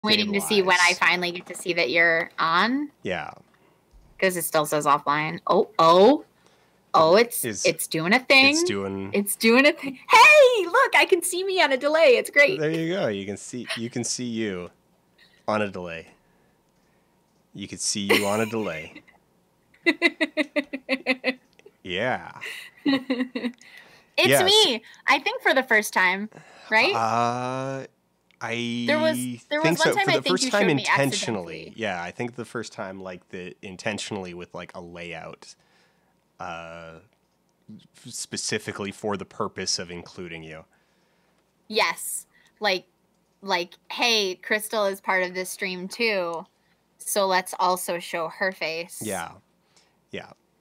Waiting to see when I finally get to see that you're on. Yeah. Because it still says offline. Oh, it's doing a thing. It's doing a thing. Hey, look, I can see me on a delay. It's great. There you go. You can see you on a delay. You can see you on a delay. Yeah. It's me. I think for the first time, right? There was think one so. time For the first time intentionally. Yeah, I think the first time intentionally with like a layout, specifically for the purpose of including you. Yes, like, hey, Crystal is part of this stream too, so let's also show her face. Yeah.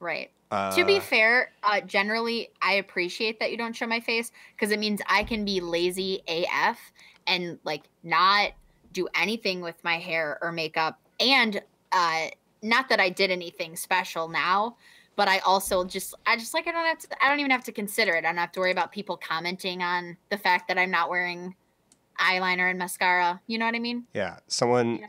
Right. To be fair, generally, I appreciate that you don't show my face because it means I can be lazy AF and like not do anything with my hair or makeup. And not that I did anything special now, but I also I don't even have to consider it. I don't have to worry about people commenting on the fact that I'm not wearing eyeliner and mascara. You know what I mean? Yeah. Someone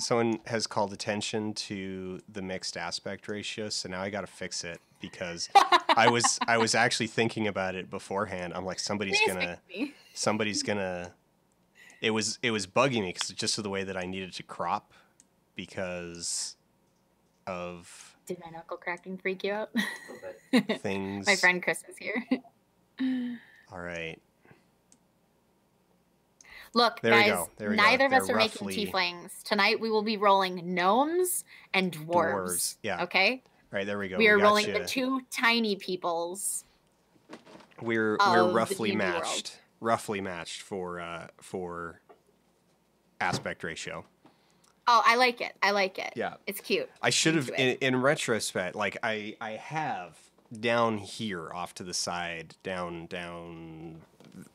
has called attention to the mixed aspect ratio, so now I got to fix it because I was actually thinking about it beforehand. I'm like, somebody's gonna. It was bugging me because just the way that I needed to crop because of. Did my knuckle cracking freak you out? Things. My friend Chris is here. All right. Look, guys, neither of us are making tieflings. Tonight we will be rolling gnomes and dwarves. Yeah. Okay? Right, there we go. We are rolling the two tiny peoples. We're roughly matched. Roughly matched for aspect ratio. Oh, I like it. Yeah. It's cute. I should have in retrospect, like I have down here off to the side, down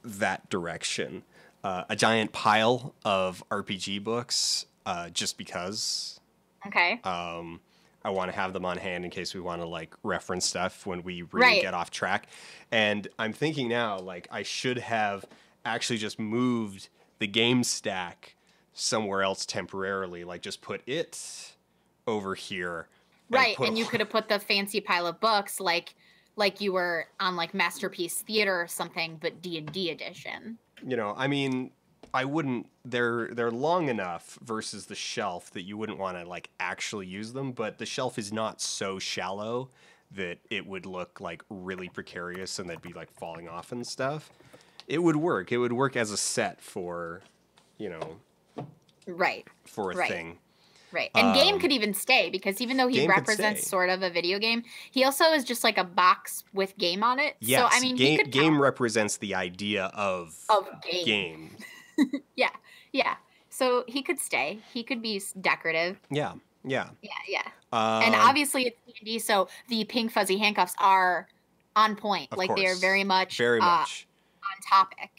that direction. A giant pile of RPG books, just because. Okay. I want to have them on hand in case we want to like reference stuff when we really get off track. And I'm thinking now, like I should have actually just moved the game stack somewhere else temporarily, like just put it over here. Right, and you could have put the fancy pile of books like you were on like Masterpiece Theater or something, but D&D edition. You know, I mean, I wouldn't. They're long enough versus the shelf that you wouldn't want to like actually use them. But the shelf is not so shallow that it would look like really precarious and they'd be like falling off and stuff. It would work. It would work as a set for, you know, for a thing. Right. And game could even stay because even though he represents sort of a video game, he also is just like a box with game on it. Yes, so I mean, game represents the idea of game. Yeah. So he could stay. He could be decorative. Yeah. And obviously it's D&D, so the pink fuzzy handcuffs are on point. Of like course. They are very much on topic.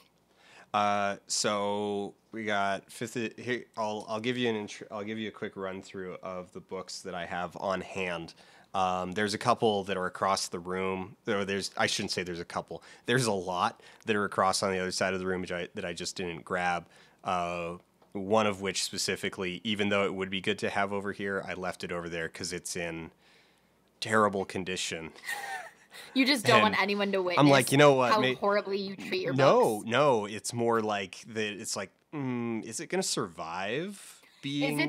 So we got fifth. Here, I'll give you I'll give you a quick run through of the books that I have on hand. There's a couple that are across the room. I shouldn't say there's a couple. There's a lot that are across on the other side of the room that I just didn't grab. One of which specifically, even though it would be good to have over here, I left it over there because it's in terrible condition. You just don't want anyone to witness. I'm like, you know what? How horribly you treat your books. No. It's more like that. It's like, is it going to survive being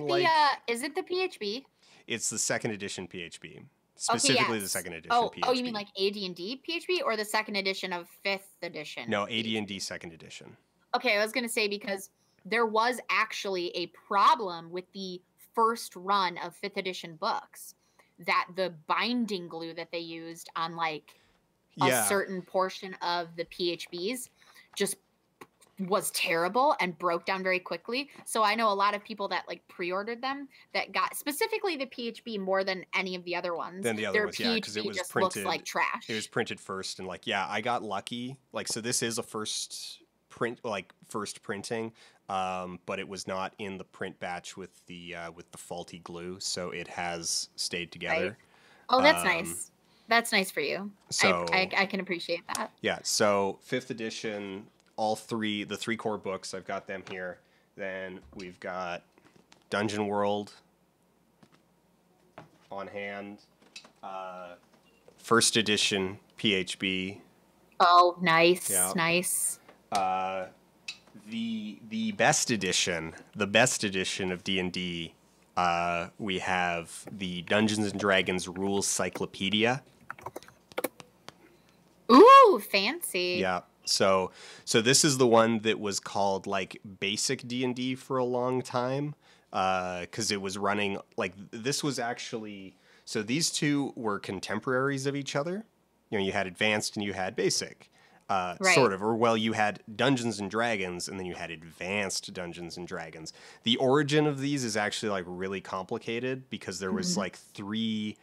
Is it the PHB? It's the second edition PHB. Specifically the second edition PHB. Oh, you mean like AD&D PHB or the second edition of 5th edition? No, AD&D second edition. Okay, I was going to say because there was actually a problem with the first run of 5th edition books. That the binding glue that they used on like a certain portion of the PHBs just was terrible and broke down very quickly. So I know a lot of people that like pre-ordered them that got specifically the PHB more than any of the other ones. Than the other ones, yeah, because it was just printed. Looks like trash. It was printed first, and like I got lucky. Like so, this is a first printing. But it was not in the print batch with the faulty glue, so it has stayed together. Right. Oh, that's nice. That's nice for you. So I can appreciate that. Yeah. So 5th edition, the three core books, I've got them here. Then we've got Dungeon World on hand. First edition PHB. Oh, nice, Yeah. nice. The best edition, of D&D, we have the Dungeons and Dragons Rules Cyclopedia. Ooh, fancy. Yeah. So this is the one that was called like basic D&D for a long time, because it was running like this was actually, so these two were contemporaries of each other. You know, you had advanced and you had basic. Sort Right. of, or well, you had Dungeons and Dragons, and then you had Advanced Dungeons and Dragons. The origin of these is actually like really complicated because there was like 3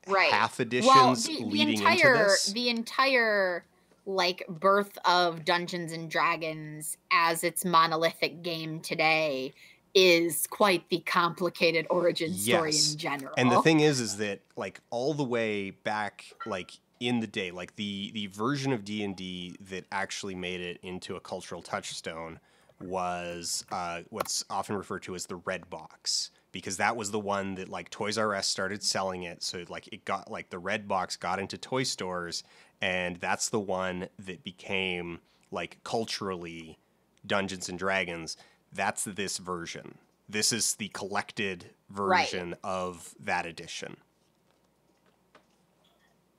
Right. half Well, editions the leading into this. entire like birth of Dungeons and Dragons as its monolithic game today is quite the complicated origin story Yes. in And the general. thing is that like all the way back like in the day, like the version of D&D that actually made it into a cultural touchstone was what's often referred to as the red box, because that was the one that like Toys R Us started selling it, so like it got like the red box got into toy stores, and that's the one that became like culturally Dungeons and Dragons. That's this version. This is the collected Right. version of that edition.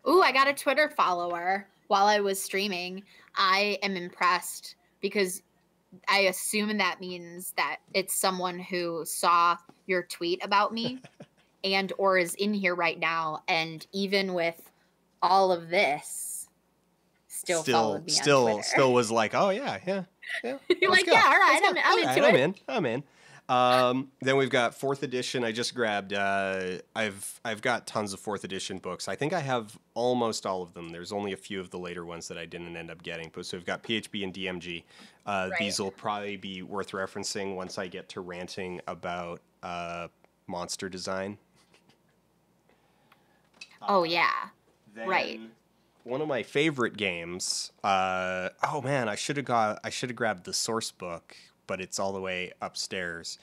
Ooh, I got a Twitter follower while I was streaming. I am impressed because I assume that means that it's someone who saw your tweet about me and or is in here right now, and even with all of this still followed me on Twitter. Still was like, oh yeah, You're let's like, go, yeah, all right, let's go. I'm All right, into it. I'm in. Then we've got 4th edition. I just grabbed. I've got tons of 4th edition books. I think I have almost all of them. There's only a few of the later ones that I didn't end up getting. But so we've got PHB and DMG. Right. These will probably be worth referencing once I get to ranting about monster design. Oh yeah. Then Right. one of my favorite games. Oh man, I should have grabbed the source book, but it's all the way upstairs.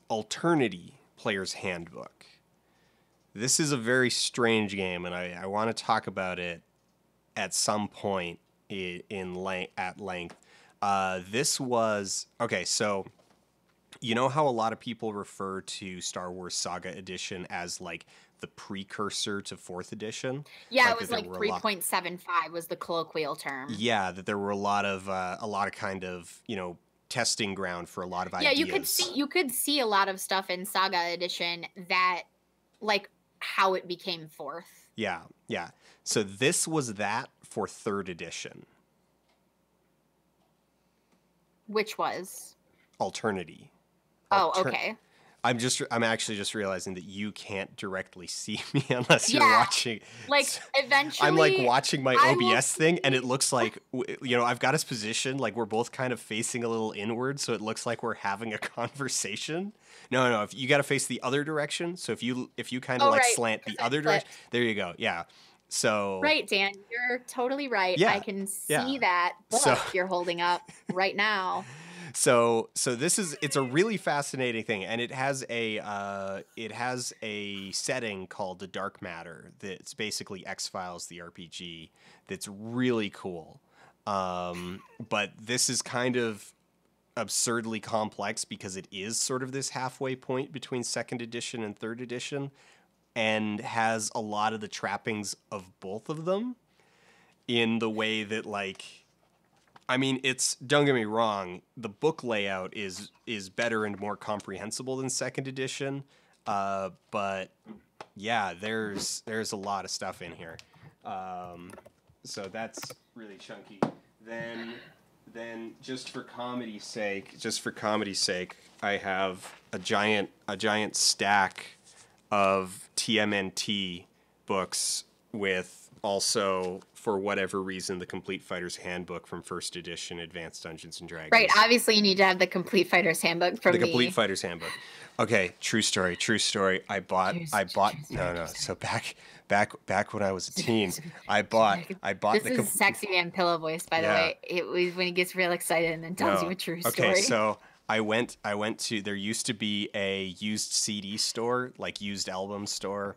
Alternity Player's Handbook. This is a very strange game, and I want to talk about it at some point at length. This was okay. So you know how a lot of people refer to Star Wars Saga Edition as like the precursor to 4th edition? Yeah, Like it was that there like were a lot. 3.75 was the colloquial term. Yeah, that there were a lot of kind of, you know, testing ground for a lot of Yeah, ideas. you could see a lot of stuff in Saga Edition that like how it became 4th. Yeah, yeah. So this was that for 3rd edition. Which was? Alternity. Oh, okay. I'm actually just realizing that you can't directly see me unless you're Yeah. watching. Like eventually I'm like watching my I OBS will thing, and it see- looks like you know, I've got us positioned like we're both kind of facing a little inward, so it looks like we're having a conversation. No, if you got to face the other direction. So if you kind of Oh, like right, slant the because I other direction, flipped. there you go. Yeah. So Right, Dan, you're totally right. I yeah, can yeah. see that So book you're holding up right now. so it's a really fascinating thing, and it has a setting called the Dark Matter that's basically X-Files the RPG. That's really cool. But this is kind of absurdly complex because it is sort of this halfway point between 2nd edition and 3rd edition, and has a lot of the trappings of both of them in the way that like, I mean, it's, don't get me wrong, the book layout is better and more comprehensible than 2nd edition, but yeah, there's a lot of stuff in here, so that's really chunky. Then just for comedy's sake, I have a giant stack of TMNT books with also, for whatever reason, the Complete Fighter's Handbook from 1st edition, Advanced Dungeons and Dragons. Right, obviously you need to have the Complete Fighter's Handbook from The me. Complete Fighter's Handbook. Okay, true story. I bought no. So back when I was a teen, I bought This the is Sexy Man Pillow Voice, by the way. It was when he gets real excited and then tells you a true story. Okay, so I went to, there used to be a used CD store, like used album store,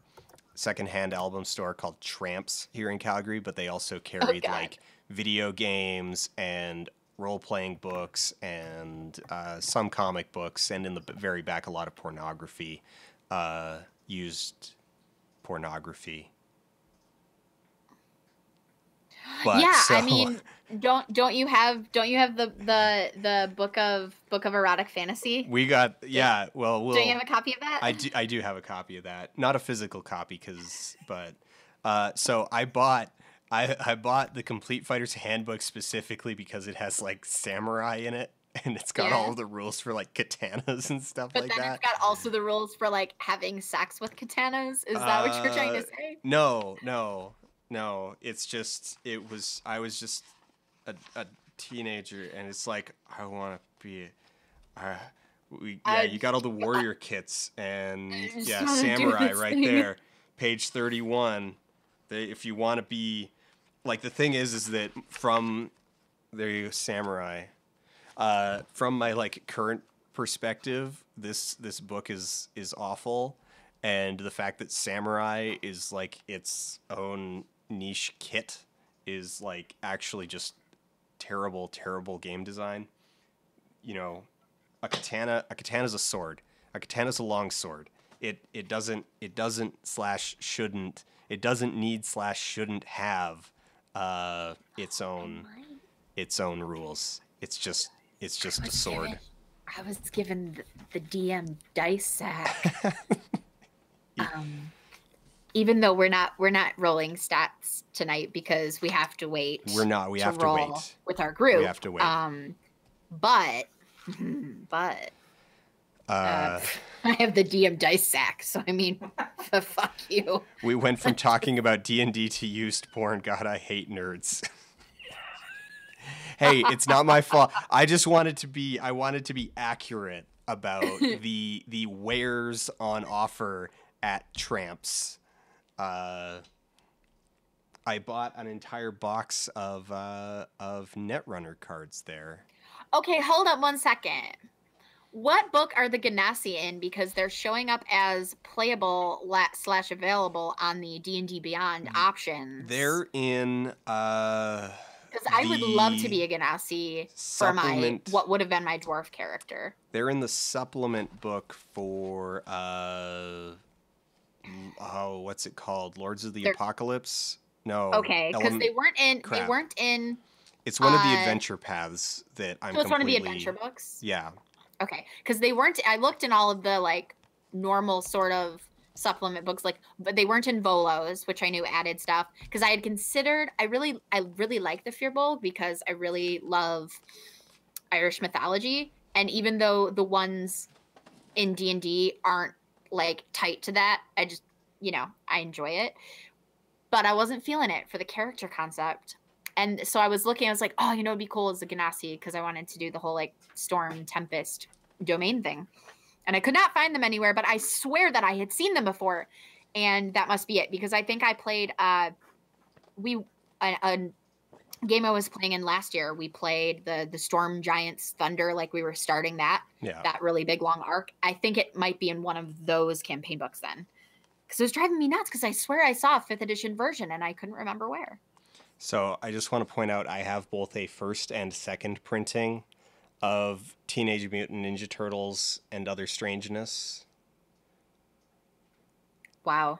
secondhand album store called Tramps here in Calgary, but they also Oh carried God. like video games and role playing books and some comic books, and in the very back a lot of pornography, used pornography. But Yeah, I so mean, don't you have the book of erotic fantasy? we got, Don't, yeah, well, don't you have a copy of I that? do, I do have a copy of that. Not a physical copy, but so I bought the Complete Fighter's Handbook specifically because it has like samurai in it, and it's got all Yeah. of the rules for like katanas and stuff But like then it's that. got also the rules for like having sex with katanas. Is that what you're trying to say? No, no, no. It's just I was just a teenager, and it's like I want to be. Uh, yeah, I you got all the warrior kits, and just yeah, want to do samurai this right thing. there, page 31. If you want to be, like, the thing is that from there you go, samurai. From my like current perspective, this book is awful, and the fact that samurai is like its own niche kit is like actually just terrible, terrible game design. You know, a katana is a sword. A katana is a long sword. It doesn't slash shouldn't it doesn't need slash shouldn't have Oh my! its own rules. It's I just a was given sword. I was given the DM dice sack. Um, Even though we're not rolling stats tonight because we have to We're wait not. We to have to roll wait. with our We group. have to wait. But but uh, Uh, I have the DM dice sack, so I mean, fuck you. we went from talking about D&D to used porn. God, I hate nerds. Hey, it's not my fault. I wanted to be accurate about the wares on offer at Tramps. Uh, I bought an entire box of Netrunner cards there. Okay, hold up 1 second. What book are the Ganassi in? Because they're showing up as playable slash available on the D&D Beyond options. They're in Because I would love to the be a Ganassi for my supplement. what would have been my dwarf character. They're in the supplement book for oh, what's it called? Lords of the They're Apocalypse? No, okay, because Element. they Crap. weren't in It's one of the uh adventure paths that I'm so it's one of the adventure completely. books. Yeah. Okay, because they weren't. I looked in all of the like normal sort of supplement books, like, but they weren't in Volos, which I knew added stuff. Because I had considered, I really like the Fearbowl because I really love Irish mythology, and even though the ones in D&D aren't like tight to that, I just I enjoy it, but I wasn't feeling it for the character concept. And so I was looking, I was like, oh, it'd be cool as a Ganassi because I wanted to do the whole like Storm Tempest domain thing. And I could not find them anywhere, but I swear that I had seen them before. And that must be it because I think I played a game I was playing in last year. We played the Storm Giants Thunder, like we were starting that Yeah. really big long arc. I think it might be in one of those campaign books then. Because it was driving me nuts because I swear I saw a 5th edition version and I couldn't remember where. So I just want to point out I have both a first and second printing of Teenage Mutant Ninja Turtles and Other Strangeness. Wow.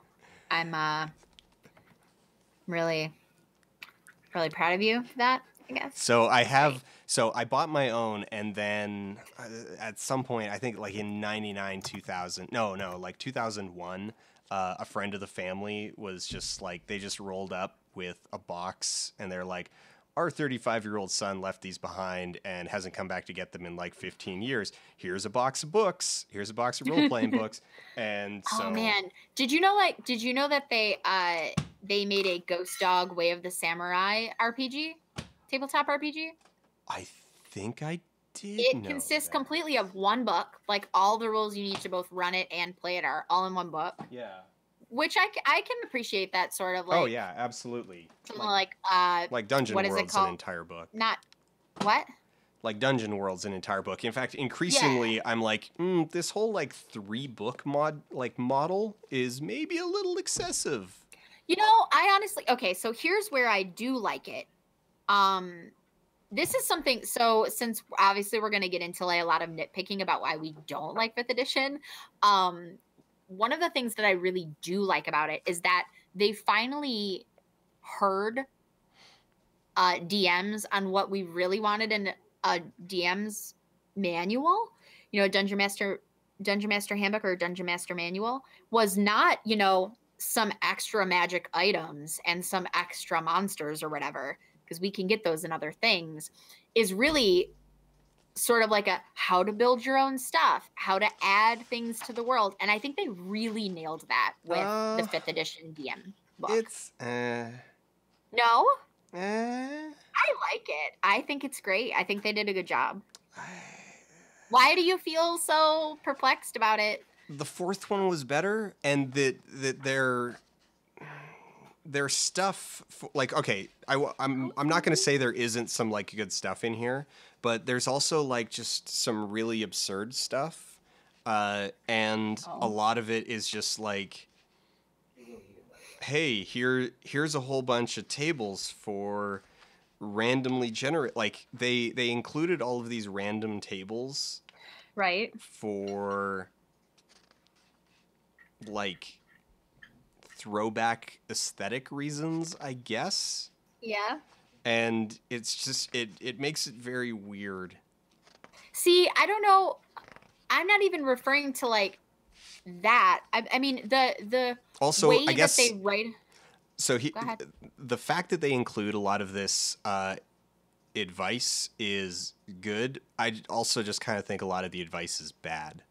I'm really, really proud of you for that, I guess. So I have, so I bought my own, and then at some point, I think like in 99, 2000, like 2001, a friend of the family was just like, they just rolled up with a box, and they're like, our 35-year-old son left these behind and hasn't come back to get them in like 15 years. Here's a box of books. Here's a box of role-playing books. And so, oh man, did you know that they made a Ghost Dog Way of the Samurai RPG, tabletop RPG? I think I did. It consists completely of one book. Like all the rules you need to both run it and play it are all in one book. Yeah. Which I can appreciate that sort of like. Oh yeah, absolutely. Something like Dungeon what is it World's called? an entire book. Not what? Like Dungeon World's an entire book. In fact, Yeah. increasingly, I'm like, this whole like 3-book model is maybe a little excessive. You know, I honestly, okay, so here's where I do like it. Um, this is something, so since obviously we're going to get into like a lot of nitpicking about why we don't like fifth edition, um, one of the things that I really do like about it is that they finally heard DMs on what we really wanted in a DM's manual. You know, Dungeon Master Handbook or Dungeon Master Manual was not, you know, some extra magic items and some extra monsters or whatever, because we can get those in other things, is really sort of like a how to build your own stuff, how to add things to the world. And I think they really nailed that with the fifth edition DM book. It's No? eh. I like it. I think it's great. I think they did a good job. Why do you feel so perplexed about it? The fourth one was better, and that their stuff like okay, I'm not gonna say there isn't some like good stuff in here, but there's also like just some really absurd stuff, and a lot of it is just like, hey, here's a whole bunch of tables for randomly generate, like they included all of these random tables, right, for like throwback aesthetic reasons, I guess. Yeah. And it's just it makes it very weird. See, I don't know. I'm not even referring to like that. I mean the Also, way I guess that they write. So the fact that they include a lot of this advice is good. I also just kind of think a lot of the advice is bad.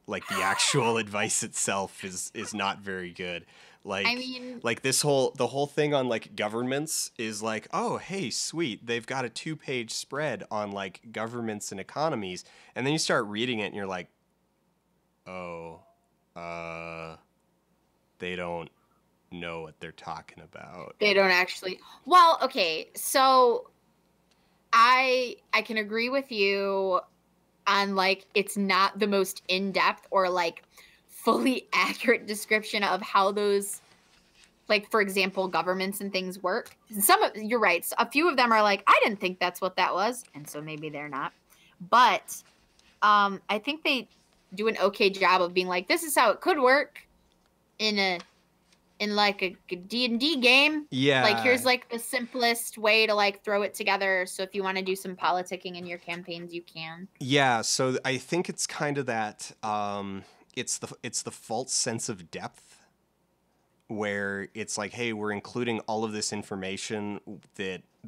Like the actual advice itself is not very good. Like, I mean, like the whole thing on like governments is like, oh hey, sweet, they've got a 2-page spread on like governments and economies, and then you start reading it and you're like, oh, they don't know what they're talking about. they don't actually. Well, okay, so I can agree with you on like it's not the most in-depth or like fully accurate description of how those, like for example, governments and things work. Some of, you're right, a few of them are like, I didn't think that's what that was, and so maybe they're not. But I think they do an okay job of being like, this is how it could work in like a D&D game. Yeah. Like here's like the simplest way to like throw it together. So if you want to do some politicking in your campaigns, you can. Yeah, so I think it's kind of that it's the false sense of depth where it's like, hey, we're including all of this information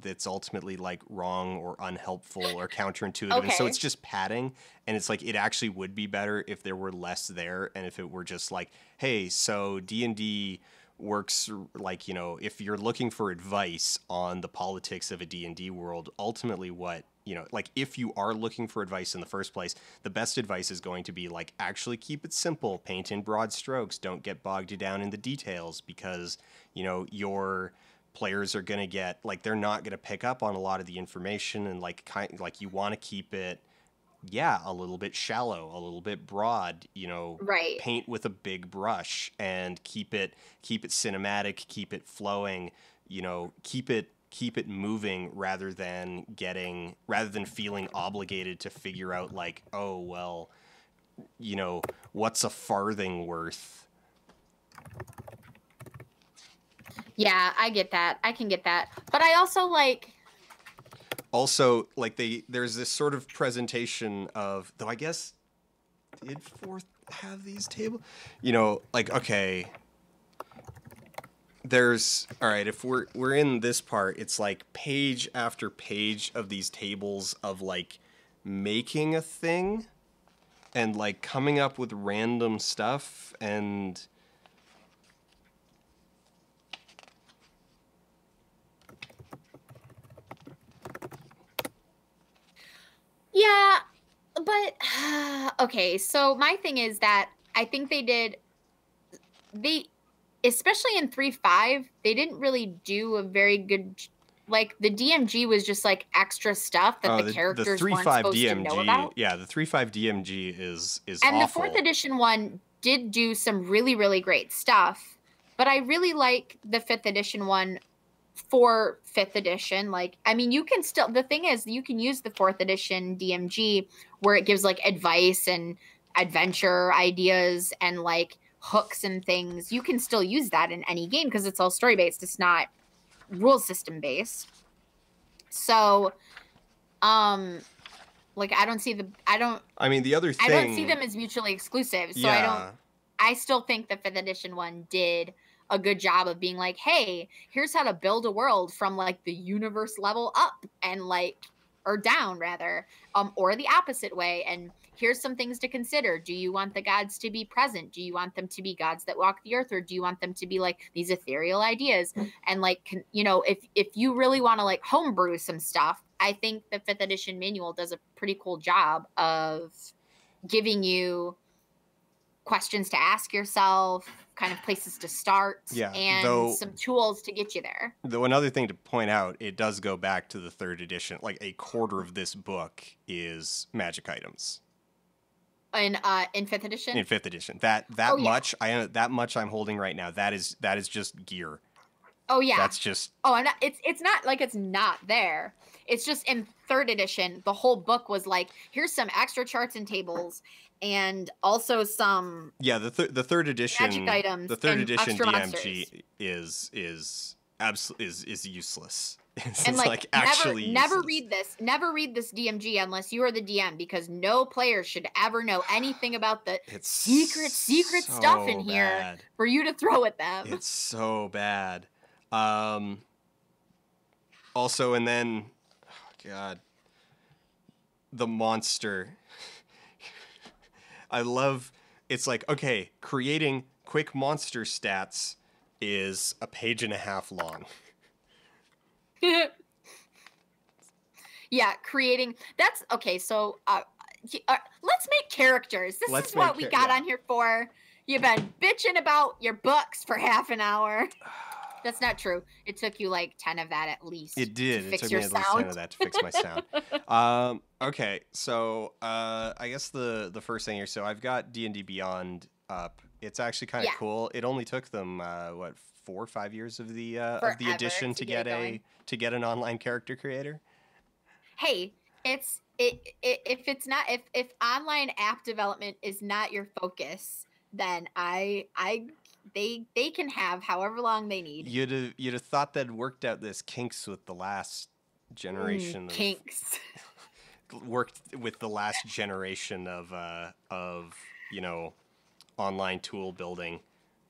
that's ultimately like wrong or unhelpful or counterintuitive. Okay. And so it's just padding, and it's like it actually would be better if there were less there, and if it were just like, hey, so D&D works like, you know, if you're looking for advice on the politics of a D&D world, ultimately what, you know, like if you are looking for advice in the first place, the best advice is going to be like, actually keep it simple, paint in broad strokes, don't get bogged down in the details, because, you know, your players are going to get like, they're not going to pick up on a lot of the information, and like like you want to keep it, yeah, a little bit shallow, a little bit broad, you know, right. Paint with a big brush and keep it cinematic, keep it flowing, you know, keep it moving, rather than feeling obligated to figure out like, oh, well, you know, what's a farthing worth? Yeah, I get that. I can get that. But I also like, there's this sort of presentation of, though I guess did fourth have these tables, you know, like, okay, there's, all right, if we're in this part, it's like page after page of these tables of like making a thing and like coming up with random stuff, and yeah, but okay, so my thing is that I think they especially in 3.5, they didn't really do a very good Like the DMG was just like extra stuff that Oh, the the characters weren't 3.5 supposed to know DMG, about. yeah, the 3.5 DMG is And the fourth awful. edition one did do some really, really great stuff. But I really like the fifth edition one for fifth edition. Like, I mean, you can still, the thing is, you can use the fourth edition DMG where it gives like advice and adventure ideas and like hooks and things. You can still use that in any game because it's all story based. It's not rule system based. So, um, like I mean, the other I don't see thing, them as mutually exclusive. So yeah, I still think the fifth edition one did a good job of being like, hey, here's how to build a world from like the universe level up and like, or down rather, or the opposite way. And here's some things to consider. Do you want the gods to be present? Do you want them to be gods that walk the earth, or do you want them to be like these ethereal ideas? And like, if you really want to like homebrew some stuff, I think the fifth edition manual does a pretty cool job of giving you questions to ask yourself, kind of places to start, yeah. and some tools to get you there. Though another thing to point out, it does go back to the third edition. Like a quarter of this book is magic items. In fifth edition. In fifth edition, that Oh, yeah. much that much I'm holding right now. That is just gear. Oh yeah. That's just. Oh, and it's not like it's not there. It's just in third edition, the whole book was like, here's some extra charts and tables, and also some The third edition magic items. The third and edition extra DMG monsters. is absolutely is useless. It's And like actually never useless. read this DMG unless you are the DM, because no player should ever know anything about the It's secret so stuff in here bad. for you to throw at them. It's so bad. Also, and then, oh God, the monster. I love. It's like, okay, creating quick monster stats is a page and a half long. Yeah, creating. That's okay. So let's make characters. This is what we got on here for. You've been bitching about your books for half an hour. That's not true. It took you like 10 of that at least. It did. It took me at least 10 of that to fix my sound. Okay, so I guess the first thing here. So I've got D&D Beyond up. It's actually kind of cool. It only took them 4 or 5 years of the edition to get an online character creator. Hey, if online app development is not your focus, then they can have however long they need. You'd have thought they'd worked out this kinks with the last generation. Kinks. Worked with the last generation of online tool building.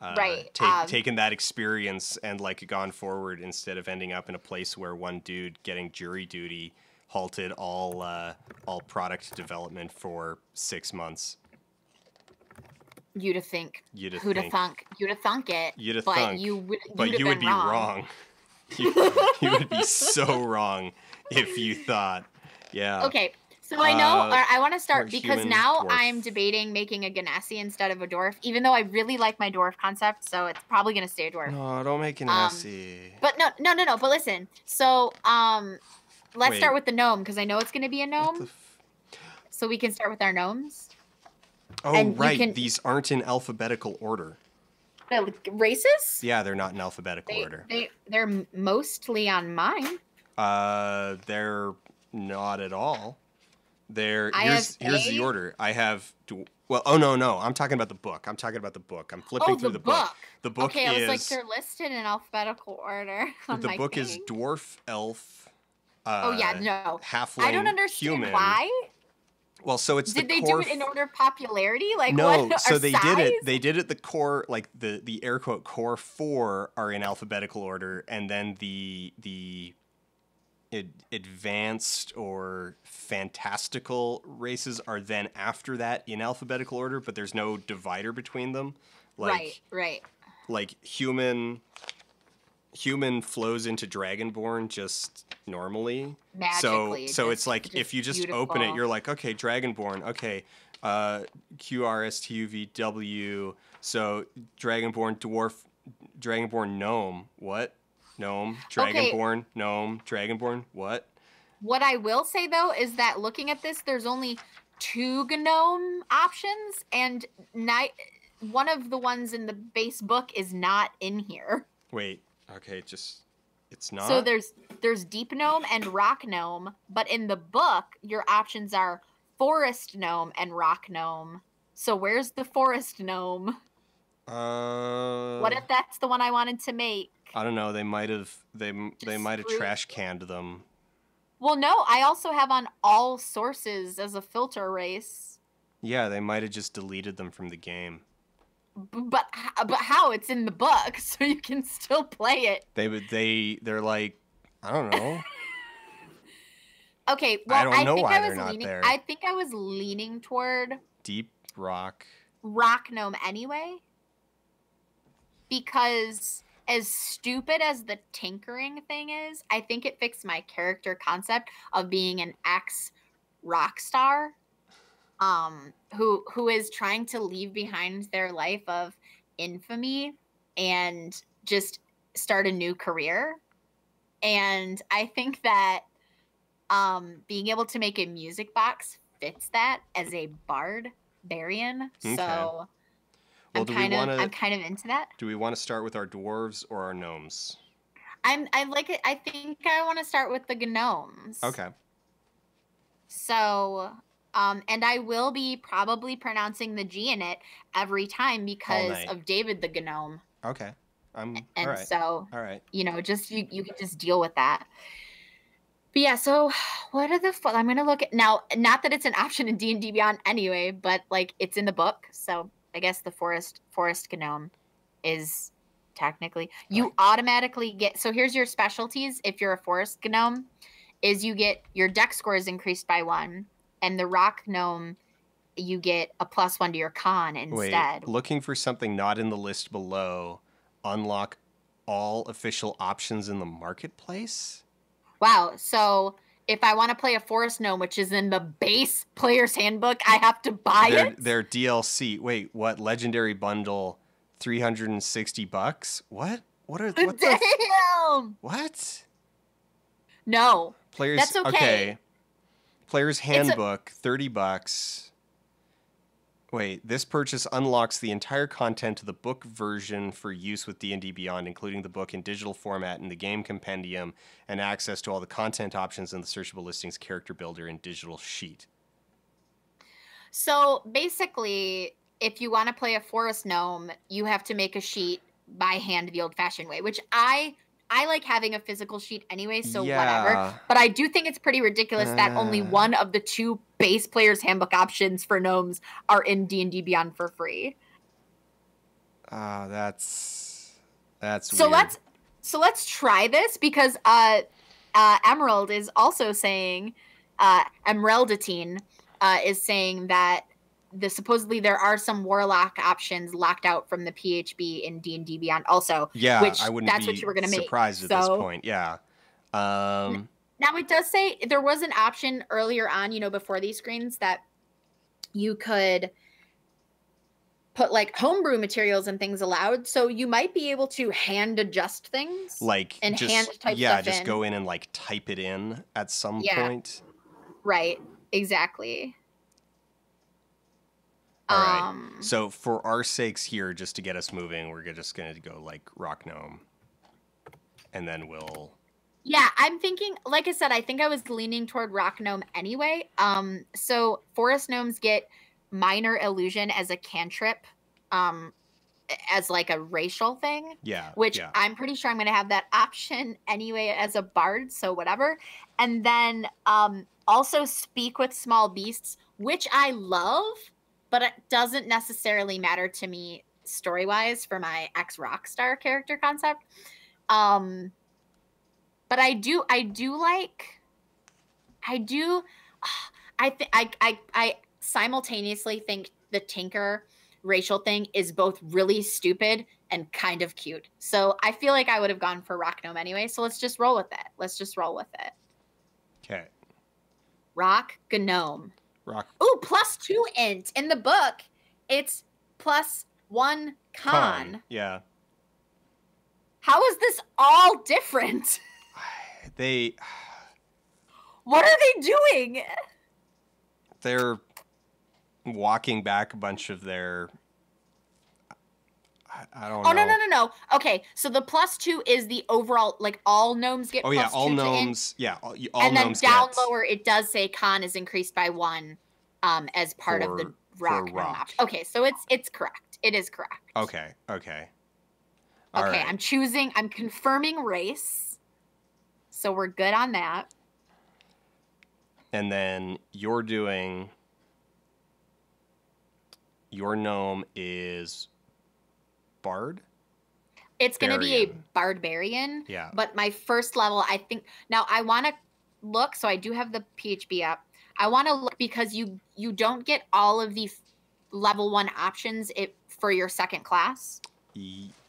Right. Taken that experience and like gone forward instead of ending up in a place where one dude getting jury duty halted all product development for 6 months. You'd have thunk it. But you would be wrong. You would be so wrong if you thought, yeah. Okay, so I know I want to start because now dwarf. I'm debating making a Ganassi instead of a dwarf, even though I really like my dwarf concept, so it's probably going to stay a dwarf. No, don't make Ganassi. But no. But listen, so let's start with the gnome because I know it's going to be a gnome. So we can start with our gnomes. Oh, and right. These aren't in alphabetical order. Races? Yeah, they're not in alphabetical order. They're mostly on mine. They're not at all. Here's the order. I have no. I'm talking about the book. I'm flipping through the book. The book okay, I was like, they're listed in alphabetical order. The book is dwarf, elf. Halfling, I don't understand human. Why. Well, so it's did they do it in order of popularity? Like no, what? So they size? did it. They did it. The core, like the air quote core 4 are in alphabetical order, and then the advanced or fantastical races are then after that in alphabetical order, but there's no divider between them. Right. Like human flows into Dragonborn just normally. Magically. So it's like if you just open it, you're like, okay, Dragonborn, okay, QRSTUVW, so Dragonborn dwarf, Dragonborn gnome, what? Gnome, Okay, Dragonborn, Gnome, Dragonborn. What? what I will say though is that looking at this, there's only 2 gnome options, and one of the ones in the base book is not in here. Wait. Okay, it's So not? there's deep gnome and rock gnome, but in the book your options are forest gnome and rock gnome. So where's the forest gnome? What Uh if that's the one I wanted to make? I don't know. They Just might have screw. trash canned them. Well, no, I also have on all sources as a filter race. Yeah, they might have just deleted them from the game. But how? It's in the book, so you can still play it. They're like, I don't know. Okay, I well, don't know why they're not there. I think I was leaning toward Deep rock. rock gnome anyway, because as stupid as the tinkering thing is, I think it fits my character concept of being an ex rock star, who is trying to leave behind their life of infamy and just start a new career. And I think that being able to make a music box fits that as a barbarian. Okay. So Well, I'm kind of into that. Do we want to start with our dwarves or our gnomes? I like it. I think I want to start with the gnomes. Okay. So, and I will be probably pronouncing the G in it every time because of David the gnome. Okay. And all right. so, all right. Just you can just deal with that. But yeah, so what are the I'm gonna look at now. Not that it's an option in D&D Beyond anyway, but like it's in the book, so I guess the forest gnome is technically you automatically get. So here's your specialties. If you're a forest gnome, is you get your dex score is increased by 1, and the rock gnome you get a +1 to your con instead. Wait, looking for something not in the list below. Unlock all official options in the marketplace. Wow. So if I want to play a forest gnome, which is in the base player's handbook, I have to buy it? Their DLC. Wait, what? Legendary bundle, $360? What? What Damn! What? No. Players. That's okay. Player's handbook, $30. Wait, this purchase unlocks the entire content of the book version for use with D&D Beyond, including the book in digital format in the game compendium and access to all the content options in the searchable listings, character builder, and digital sheet. So basically, if you want to play a forest gnome, you have to make a sheet by hand the old-fashioned way, which I like having a physical sheet anyway, so whatever. But I do think it's pretty ridiculous that only one of the 2 base player's handbook options for gnomes are in D&D Beyond for free. That's so weird. Let's try this because Emerald is also saying Emeraldatine is saying that supposedly there are some warlock options locked out from the PHB in D&D Beyond also. Yeah, which I wouldn't that's be what you were going to make. Surprised at this point. Yeah. Now it does say there was an option earlier on, before these screens that you could put like homebrew materials and things allowed, so you might be able to hand adjust things, like and just hand type stuff just in. Go in and like type it in at some point. Right. Exactly. All right. So for our sakes here, just to get us moving, we're just going to go like rock gnome, and then we'll. Yeah, I'm thinking. Like I said, I think I was leaning toward rock gnome anyway. So forest gnomes get minor illusion as a cantrip, as like a racial thing. Yeah. Which I'm pretty sure I'm going to have that option anyway as a bard. So whatever. And then also speak with small beasts, which I love. But it doesn't necessarily matter to me story-wise for my ex-Rockstar character concept. But I simultaneously think the Tinker racial thing is both really stupid and kind of cute. So I feel like I would have gone for Rock Gnome anyway. So let's just roll with it. Okay. Rock Gnome. Rock. Ooh, +2 int. In the book, it's +1 con. Yeah. How is this all different? They. What are they doing? They're walking back a bunch of their. I don't know. No. Okay, so the +2 is the overall, like all gnomes get yeah, +2 all to gnomes. int. Yeah, all and gnomes then down get lower it does say con is increased by 1 as part of the rock gnome option. Okay, so it's correct. It is correct. Okay. All okay, right. I'm confirming race. So we're good on that. And then you're doing. Your gnome is Bard? It's going to be a barbarian. Yeah. But my first level, I think. Now, I want to look. So I do have the PHB up. I want to look because you don't get all of the level 1 options for your second class.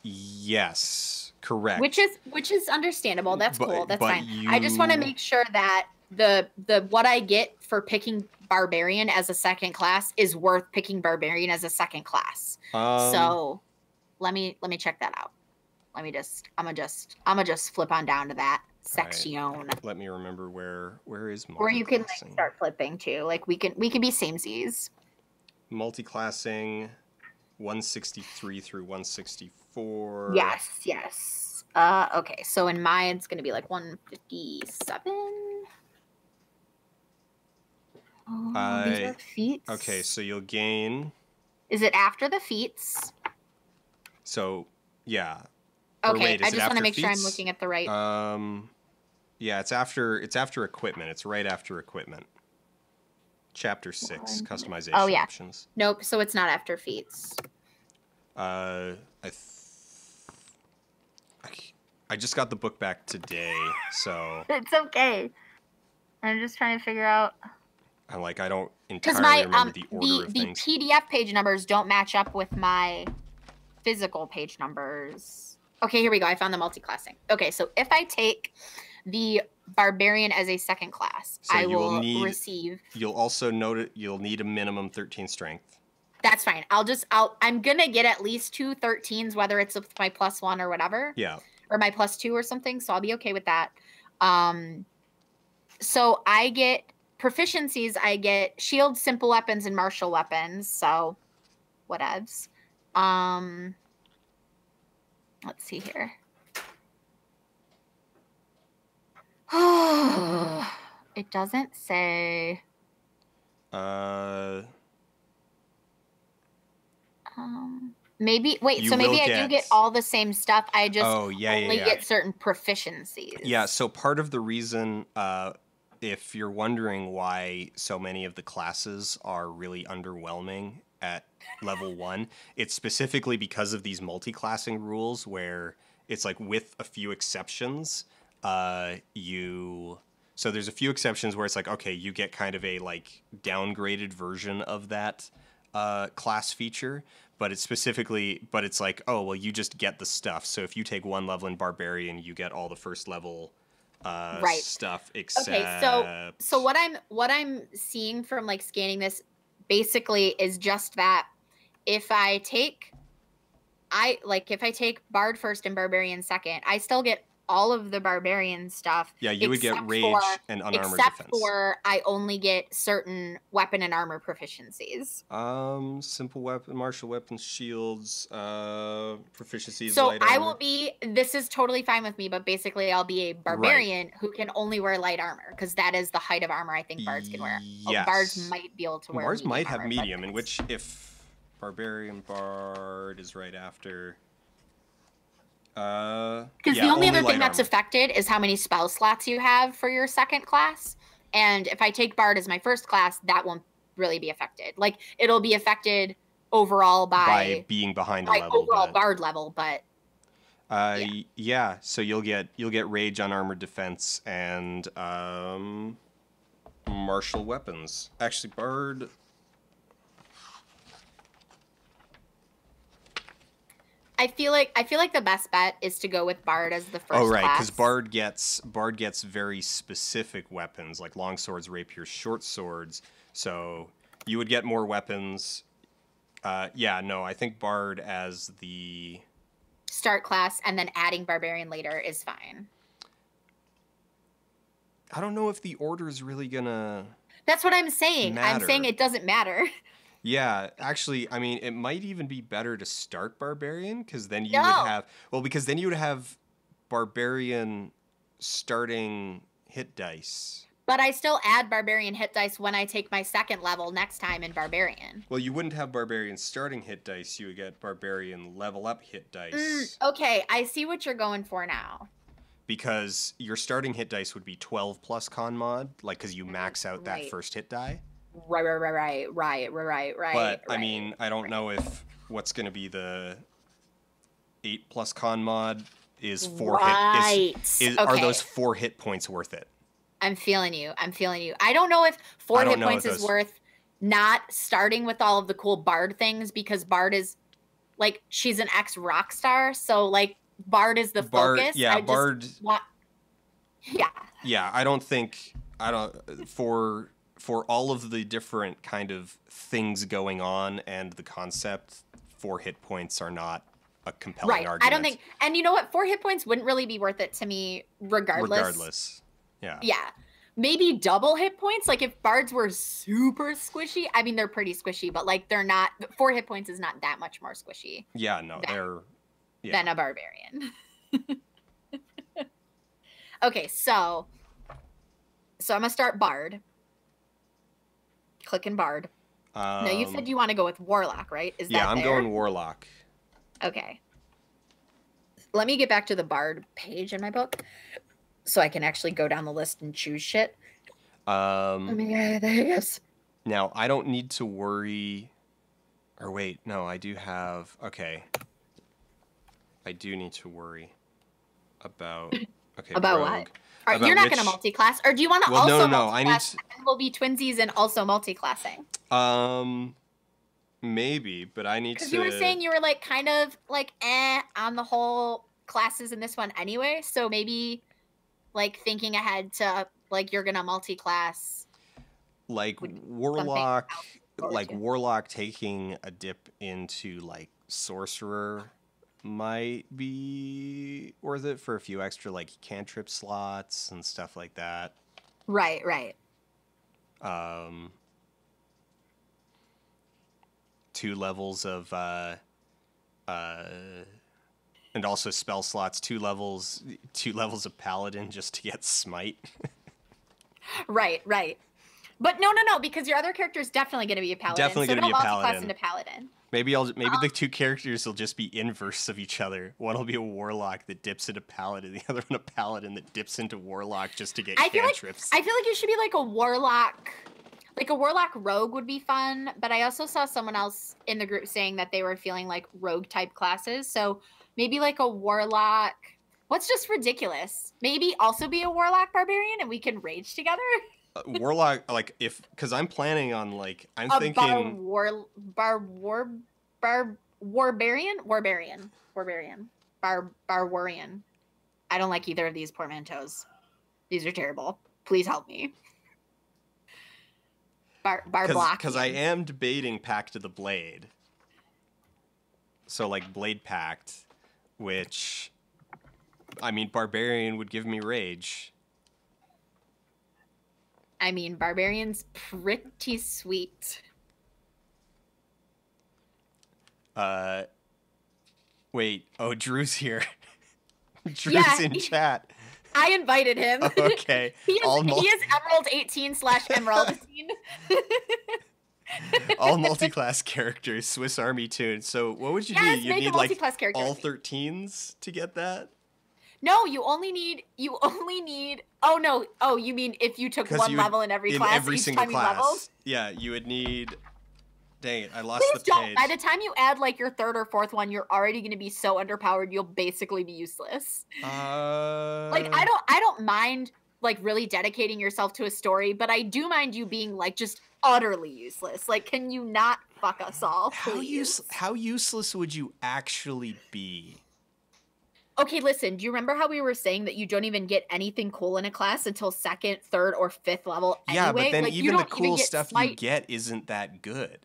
Yes, correct. Which is understandable. That's cool. That's fine. I just want to make sure that the what I get for picking barbarian as a second class is worth picking barbarian as a second class. So let me check that out. I'm gonna just flip on down to that section. Right. Let me remember where is multi-classing. Or you can like start flipping too. Like we can be samesies. Multi-classing 163 through 164. Yes. Okay, so in mine it's gonna be like 157. Oh, these are feats. Okay, so you'll gain. Is it after the feats? So yeah. Okay, wait, I just want to make sure I'm looking at the right. Yeah, it's after equipment. It's right after equipment. Chapter 6, customization options. Nope, so it's not after feats. I just got the book back today, so it's okay. I'm just trying to figure out. I'm like, I don't entirely remember the order of things. The PDF page numbers don't match up with my physical page numbers. Okay, here we go. I found the multi-classing. Okay, so if I take the barbarian as a second class, so I will receive. You'll also note it. You'll need a minimum 13 strength. That's fine. I'm gonna get at least 2 13s, whether it's with my +1 or whatever. Yeah. Or my +2 or something. So I'll be okay with that. So I get proficiencies. I get shield, simple weapons, and martial weapons. So whatevs. Let's see here. It doesn't say. Maybe wait. So maybe I do get all the same stuff. I just only get certain proficiencies. Yeah. So part of the reason, if you're wondering why so many of the classes are really underwhelming at level 1, it's specifically because of these multi-classing rules where it's like with a few exceptions, so there's a few exceptions where it's like, okay, you get kind of a like downgraded version of that class feature, but it's like, oh, well, you just get the stuff. So if you take 1 level in barbarian, you get all the first level stuff except. Okay, so what I'm seeing from like scanning this basically is just that if I take Bard first and Barbarian second, I still get all of the Barbarian stuff. Yeah, you would get Rage and Unarmored Defense. Except for I only get certain weapon and armor proficiencies. Simple weapon, martial weapons, shields, proficiencies. So I will be. This is totally fine with me, but basically I'll be a Barbarian who can only wear light armor because that is the height of armor I think Bards can wear. Yes. Bards might be able to wear. Bards might have medium, in which if Barbarian Bard is right after. Because the only other thing that's affected is how many spell slots you have for your second class. And if I take Bard as my first class, that won't really be affected. Like, it'll be affected overall by being behind a level. Overall Bard level, but yeah. So you'll get Rage, Unarmored Defense, and martial weapons. Actually, Bard. I feel like the best bet is to go with Bard as the first class. Oh, right, because Bard gets very specific weapons, like long swords, rapiers, short swords. So you would get more weapons. I think Bard as the... start class and then adding barbarian later is fine. I don't know if the order is really gonna. That's what I'm saying. Matter. I'm saying it doesn't matter. Yeah, actually, I mean, it might even be better to start barbarian because then you No. would have because then you would have barbarian starting hit dice. But I still add barbarian hit dice when I take my second level next time in barbarian. Well, you wouldn't have barbarian starting hit dice. You would get barbarian level up hit dice. Okay, I see what you're going for now. Because your starting hit dice would be 12 plus con mod, like because you max out that first hit die. Right. But I mean, I don't know if what's going to be the 8 plus con mod is 4 hit. Are those 4 hit points worth it? I'm feeling you. I don't know if 4 hit points is worth not starting with all of the cool Bard things, because Bard is like, she's an ex rock star, so like Bard is the focus. Yeah, Bard. Yeah, I don't for all of the different kind of things going on and the concept, 4 hit points are not a compelling argument. I don't think, and you know what, 4 hit points wouldn't really be worth it to me regardless. Yeah, maybe double hit points, like if Bards were super squishy. I mean, they're pretty squishy, but like they're not, 4 hit points is not that much more squishy than a barbarian. Okay, so I'm gonna start Bard. Clicking Bard. Now you said you want to go with Warlock, right? I'm going Warlock. Okay. Let me get back to the Bard page in my book so I can actually go down the list and choose shit. There it is. Now, I don't need to worry... Or wait, no, I do have... Okay. I do need to worry about... Okay, about Rogue. What? You're not going to multi-class? Or do you want to also multi-class? I need we'll be twinsies and also multi-classing. Maybe, but I need to... Because you were saying you were like kind of like on the whole classes in this one anyway, so maybe like thinking ahead to like you're going to multi-class. Like Warlock, Warlock taking a dip into like Sorcerer might be worth it for a few extra like cantrip slots and stuff like that. Right. 2 levels of and also spell slots, 2 levels of paladin just to get smite. Right. But no, because your other character is definitely going to be a paladin. Definitely going to be a paladin. Into paladin. Maybe the 2 characters will just be inverse of each other. One will be a warlock that dips into paladin, the other one a paladin that dips into warlock just to get cantrips. I feel like you should be like a warlock. Like a warlock rogue would be fun, but I also saw someone else in the group saying that they were feeling like rogue type classes. So maybe like a warlock. What's just ridiculous? Maybe also be a warlock barbarian and we can rage together. Warlock, like because I'm planning on like I'm thinking Barbarian. I don't like either of these portmanteaus. These are terrible. Please help me. Because I am debating Pact of the Blade. So like Blade Pact, which I mean Barbarian would give me rage. I mean, Barbarian's pretty sweet. Wait. Oh, Drew's here. Drew's in chat. I invited him. Okay. he is Emerald 18/Emerald 18. All multi-class characters, Swiss Army tune. So what would you do? You need like all 13s to get that? No, you only need. Oh no! Oh, you mean if you took one level in every class? Every single class. Yeah, you would need. Dang it! I lost the page. By the time you add like your 3rd or 4th one, you're already going to be so underpowered. You'll basically be useless. Like I don't mind like really dedicating yourself to a story, but I do mind you being like just utterly useless. Like, can you not fuck us all, please? How useless would you actually be? Okay, listen, do you remember how we were saying that you don't even get anything cool in a class until 2nd, 3rd, or 5th level anyway? Yeah, but then like, even the cool stuff you get isn't that good.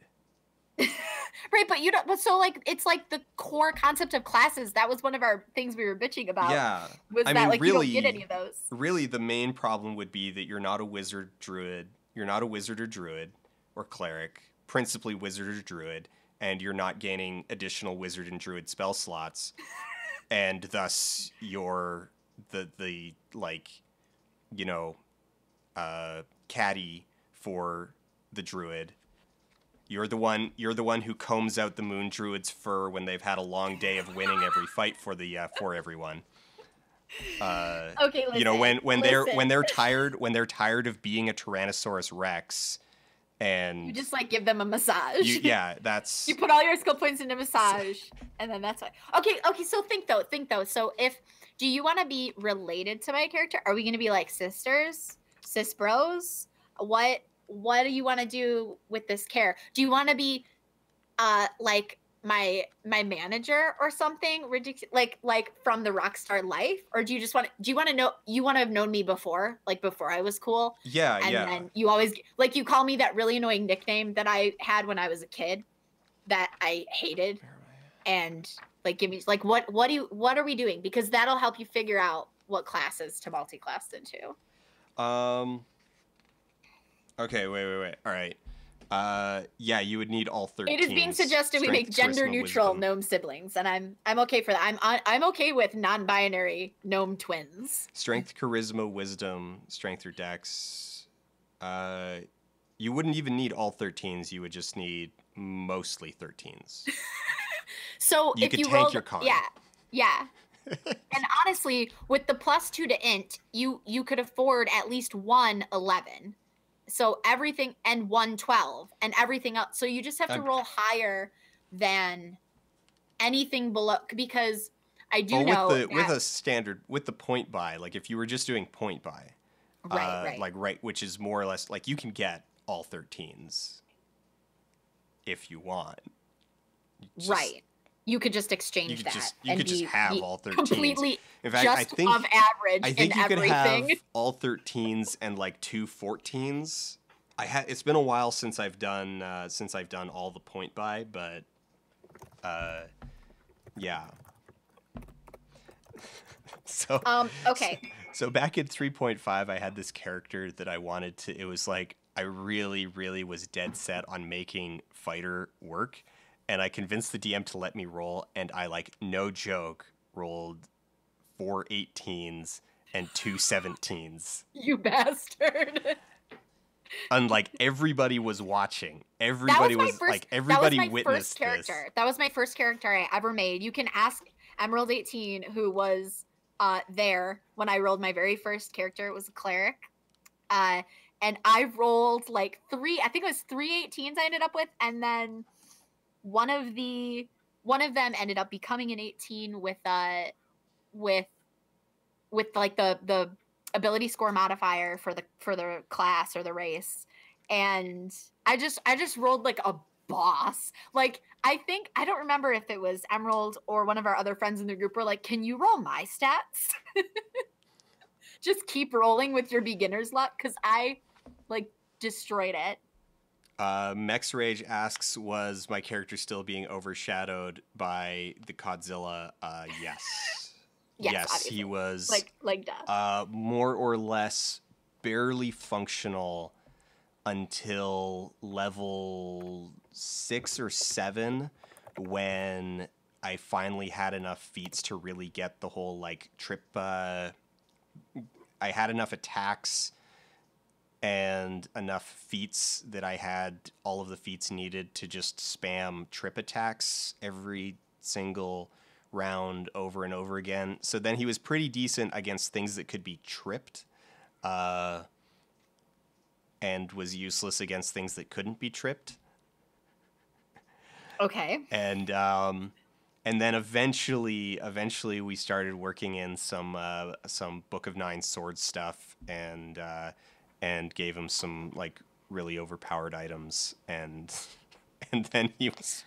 Right, but you don't. But so like, it's like the core concept of classes. That was one of our things we were bitching about. Yeah. Was I that mean, like you don't get any of those? really, the main problem would be that you're not a wizard druid. You're not a wizard or druid or cleric, principally wizard or druid, and you're not gaining additional wizard and druid spell slots, and thus you're the like, you know, caddy for the druid. You're the one who combs out the moon druid's fur when they've had a long day of winning every fight for everyone. Okay, listen. You know, when listen. they're tired of being a Tyrannosaurus Rex, and You just like give them a massage. Yeah, that's you put all your skill points into massage, and then that's why. Okay. So think though. So do you want to be related to my character? Are we going to be like sisters, sis bros? What do you want to do with this care? Do you want to be like my manager or something ridiculous, like from the Rockstar life? Or do you want to know, you want to have known me before, like before I was cool? Yeah. And then you always like, you call me that really annoying nickname that I had when I was a kid that I hated, and like give me like what are we doing? Because that'll help you figure out what classes to multi-class into. Okay, wait. All right. Yeah, you would need all 13. It is being suggested we make gender neutral gnome siblings, and I'm okay for that. I'm okay with non-binary gnome twins. Strength, charisma, wisdom, strength or dex. You wouldn't even need all 13s. You would just need mostly 13s. So you if could you tank roll, your con. Yeah. And honestly, with the +2 to int, you could afford at least one 11. So everything, and 112 and everything else. So you just have to roll higher than anything below, because I do know with the point buy, like if you were just doing point buy, right, which is more or less like you can get all 13s if you want. Right. You could just exchange that. You could just have all 13s. Completely. In fact, just of average. I think in you everything. could have all 13s and like 2 14s. It's been a while since I've done all the point buy, but yeah. So okay. So back in 3.5, I had this character that I wanted to. It was like I really, really was dead set on making fighter work, and I convinced the DM to let me roll, and I, like, no joke, rolled 4 18s and 2 17s. You bastard. And, like, everybody was watching. Everybody witnessed this. That was my first character I ever made. You can ask Emerald 18, who was there when I rolled my very first character. It was a cleric. And I rolled like 3 18s I ended up with, and then one of them ended up becoming an 18 with like the ability score modifier for the class or the race. And I just rolled like a boss. Like, I don't remember if it was Emerald or one of our other friends in the group were like, can you roll my stats? Just keep rolling with your beginner's luck, because I like destroyed it. Mex Rage asks, was my character still being overshadowed by the Godzilla? Yes. Yes, he was like more or less barely functional until level 6 or 7, when I finally had enough feats to really get the whole like trip. I had enough attacks and enough feats that I had all of the feats needed to just spam trip attacks every single round over and over again. So then he was pretty decent against things that could be tripped, and was useless against things that couldn't be tripped. Okay. And then eventually we started working in some Book of Nine Swords stuff, and gave him some like really overpowered items, and then he was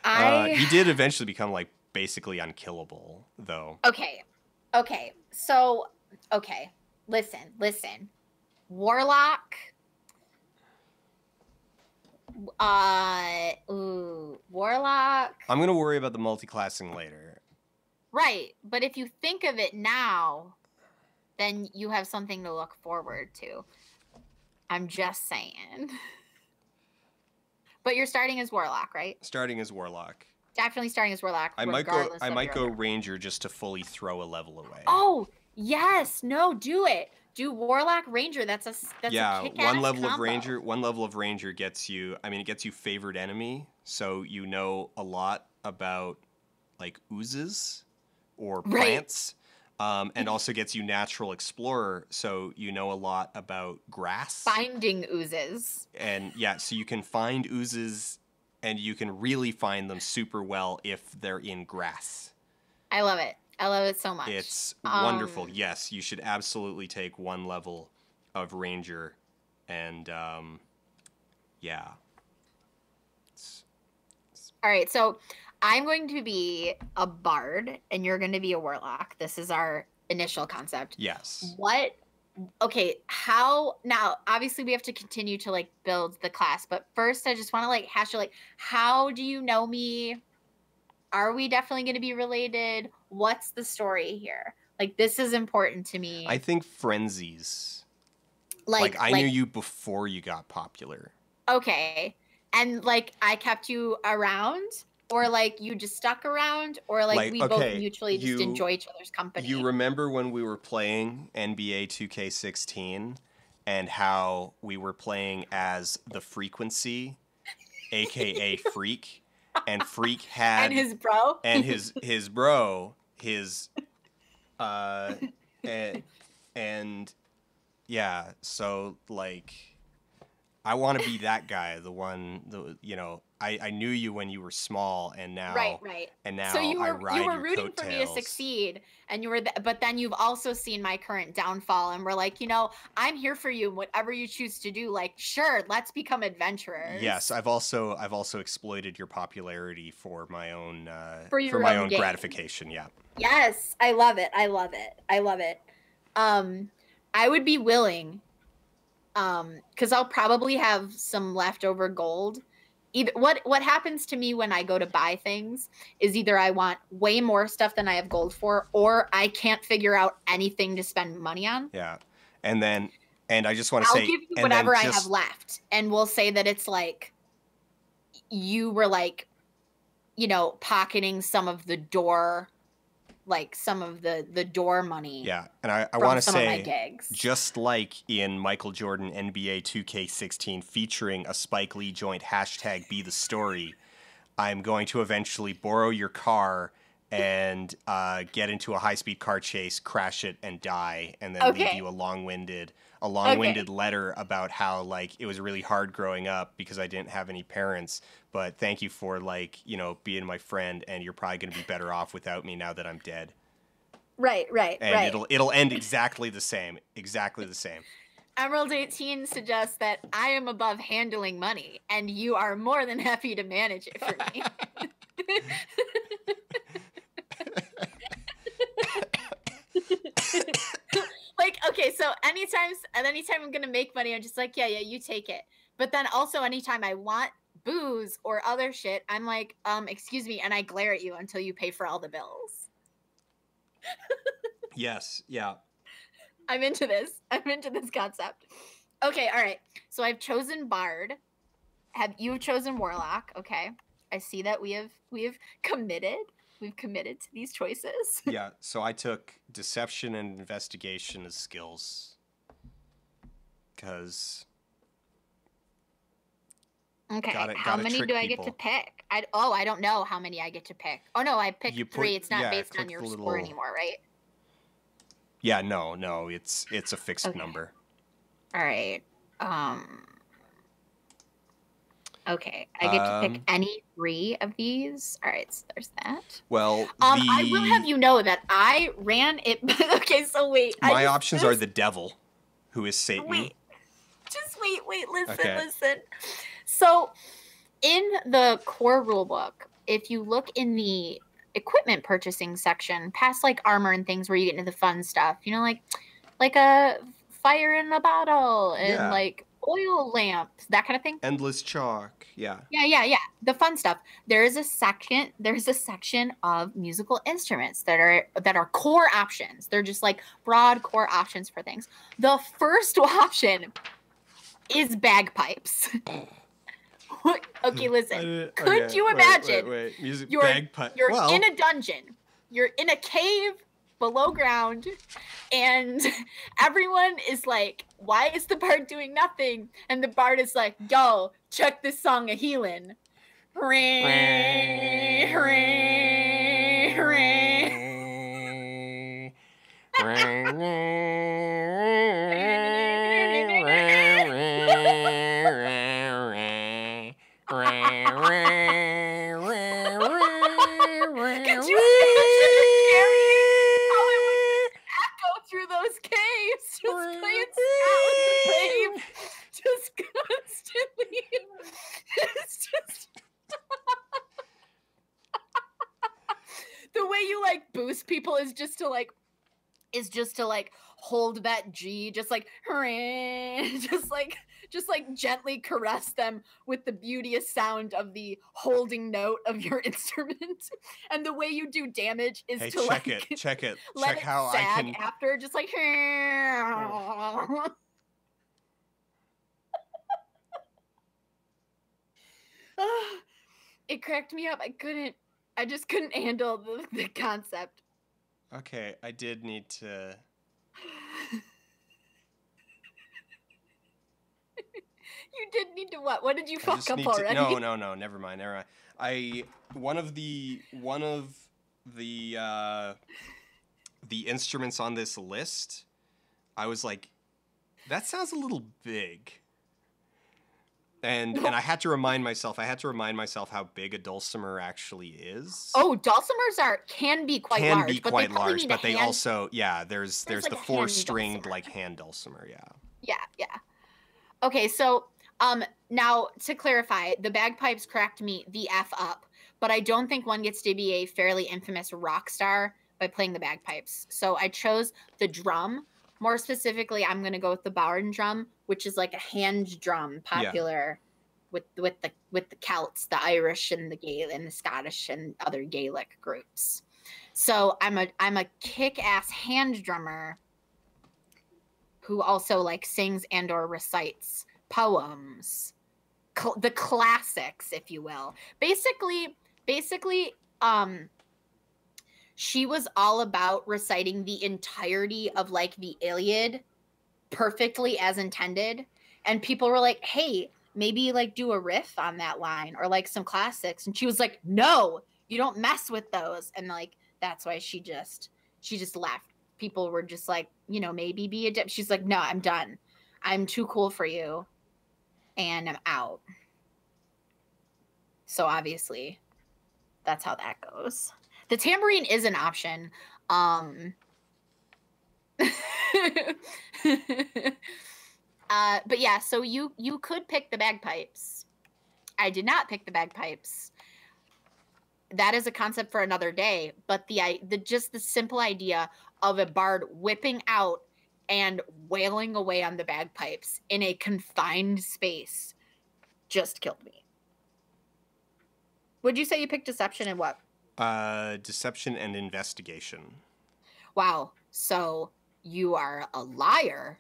he did eventually become like basically unkillable, though. Okay. So, listen. Warlock. warlock. I'm gonna worry about the multiclassing later. Right, but if you think of it now, then you have something to look forward to. I'm just saying. But you're starting as warlock, right? Starting as warlock. Definitely starting as warlock. I might go ranger just to fully throw a level away. Oh yes, no, do it. Do warlock ranger. That's a kick-ass one level combo. of ranger. One level of ranger gets you. I mean, it gets you favored enemy, so you know a lot about like oozes or plants, and also gets you natural explorer, so you know a lot about grass. Finding oozes. And yeah, so you can find oozes, and you can really find them super well if they're in grass. I love it. I love it so much. It's wonderful. Yes, you should absolutely take one level of ranger, and yeah. All right, so I'm going to be a bard, and you're going to be a warlock. This is our initial concept. Yes. Okay, how now? Obviously, we have to continue to like build the class, but first, I just want to like hash it. Like, how do you know me? Are we definitely going to be related? What's the story here? Like, this is important to me. I think frenzies. Like I knew you before you got popular. Okay. And like I kept you around, or like you just stuck around, or like we both mutually just enjoy each other's company. You remember when we were playing NBA 2K16 and how we were playing as the Frequency, aka Freak? And Freak had and his bro and his bro and yeah, so like I want to be that guy, I knew you when you were small, and now right and now so you were rooting coattails. for me to succeed, and you were but then you've also seen my current downfall, and we're like, I'm here for you, whatever you choose to do. Like, sure, let's become adventurers. Yes, I've also exploited your popularity for my own for my own gratification. Yeah. Yes, I love it. I would be willing, because I'll probably have some leftover gold. Either what happens to me when I go to buy things is either I want way more stuff than I have gold for, or I can't figure out anything to spend money on. Yeah. And I just want to say, I'll give you whatever I have left, and we'll say that it's like you were like, pocketing some of the door, like some of the door money. Yeah, and I want to say, just like in Michael Jordan NBA 2K16 featuring a Spike Lee joint #BeTheStory, I'm going to eventually borrow your car and get into a high-speed car chase, crash it, and die, and then leave you a long-winded letter about how like it was really hard growing up because I didn't have any parents, but thank you for being my friend, and you're probably going to be better off without me now that I'm dead. Right. And it'll end exactly the same. Emerald 18 suggests that I am above handling money, and you are more than happy to manage it for me. Like, okay, so anytime I'm gonna make money, I'm just like, yeah, you take it. But then also anytime I want booze or other shit, I'm like, excuse me, and I glare at you until you pay for all the bills. Yes, yeah. I'm into this concept. Okay, all right. So I've chosen Bard. Have you chosen Warlock? Okay. I see that we have committed. We've committed to these choices. Yeah, so I took Deception and Investigation as skills. Because... Okay, how many do I get to pick? I don't know how many I get to pick. Oh, no, I picked 3. It's not based on your score anymore, right? Yeah, no, it's a fixed number. All right. Okay, I get to pick any 3 of these. All right, so there's that. Well, I will have you know that I ran it. Okay, so wait. My options are the devil, who is Satan. Wait. Listen. So, in the core rulebook, if you look in the equipment purchasing section, past like armor and things where you get into the fun stuff, like a fire in a bottle and like oil lamps, that kind of thing. Endless chalk. Yeah. Yeah. The fun stuff. There's a section of musical instruments that are core options. They're just like broad core options for things. The first option is bagpipes. Okay, listen. Could you imagine? Wait. Music bagpipe. You're in a dungeon. You're in a cave below ground, and everyone is like, why is the bard doing nothing? And the bard is like, yo, check this song of healing. Could you imagine the carrying how it would echo through those caves? Just playing sound wave, just constantly. It's just the way you like boost people is just to like hold that G, just like just like gently caress them with the beauteous sound of the holding note of your instrument. And the way you do damage is to check it. Let check it how sag I can after, just like it cracked me up. I just couldn't handle the concept. Okay, I did need to. You did need to what? What did you fuck up already? No, never mind. One of the instruments on this list, I was like, that sounds a little big. And I had to remind myself how big a dulcimer actually is. Oh, dulcimers can be quite large. But they also, there's like the 4-stringed like hand dulcimer, Yeah. Okay, so now to clarify, the bagpipes cracked me the F up, but I don't think one gets to be a fairly infamous rock star by playing the bagpipes. So I chose the drum. More specifically, I'm going to go with the Bowern drum, which is like a hand drum, popular with the Celts, the Irish and the Gaelic and the Scottish and other Gaelic groups. So I'm a kick-ass hand drummer who also like sings and or recites poems, the classics, if you will. Basically, she was all about reciting the entirety of like the Iliad perfectly as intended. And people were like, hey, maybe like do a riff on that line or like some classics. And she was like, no, you don't mess with those. And like, that's why she just left. People were just like, maybe be a dip. She's like, no, I'm done. I'm too cool for you. And I'm out. So obviously that's how that goes. The tambourine is an option. But yeah, so you could pick the bagpipes. I did not pick the bagpipes. That is a concept for another day. But just the simple idea of a bard whipping out and wailing away on the bagpipes in a confined space just killed me. Would you say you picked deception and what? Deception and investigation. Wow. So you are a liar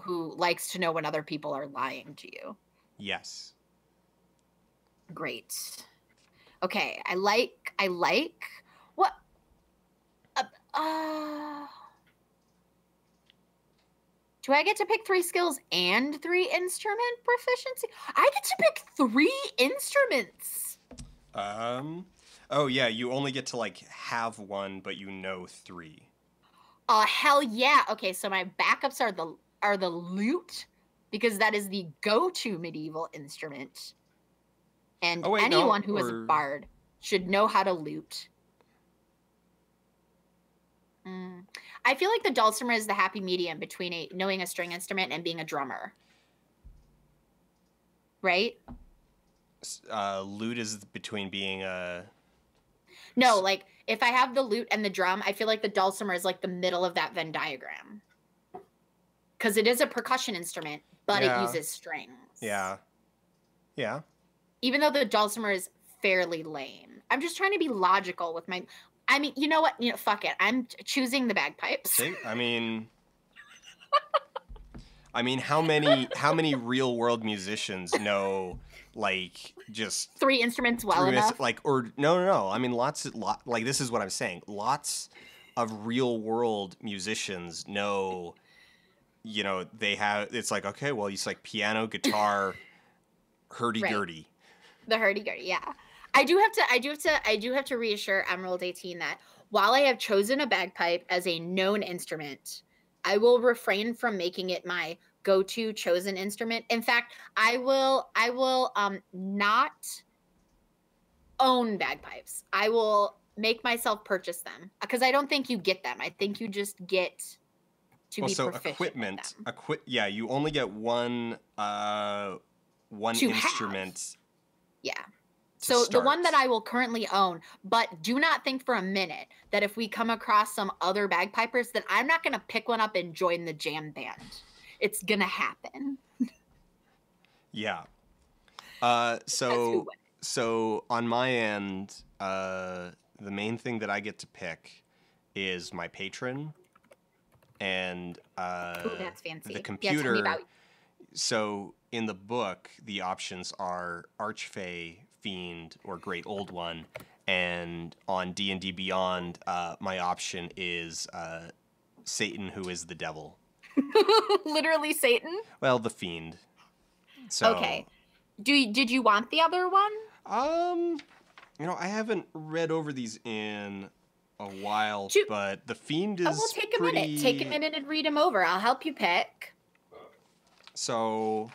who likes to know when other people are lying to you. Yes. Great. Okay, I like what do I get to pick 3 skills and 3 instrument proficiency? I get to pick 3 instruments. Oh yeah, you only get to like have one, but 3. Hell yeah. Okay, so my backups are the lute, because that is the go-to medieval instrument. And anyone who is a bard should know how to lute. I feel like the dulcimer is the happy medium between knowing a string instrument and being a drummer. Right? Lute is between being a... No, like, if I have the lute and the drum, I feel like the dulcimer is like the middle of that Venn diagram. because it is a percussion instrument, but it Yeah. uses strings. Yeah. Yeah. Even though the dulcimer is fairly lame. I'm just trying to be logical with my. I mean, you know what? Fuck it. I'm choosing the bagpipes. Okay. How many real world musicians know like just three instruments well enough? like, or no. I mean, like, this is what I'm saying. Lots of real world musicians know, they have, it's like, okay, well, it's like piano, guitar, hurdy-gurdy. Right. The hurdy-gurdy, yeah. I do have to reassure Emerald 18 that while I have chosen a bagpipe as a known instrument, I will refrain from making it my go-to chosen instrument. In fact, I will not own bagpipes. I will make myself purchase them because I don't think you get them. I think you just get to be proficient with them. Yeah, you only get one instrument. Have. Yeah. So start. The one that I will currently own, but do not think for a minute that if we come across some other bagpipers that I'm not going to pick one up and join the jam band. It's going to happen. Yeah. So on my end, the main thing that I get to pick is my patron and Ooh, that's fancy. the computer. Yeah, tell me about. So in the book, the options are Archfey, Fiend, or Great Old One, and on D&D Beyond, my option is Satan, who is the devil. Literally Satan? Well, the Fiend. So, okay. Did you want the other one? I haven't read over these in a while, but the Fiend is we'll take a minute. Take a minute and read them over. I'll help you pick. So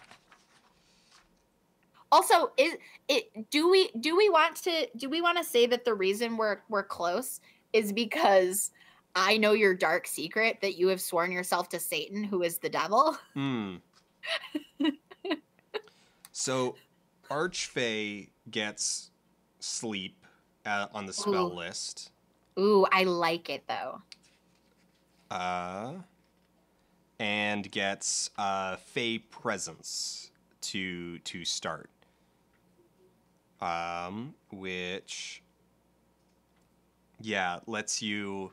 also, do we want to say that the reason we're close is because I know your dark secret that you have sworn yourself to Satan, who is the devil? So Archfey gets sleep on the spell list. Ooh, I like it though. And gets Fey presence to start. Which lets you,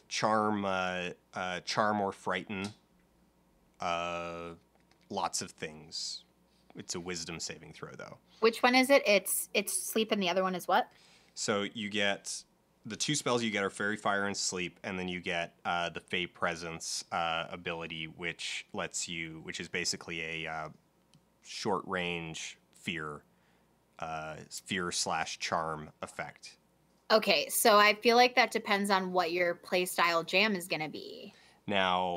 charm or frighten lots of things. It's a wisdom saving throw though. Which one is it? It's sleep and the other one is what? So you get the two spells you get are Fairy Fire and Sleep, and then you get the Fey Presence ability, which is basically a short range fear / charm effect. Okay, so I feel like that depends on what your playstyle jam is going to be. Now,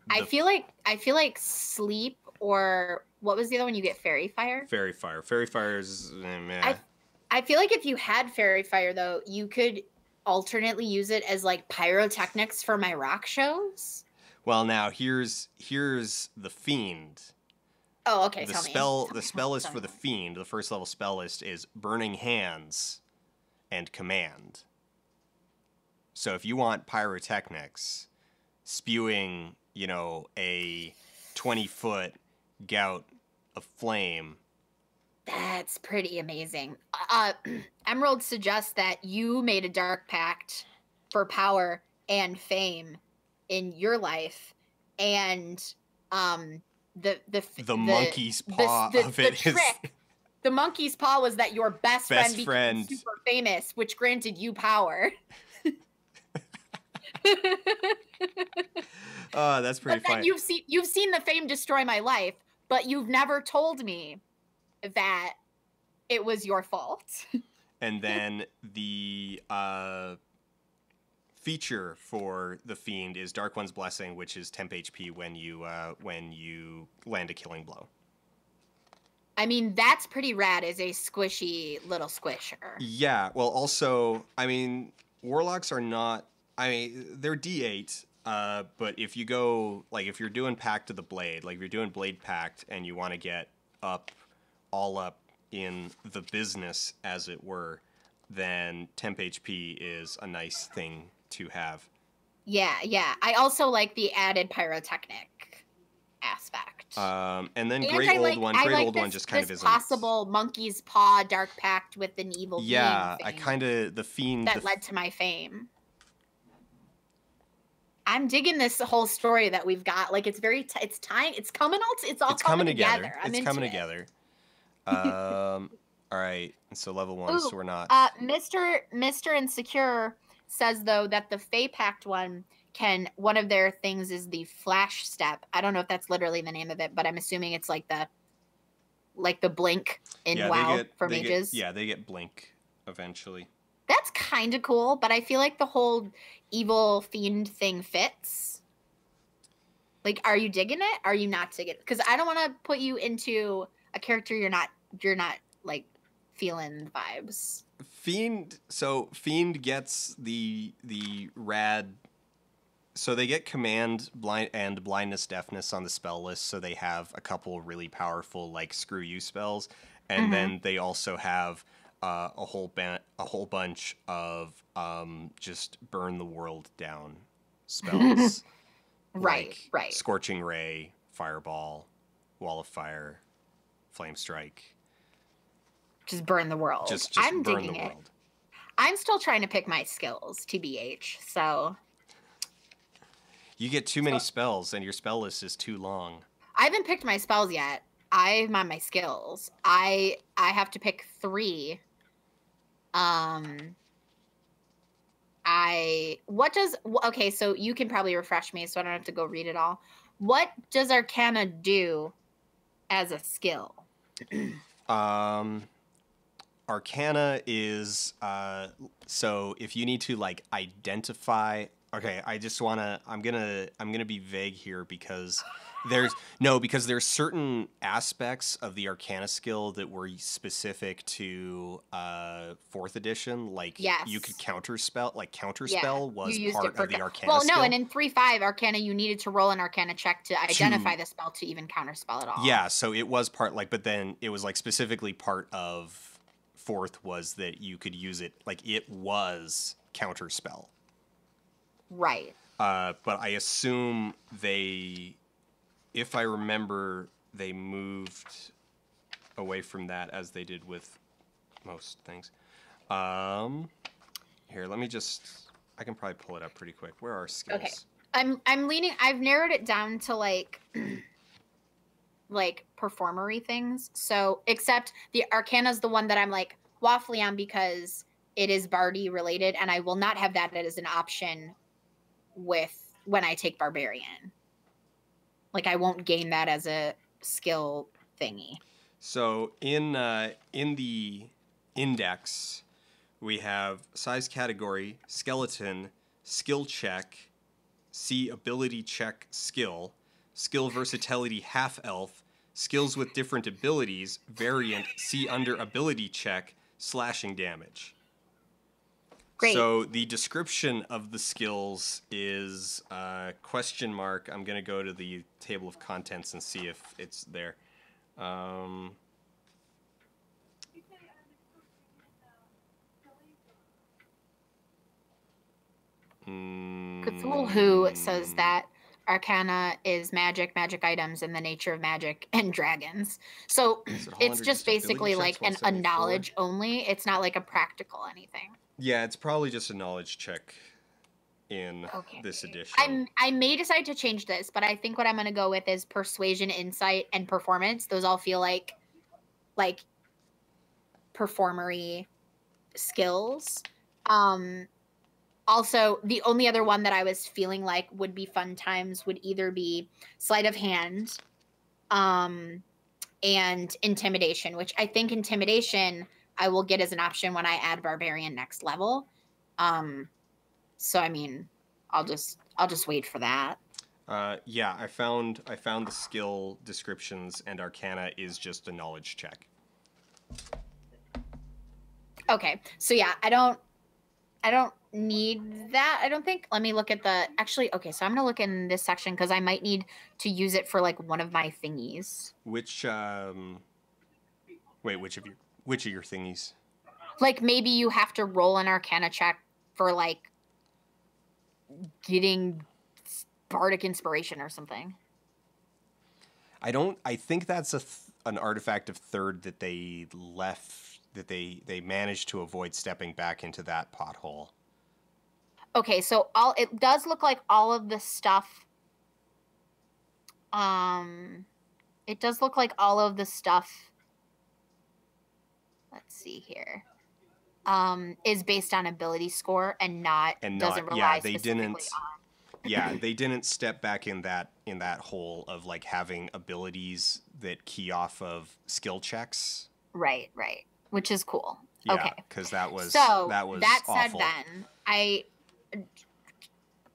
I feel like Sleep, or what was the other one? You get Fairy Fire. Fairy Fire is. I feel like if you had Fairy Fire though, you could alternately use it as like pyrotechnics for my rock shows. Well, now here's the Fiend. Oh, okay. The spell is for the Fiend. The first level spell list is Burning Hands and Command. So if you want pyrotechnics, spewing, a 20-foot gout of flame. That's pretty amazing. Emerald suggests that you made a dark pact for power and fame in your life, and the monkey's paw of it is. Trick, the monkey's paw was that your best friend became super famous, which granted you power. Oh, that's pretty funny. You've seen the fame destroy my life, but you've never told me that it was your fault. And then the feature for the Fiend is Dark One's Blessing, which is temp HP when you land a killing blow. I mean, that's pretty rad as a squishy little squisher. Yeah, well, also, warlocks are not. They're D8, but if you go, if you're doing Pact of the Blade, if you're doing Blade Pact and you want to get all up in the business, as it were, then temp HP is a nice thing to have. Yeah, yeah. I also like the added pyrotechnic aspect. And then And Great Old One. I Great like Old One just kind this of isn't. possible monkey's paw dark pact with an evil being Yeah, I thing kind of the fiend that led to my fame. I'm digging this whole story that we've got. Like it's very it's tying it's coming all it's coming together. together. I'm It's into coming it. together. All right. So level 1, Ooh, so we're not. Mr. Insecure says though that the Fey Pact one can one of their things is the flash step. I don't know if that's literally the name of it, but I'm assuming it's like the blink in Yeah, WoW for mages. they get blink eventually. That's kind of cool, but I feel like the whole evil fiend thing fits. Like, are you digging it? Are you not digging it? Because I don't want to put you into a character you're not like feeling the vibes. Fiend gets the rad. So they get command, blind, and blindness, deafness on the spell list. So they have a couple really powerful like screw you spells, and then they also have a whole bunch of just burn the world down spells. Right, Like right. Scorching Ray, Fireball, Wall of Fire, Flame Strike. Just burn the world. Just I'm burn digging the it. world. I'm still trying to pick my skills, TBH. So You get too many spells, and your spell list is too long. I haven't picked my spells yet. I'm on my skills. I have to pick 3. Okay, so you can probably refresh me so I don't have to go read it all. What does Arcana do as a skill? Arcana is so if you need to like identify. Okay, I'm gonna be vague here because there's certain aspects of the Arcana skill that were specific to 4th edition. Like Yes. you could counterspell. Like counterspell Yeah, was you used part it for of the Arcana well, skill. no, and in 3.5 Arcana, you needed to roll an Arcana check to identify the spell to even counterspell it all. Yeah, so it was part like, but then it was like specifically part of 4th was that you could use it like it was counterspell. Right. But I assume if I remember, they moved away from that as they did with most things. Here, I can probably pull it up pretty quick. Where are skills? Okay. I'm leaning. I've narrowed it down to like performery things. So except the Arcana's the one that I'm like waffly on because it is Bardy related, and I will not have that as an option with when I take Barbarian. Like I won't gain that as a skill thingy. So in the index, we have size category, skeleton, skill check, see ability check skill, skill versatility half elf, skills with different abilities, variant, see under ability check, slashing damage. Great. So the description of the skills is question mark. I'm going to go to the table of contents and see if it's there. Cthulhu says that Arcana is magic items, and the nature of magic, and dragons. So it's just basically like a knowledge only. It's not like a practical anything. Yeah, it's probably just a knowledge check in this edition. I may decide to change this, but I think what I'm going to go with is persuasion, insight, and performance. Those all feel like performery skills. Also, the only other one that I was feeling like would be fun times would either be sleight of hand and intimidation, which I think intimidation I will get as an option when I add barbarian next level. So I mean, I'll just wait for that. Yeah, I found the skill descriptions, and Arcana is just a knowledge check. Okay, so yeah, I don't need that. I don't think. Let me look at the actually. Okay, so I'm gonna look in this section because I might need to use it for like one of my thingies. Which which of your thingies? Like maybe you have to roll an Arcana check for like getting bardic inspiration or something. I think that's an artifact of third that they left, that they managed to avoid stepping back into that pothole. Okay, so it does look like all of the stuff. It does look like all of the stuff. Let's see here. Is based on ability score and doesn't rely specifically on. Yeah, they didn't step back in that hole of like having abilities that key off of skill checks. Right, which is cool. Yeah, okay, because that was that awful. said, then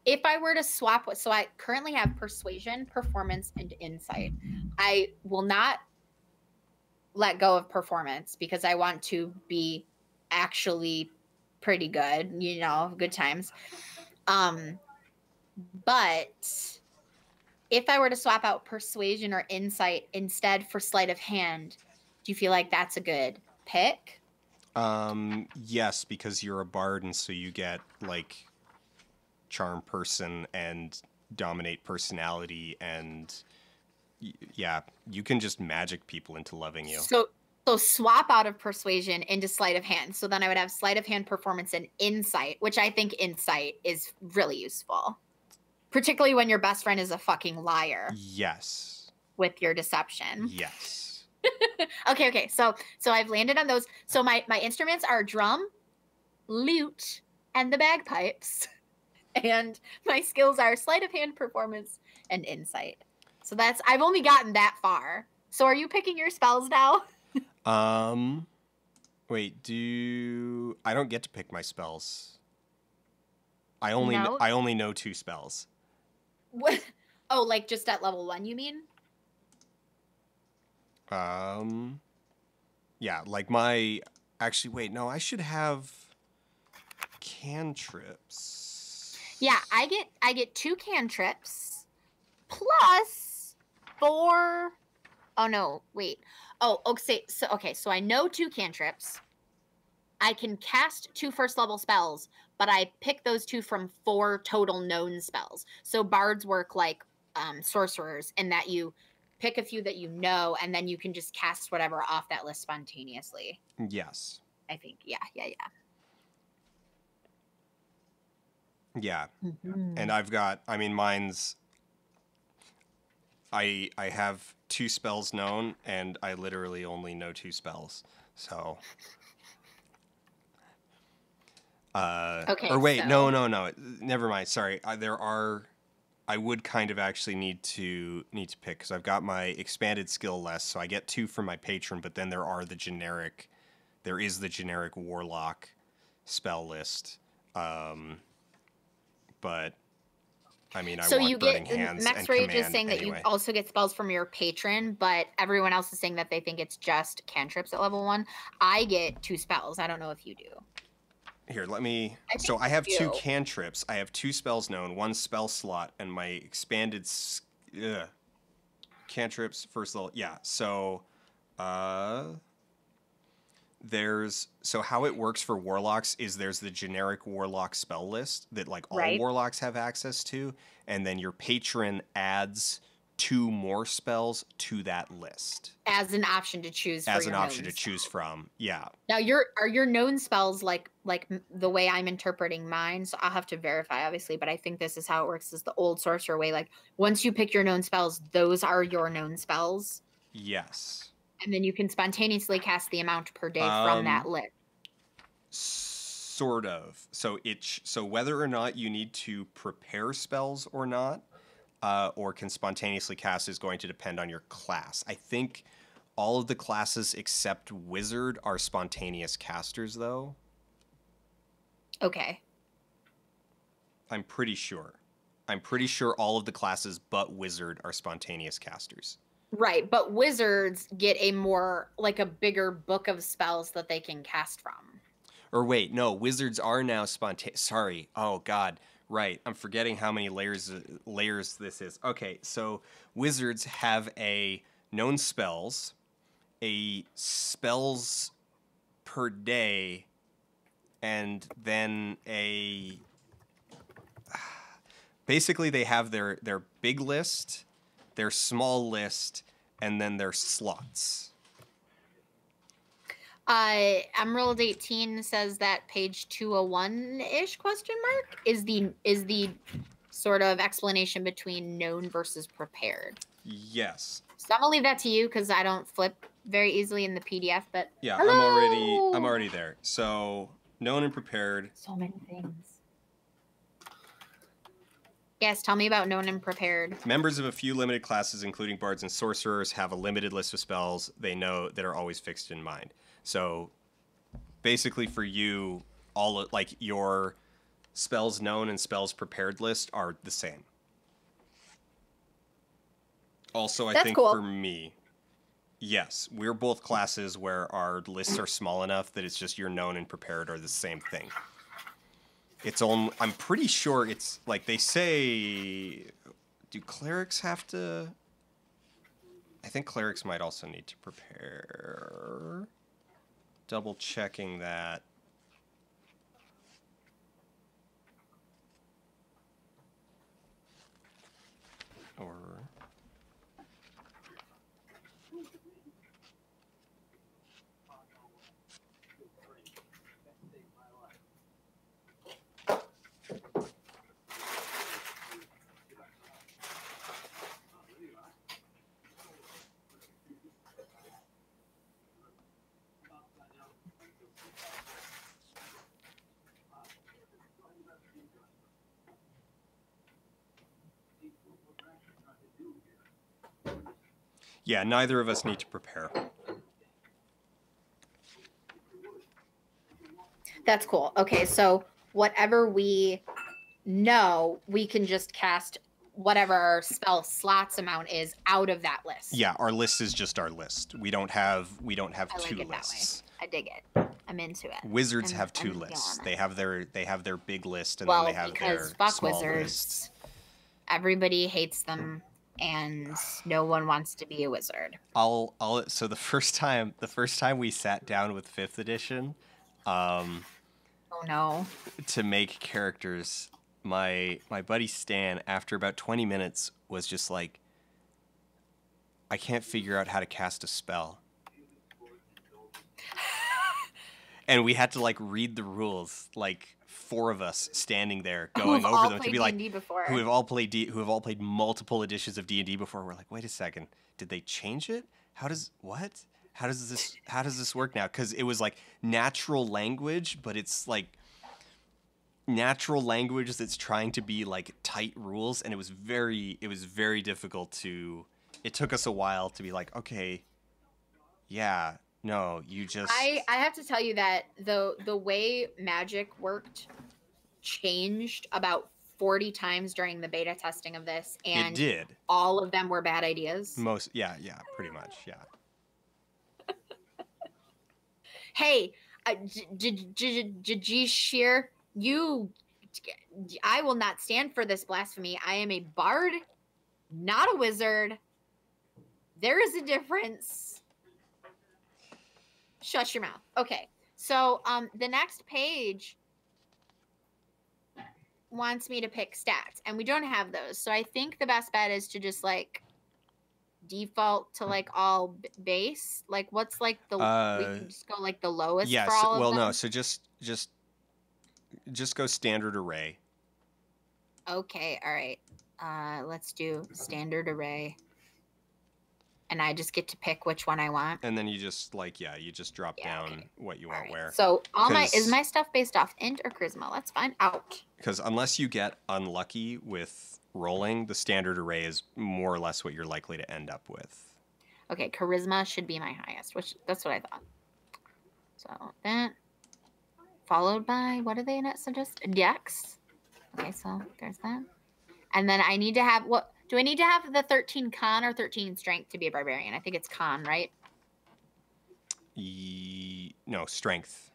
if I were to swap, so I currently have persuasion, performance, and insight. I will not let go of performance because I want to be actually pretty good, good times. But if I were to swap out persuasion or insight instead for sleight of hand, do you feel like that's a good pick? Yes, because you're a bard and so you get like charm person and dominate personality, and yeah, you can just magic people into loving you. So swap out of persuasion into sleight of hand. So then I would have sleight of hand, performance, and insight, which I think insight is really useful. Particularly when your best friend is a fucking liar. Yes. With your deception. Yes. Okay. So I've landed on those. So my instruments are drum, lute, and the bagpipes. And my skills are sleight of hand, performance, and insight. So I've only gotten that far. So are you picking your spells now? Wait, I don't get to pick my spells. I only know 2 spells. What? Oh, like just at level 1, you mean? Yeah, like actually, wait, no, I should have cantrips. Yeah, I get 2 cantrips plus 4. Oh no, wait. Oh, okay. So I know 2 cantrips. I can cast 2 first level spells, but I pick those 2 from 4 total known spells. So bards work like sorcerers in that you pick a few that you know, and then you can just cast whatever off that list spontaneously. Yes. I think. Yeah. Yeah. Mm-hmm. And I've got, mine's, I have 2 spells known, and I literally only know 2 spells. So. Okay. Or wait, so... no. Never mind. Sorry. I would kind of actually need to pick, because I've got my expanded skill list, so I get 2 from my patron, but then there is the generic warlock spell list. But I want burning hands Max and Rage command is saying anyway. That you also get spells from your patron, but everyone else is saying that they think it's just cantrips at level 1. I get 2 spells. I don't know if you do. Here, let me... So I have 2 cantrips. I have 2 spells known, 1 spell slot, and my expanded... cantrips, first level... Yeah, so... So how it works for warlocks is there's the generic warlock spell list that like all warlocks have access to, and then your patron adds 2 more spells to that list as an option to choose from. Yeah. Now are your known spells like the way I'm interpreting mine? So I'll have to verify, obviously, but I think this is how it works, is the old sorcerer way. Like once you pick your known spells, those are your known spells. Yes. And then you can spontaneously cast the amount per day from that list. Sort of. So whether or not you need to prepare spells or not, or can spontaneously cast, is going to depend on your class. I think all of the classes except wizard are spontaneous casters, though. Okay. I'm pretty sure. All of the classes but wizard are spontaneous casters. Right, but wizards get a bigger book of spells that they can cast from. Or wait, no, wizards are now spontaneous. Sorry. Oh, God. Right. I'm forgetting how many layers this is. Okay, so wizards have a known spells, a spells per day, and then Basically, they have their big list, their small list, and then their slots. Emerald 18 says that page 201-ish is the sort of explanation between known versus prepared. Yes. So I'm gonna leave that to you because I don't flip very easily in the PDF. But yeah, hello! I'm already there. So known and prepared. So many things. Yes, tell me about known and prepared. Members of a few limited classes, including bards and sorcerers, have a limited list of spells they know that are always fixed in mind. So basically for you, all like your spells known and spells prepared list are the same. Also, I think for me, yes, we're both classes where our lists are small enough that it's just your known and prepared are the same thing. It's only, I'm pretty sure it's like they say, do clerics have to? I think clerics might also need to prepare. Double checking that. Or yeah, neither of us need to prepare. That's cool. Okay, so whatever we know, we can just cast whatever our spell slots amount is out of that list. Yeah, our list is just our list. We don't have two lists. I dig it. I'm into it. Wizards have two lists. They have their big list and then they have their small list. Everybody hates them and no one wants to be a wizard. So the first time we sat down with 5th edition, oh no, to make characters, my buddy Stan, after about 20 minutes, was just like, I can't figure out how to cast a spell. And we had to like read the rules, like 4 of us standing there going over them to be like, who have all played multiple editions of D&D before. We're like, wait a second, did they change it? How does this work now? Because it was like natural language, but it's like natural language that's trying to be like tight rules, and it was very difficult to. It took us a while to be like, okay, yeah. No, you just. I have to tell you that the way magic worked changed about 40 times during the beta testing of this, and it did. All of them were bad ideas. Pretty much, yeah. Hey, Sheer, I will not stand for this blasphemy. I am a bard, not a wizard. There is a difference. Shut your mouth. Okay, so the next page wants me to pick stats, and we don't have those. So I think the best bet is to just like default to like all base. Like what's like the we can just go like the lowest for all of them? No, so just go standard array. Okay, all right. Let's do standard array. And I just get to pick which one I want. And then you just drop down what you want where. So is my stuff based off int or charisma? Let's find out. Because unless you get unlucky with rolling, the standard array is more or less what you're likely to end up with. Okay, charisma should be my highest, which that's what I thought. So that followed by what do they suggest? Dex. Okay, so there's that. And then I need to have what? Do I need to have the 13 con or 13 strength to be a barbarian? I think it's con, right? No, strength.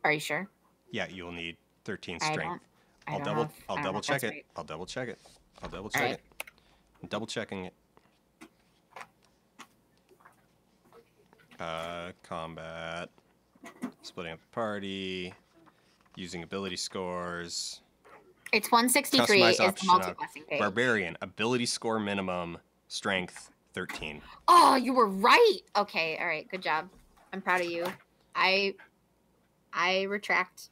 Are you sure? Yeah, you'll need 13 strength. I'll double check it. I'll double check it. I'm double checking it. Combat. Splitting up the party. Using ability scores. It's 163 Customize is the option of multiplexing page. Barbarian. Ability score minimum. Strength 13. Oh, you were right. Okay, all right, good job. I'm proud of you. I retract.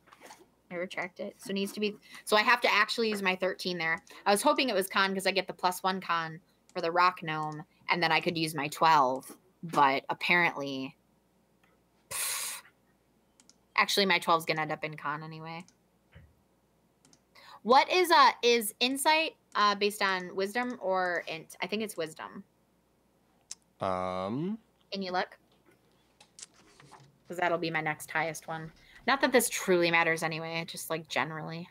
I retract it. So it needs to be. So I have to actually use my 13 there. I was hoping it was con because I get the +1 con for the rock gnome, and then I could use my 12. But apparently, actually, my 12 is gonna end up in con anyway. What is insight based on wisdom or int? I think it's wisdom. Can you look? Because that'll be my next highest one. Not that this truly matters anyway, just like generally.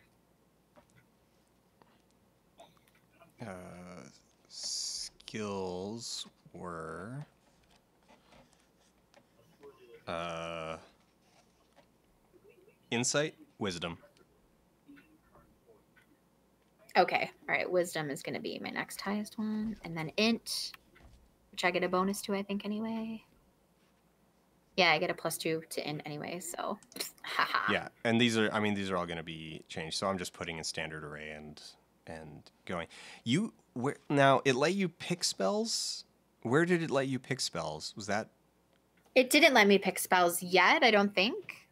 Skills were insight, wisdom. Okay, all right. Wisdom is going to be my next highest one, and then int, which I get a bonus to, I think, anyway. Yeah, I get a +2 to int anyway, so haha. Yeah, and these are all going to be changed. So I'm just putting in standard array and going. Now it let you pick spells. Where did it let you pick spells? Was that? It didn't let me pick spells yet, I don't think.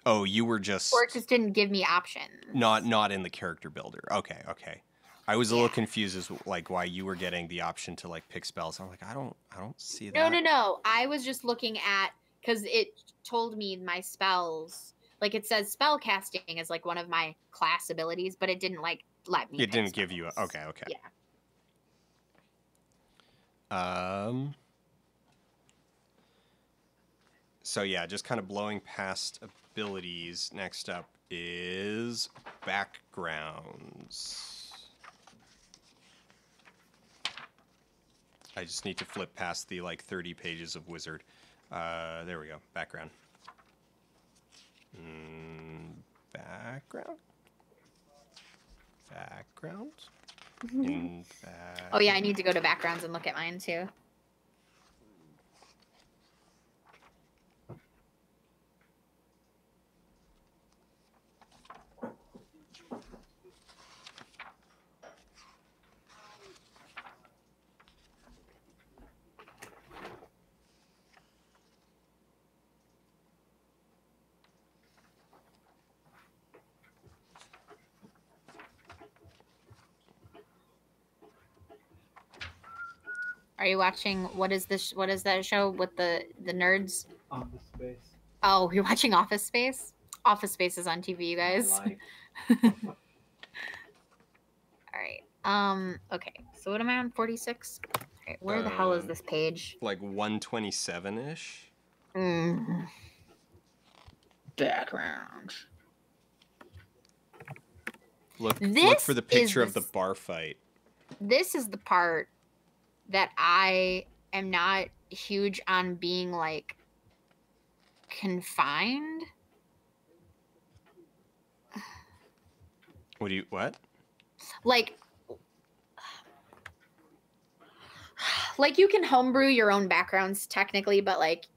Oh, you were just. Or it just didn't give me options. Not in the character builder. Okay. I was a little confused as like why you were getting the option to like pick spells. I'm like, I don't see that. No. I was just looking at because it told me my spells. Like it says spell casting is like one of my class abilities, but it didn't like let me. It didn't give you a okay. Yeah. So yeah, just kind of blowing past abilities. Next up is backgrounds. I just need to flip past the like 30 pages of wizard. There we go. Background. Background. Oh yeah, I need to go to backgrounds and look at mine too. Are you watching? What is this? What is that show with the nerds? Office Space. Oh, you're watching Office Space? Office Space is on TV, you guys. All right. Okay. So what am I on? 46. Okay, where the hell is this page? Like 127-ish. Background. Look for the picture of the bar fight. This is the part that I am not huge on being like confined. What? Like you can homebrew your own backgrounds technically, but like,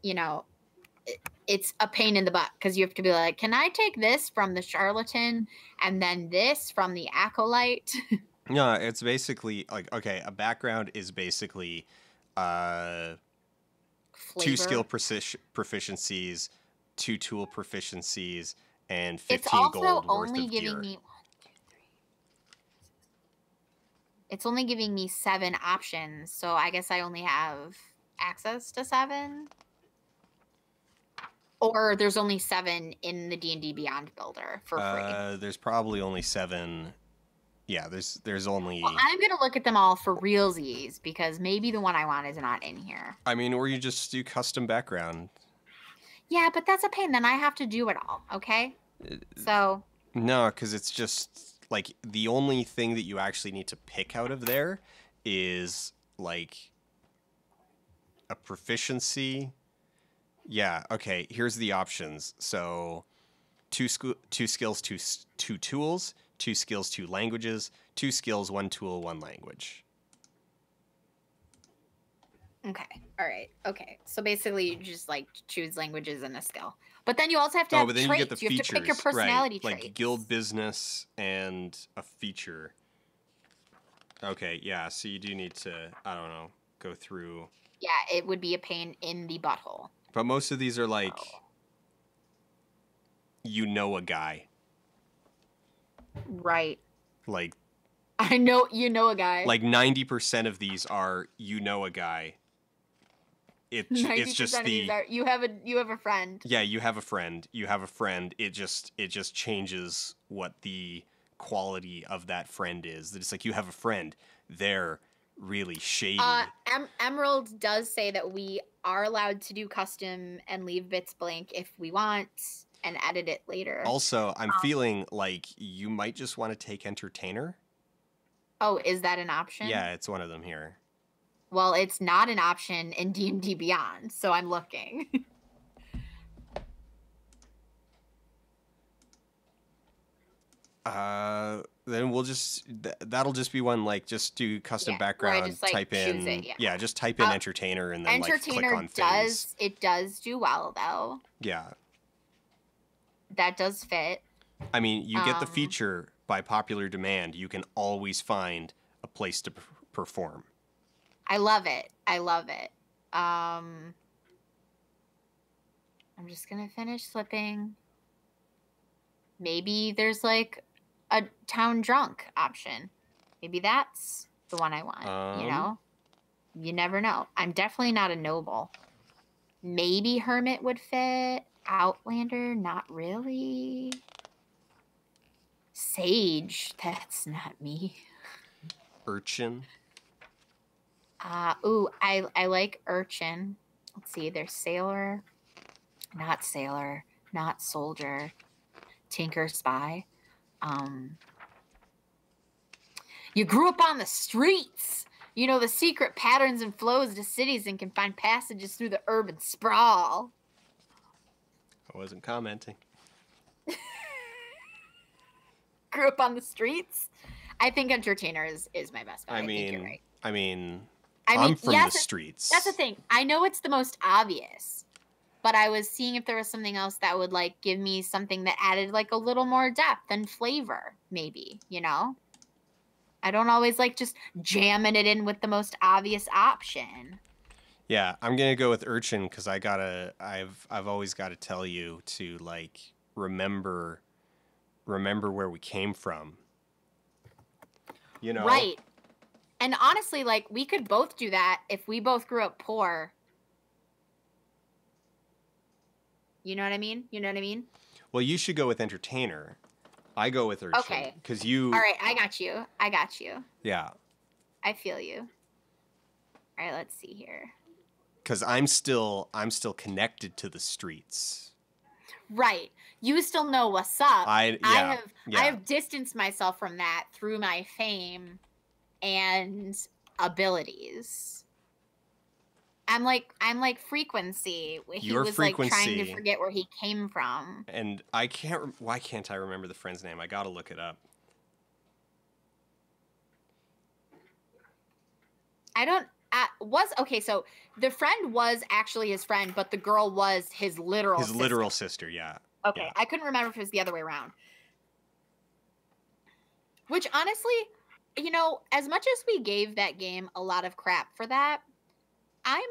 it's a pain in the butt because you have to be like, can I take this from the charlatan and then this from the acolyte? No, it's basically like, okay, a background is basically 2 skill proficiencies, 2 tool proficiencies, and 15 gold worth of gear. It's only giving me 7 options, so I guess I only have access to 7. Or there's only 7 in the D&D Beyond builder for free. There's probably only 7. Yeah, there's only... Well, I'm going to look at them all for realsies, because maybe the one I want is not in here. I mean, or you just do custom background. Yeah, but that's a pain. Then I have to do it all, okay? So... No, because it's just, like, the only thing that you actually need to pick out of there is, like, a proficiency... Yeah, okay, here's the options. So, 2 skills, 2 tools, 2 skills, 2 languages, 2 skills, 1 tool, 1 language. Okay. All right. Okay. So basically, you just like choose languages and a skill, but then you also have to Oh, have but then you get the traits. You have to pick your features, right? personality Like traits. guild business and a feature. Okay, yeah. So you do need to, I don't know, go through. Yeah, it would be a pain in the butthole. But most of these are like, Oh. you know, a guy. Right. Like I know you know a guy. like 90% of these are you know a guy. It's just 90% of these the are you have a friend. yeah, you have a friend. You have a friend. It just changes what the quality of that friend is. It's like you have a friend. They're really shady. Emerald does say that we are allowed to do custom and leave bits blank if we want and edit it later. Also, I'm feeling like you might just want to take entertainer. Oh, is that an option? Yeah, it's one of them here. Well, it's not an option in D&D Beyond, so I'm looking. Then we'll just that'll just be one like just do custom background, just, like, type in it, yeah, just type in entertainer and then like click on things. It does do well though. Yeah. That does fit. I mean, you get the feature by popular demand. You can always find a place to perform. I love it. I love it. I'm just gonna finish flipping. Maybe there's like a town drunk option. Maybe that's the one I want. You know, you never know. I'm definitely not a noble. Maybe hermit would fit. Outlander, not really. Sage, that's not me. Urchin. Ooh, I like urchin. Let's see, there's sailor, not soldier, tinker, spy. You grew up on the streets. You know the secret patterns and flows to cities and can find passages through the urban sprawl. I wasn't commenting. Grew up on the streets. I think entertainer is my best bet. I think you're right. I mean, I'm from the streets. That's the thing. I know it's the most obvious, but I was seeing if there was something else that would like give me something that added like a little more depth and flavor, maybe, you know? I don't always like just jamming it in with the most obvious option. Yeah, I'm gonna go with urchin because I've always got to tell you to like remember where we came from. You know, right? And honestly, like we could both do that if we both grew up poor. You know what I mean? You know what I mean? Well, you should go with entertainer. I go with urchin. Okay. Because you. All right, I got you. I got you. Yeah. I feel you. All right, let's see here. Because I'm still connected to the streets. Right. You still know what's up. I have distanced myself from that through my fame and abilities. I'm like frequency. He Your was frequency, like trying to forget where he came from. And why can't I remember the friend's name? I gotta look it up. Okay, so the friend was actually his friend, but the girl was his literal sister, yeah. Okay, yeah. I couldn't remember if it was the other way around. Which honestly, you know, as much as we gave that game a lot of crap for that, I'm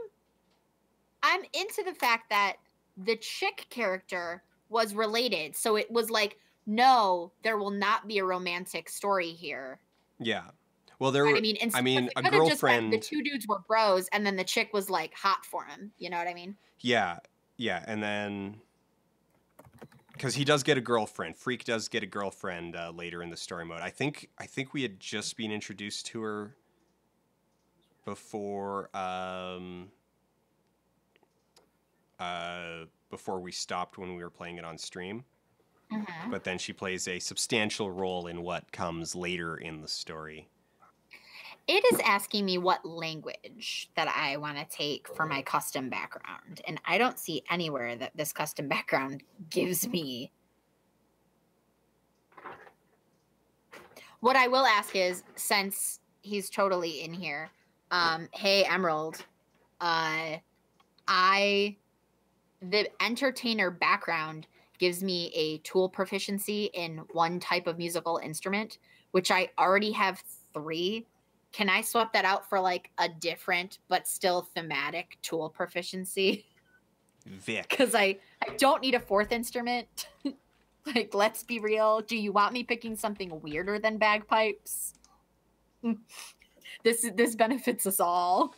into the fact that the chick character was related. So it was like, no, there will not be a romantic story here. Yeah. Well, there were. I mean, a girlfriend. The two dudes were bros, and then the chick was like hot for him. You know what I mean? Yeah, yeah, and then because he does get a girlfriend, Freak does get a girlfriend later in the story mode. I think we had just been introduced to her before before we stopped when we were playing it on stream. Mm-hmm. But then she plays a substantial role in what comes later in the story. It is asking me what language that I want to take for my custom background. And I don't see anywhere that this custom background gives me. What I will ask is, since he's totally in here, hey, Emerald, The entertainer background gives me a tool proficiency in one type of musical instrument, which I already have 3. Can I swap that out for like a different but still thematic tool proficiency? Vic. Because I don't need a 4th instrument. Like, let's be real. Do you want me picking something weirder than bagpipes? This benefits us all.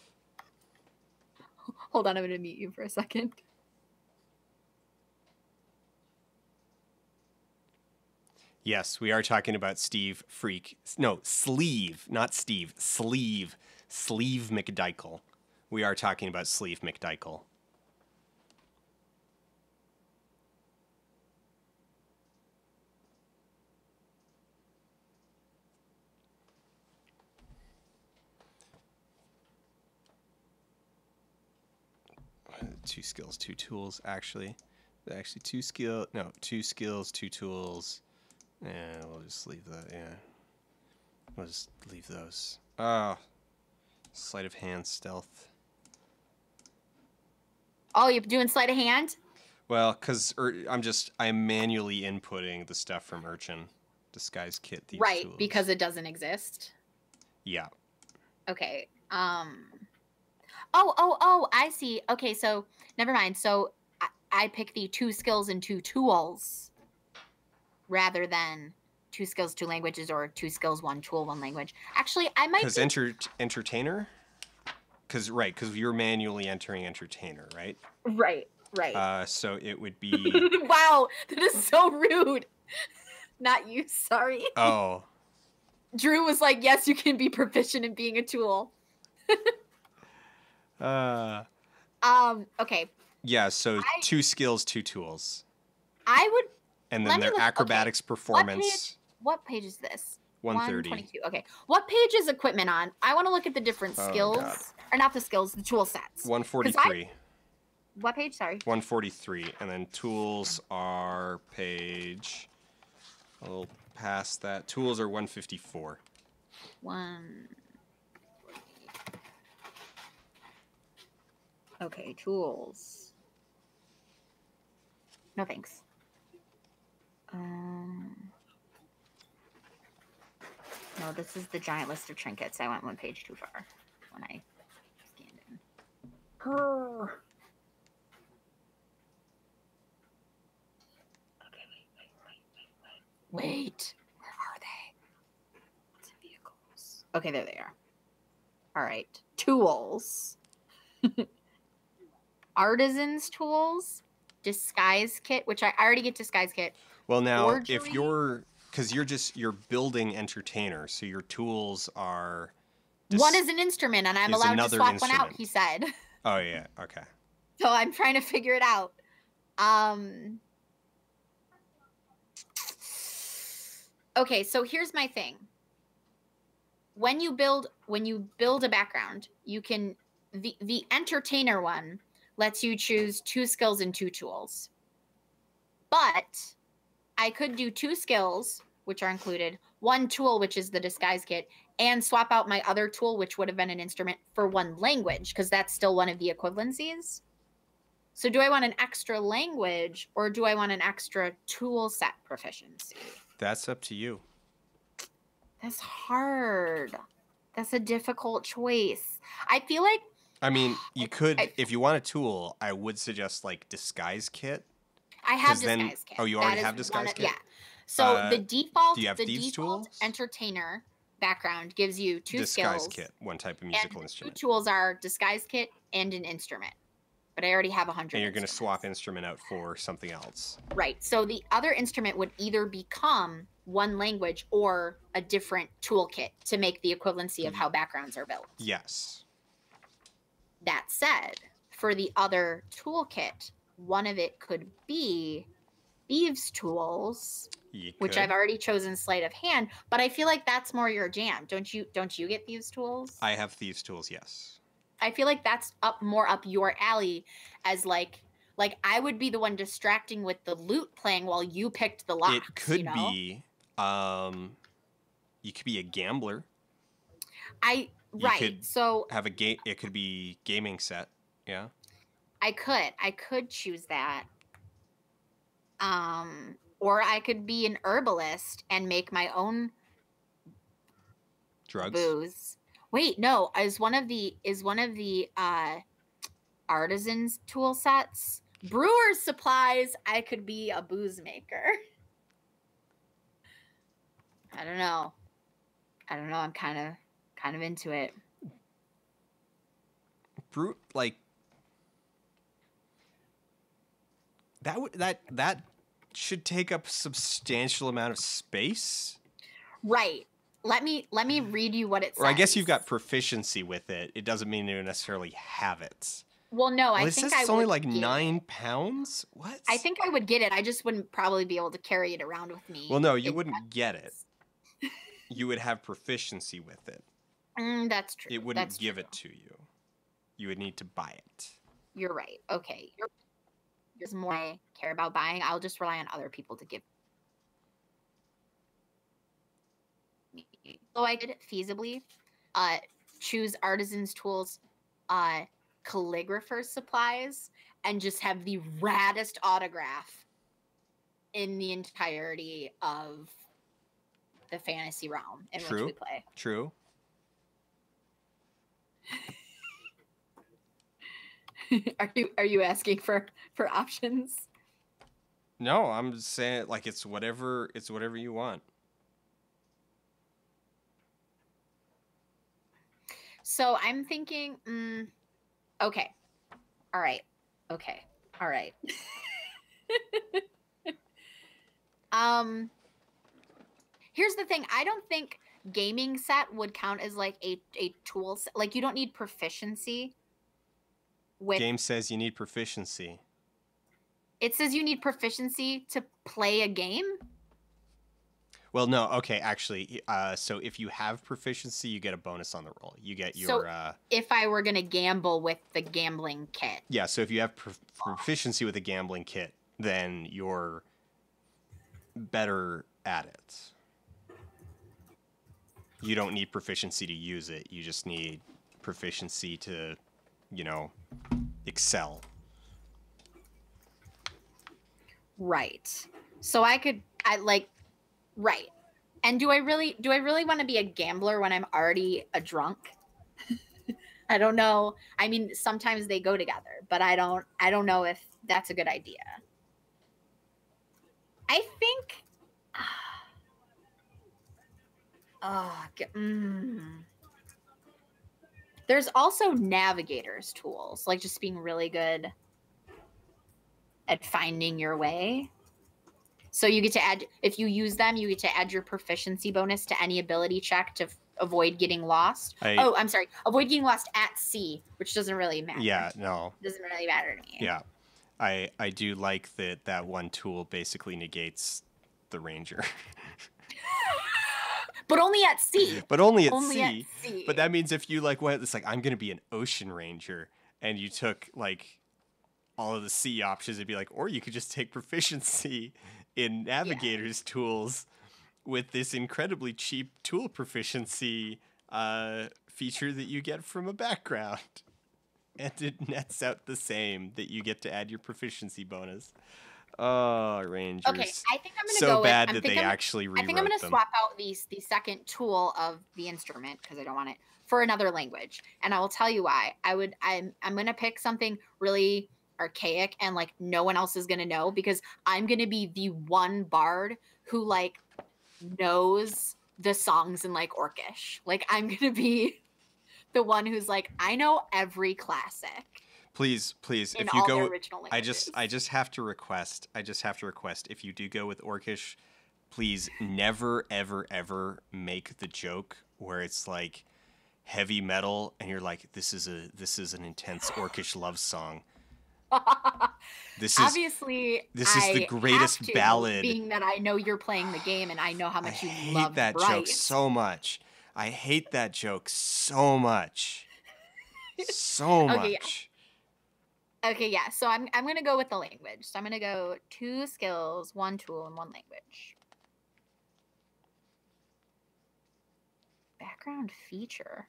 Hold on, I'm going to mute you for a second. Yes, we are talking about Sleeve, not Steve. Sleeve McDykel. We are talking about Sleeve McDykel. Two skills, 2 tools, actually. Actually, 2 skills, 2 tools. Yeah, we'll just leave that, yeah. We'll just leave those. Sleight of hand, stealth. Oh, you're doing sleight of hand? Well, because I'm manually inputting the stuff from Urchin. Disguise kit, these right, tools. Because it doesn't exist? Yeah. Okay, I see. Okay, so never mind. So I pick the 2 skills and 2 tools rather than 2 skills, 2 languages, or 2 skills, 1 tool, 1 language. Actually, I might. Because entertainer. Because you're manually entering entertainer, right? Right. So it would be. Wow, that is so rude. Not you. Sorry. Oh. Drew was like, "Yes, you can be proficient in being a tool." Okay. Yeah, so 2 skills, 2 tools. I would. And then their acrobatics, performance. What page is this? 130. 122. Okay. What page is equipment on? I want to look at the different skills. God. Or not the skills, the tool sets. 143. What page? Sorry. 143. And then tools are page. A little past that. Tools are 154. Okay, tools. No thanks. No, this is the giant list of trinkets. I went 1 page too far when I scanned in. Okay, wait. Where are they? What's in vehicles? Okay, there they are. All right. Tools. Artisan's tools. Disguise kit, which I already get disguise kit. Well, now, forgery. If you're... Because you're building entertainer, so your tools are... One is an instrument, and I'm allowed to swap one out, he said. Oh, yeah. Okay. So I'm trying to figure it out. Okay, so here's my thing. When you build a background, you can... The entertainer one lets you choose 2 skills and 2 tools. But I could do 2 skills, which are included, 1 tool, which is the disguise kit, and swap out my other tool, which would have been an instrument, for 1 language, because that's still one of the equivalencies. So do I want an extra language, or do I want an extra tool set proficiency? That's up to you. That's hard. That's a difficult choice. I feel like... I mean, you could, if you want a tool, I would suggest, like, disguise kit. I have disguise kit. Oh, you already have disguise kit? Yeah. So the default, do you have thieves tools? Entertainer background gives you 2 skills. Disguise kit, 1 type of musical instrument. 2 tools are disguise kit and an instrument. But I already have 100. And you're going to swap instrument out for something else. Right. So the other instrument would either become 1 language or a different toolkit to make the equivalency of how backgrounds are built. Yes. That said, for the other toolkit, one of it could be thieves tools, which I've already chosen sleight of hand, but I feel like that's more your jam. Don't you get thieves tools? I have thieves tools, yes. I feel like that's more up your alley, as like I would be the one distracting with the lute playing while you picked the locks. It could be you could be a gambler. So have a game. It could be gaming set. Yeah. I could choose that. Or I could be an herbalist and make my own Drugs. booze. Wait, no, is one of the artisans tool sets brewer's supplies? I could be a booze maker. I don't know. I'm kind of into it. Like that should take up a substantial amount of space. Right. Let me read you what it says. Or I guess you've got proficiency with it. It doesn't mean you necessarily have it. Well, no, Well, I it think says I it's would only like get 9 it. pounds. What? I think I would get it. I just wouldn't probably be able to carry it around with me. Well, no, you wouldn't get it. You would have proficiency with it. That's true. It wouldn't give it to you. You would need to buy it. You're right. Okay. There's more I care about buying. I'll just rely on other people to give me. So I could feasibly choose artisans tools, calligrapher's supplies, and just have the raddest autograph in the entirety of the fantasy realm in which we play. True. Are you asking for options? No, I'm saying like it's whatever you want. So I'm thinking, okay. All right. Okay. All right. Here's the thing. I don't think gaming set would count as like a tool set. Like you don't need proficiency with Game says you need proficiency. It says you need proficiency to play a game? Well, no, okay, actually, so if you have proficiency, you get a bonus on the roll. You get your... So if I were going to gamble with the gambling kit. Yeah, so if you have proficiency with a gambling kit, then you're better at it. You don't need proficiency to use it. You just need proficiency to, excel. Right. So right. And do I really want to be a gambler when I'm already a drunk? I don't know. I mean, sometimes they go together, but I don't know if that's a good idea. I think there's also navigator's tools, like just being really good at finding your way. So you get to add, if you use them, you get to add your proficiency bonus to any ability check to avoid getting lost. I'm sorry. Avoid getting lost at sea, which doesn't really matter. Yeah, no. It doesn't really matter to me. Yeah. I do like that one tool basically negates the ranger. But only at sea. But only at sea. But that means if you went, it's like, I'm going to be an ocean ranger, and you took all of the sea options, it'd be like, or you could just take proficiency in navigator's tools with this incredibly cheap tool proficiency feature that you get from a background. And it nets out the same, that you get to add your proficiency bonus. Oh, Rangers. Okay, I think I'm going to so bad that they actually rewrote them. I think I'm going to swap out the second tool of the instrument, because I don't want it, for another language. And I will tell you why. I'm going to pick something really archaic and no one else is going to know, because I'm going to be the one bard who knows the songs in Orcish. I'm going to be the one who's I know every classic. Please, if you go, I just have to request, if you do go with Orcish, please never, ever, ever make the joke where it's heavy metal and you're like, this is an intense Orcish love song. This is the greatest ballad. Being that I know you're playing the game and I know how much you love that joke so much. I hate that joke so much. So much. Okay, yeah. So I'm gonna go with the language. So I'm gonna go 2 skills, 1 tool, and 1 language. Background feature.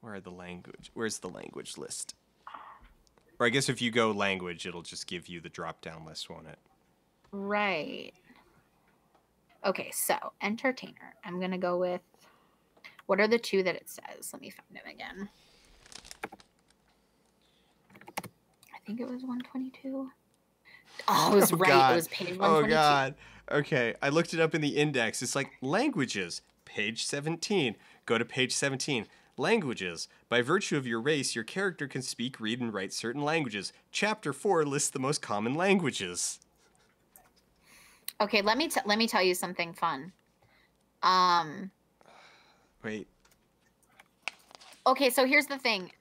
Where's the language list? Or I guess if you go language, it'll just give you the drop down list, won't it? Right. Okay, so entertainer. I'm gonna go with, what are the two that it says? Let me find them again. I think it was 122. Oh, it was right. God. It was page 122. Oh God. Okay, I looked it up in the index. It's like languages, page 17. Go to page 17. Languages. By virtue of your race, your character can speak, read, and write certain languages. Chapter 4 lists the most common languages. Okay, let me tell you something fun. Wait. Okay, so here's the thing.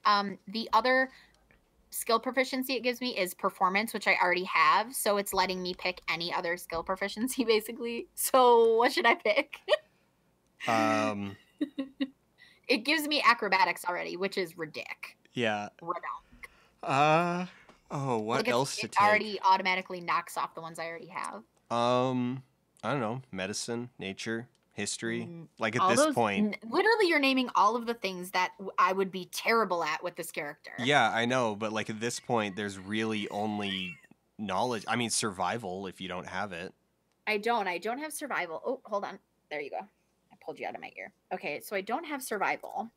The other skill proficiency it gives me is performance, which I already have. So it's letting me pick any other skill proficiency, basically. So what should I pick? It gives me acrobatics already, which is ridic. Yeah. Redonk. What like else to it take? already automatically knocks off the ones I already have. I don't know. Medicine, nature, history. Like at all this those, point. Literally, you're naming all of the things that I would be terrible at with this character. Yeah, I know. But like at this point, there's really only knowledge. I mean, survival if you don't have it. I don't have survival. Oh, hold on. There you go. I pulled you out of my ear. Okay, so I don't have survival.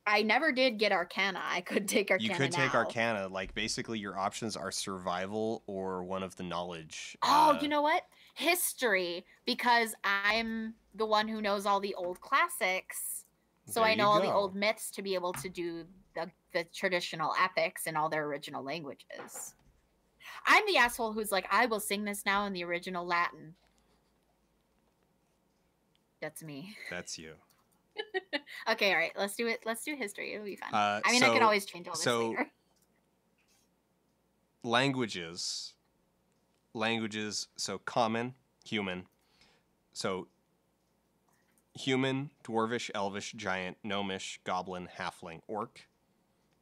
I never did get Arcana. I could take Arcana. You could take now. Arcana. Like basically, your options are survival or one of the knowledge. Oh, you know what? History, because I'm the one who knows all the old classics. So I know all the old myths to be able to do the traditional epics in all their original languages. I'm the asshole who's like, I will sing this now in the original Latin. That's me. That's you. Okay, all right. Let's do it. Let's do history. It'll be fun. I mean, I can always change all this later. Languages. So common, human. So human, dwarvish, elvish, giant, gnomish, goblin, halfling, orc.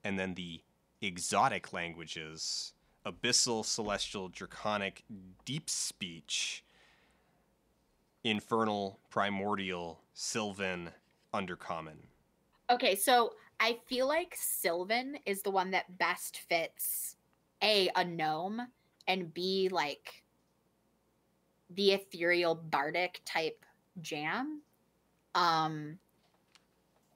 And then the exotic languages: abyssal, celestial, draconic, deep speech, infernal, primordial, sylvan, undercommon. Okay, so I feel like Sylvan is the one that best fits a gnome, and B, like the ethereal bardic type jam.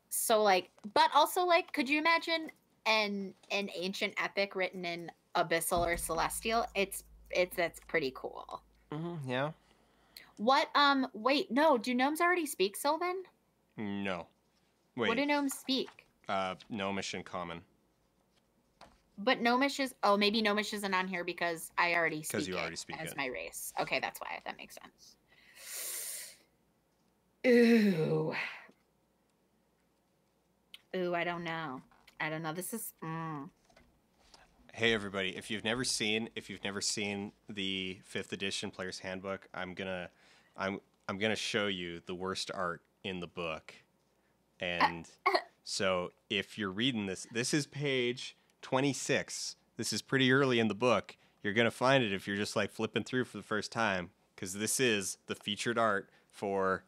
So like, but also like, could you imagine an ancient epic written in abyssal or celestial? That's pretty cool. Yeah. What wait, no, do gnomes already speak Sylvan? No. Wait. What do gnomes speak? Gnomish and common. But Gnomish is, maybe Gnomish isn't on here because I already speak it as my race. Okay, that's why. That makes sense. Ooh, I don't know. This is. Hey everybody! If you've never seen the 5th edition Player's Handbook, I'm gonna show you the worst art in the book, and so if you're reading this is page 26. This is pretty early in the book. You're gonna find it if you're just like flipping through for the first time, because this is the featured art for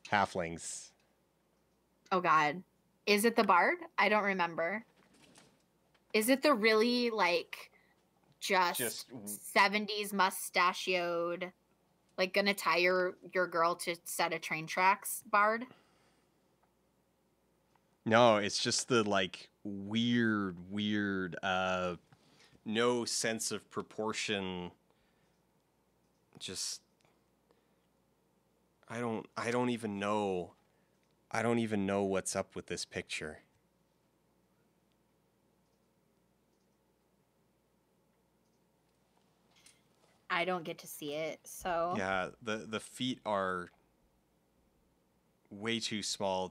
halflings. Oh God, is it the bard? I don't remember. Is it the really like just 70s mustachioed, like gonna tie your girl to set of train tracks bard? No, it's just the like weird, no sense of proportion. Just I don't even know what's up with this picture. I don't get to see it, so yeah, the feet are way too small.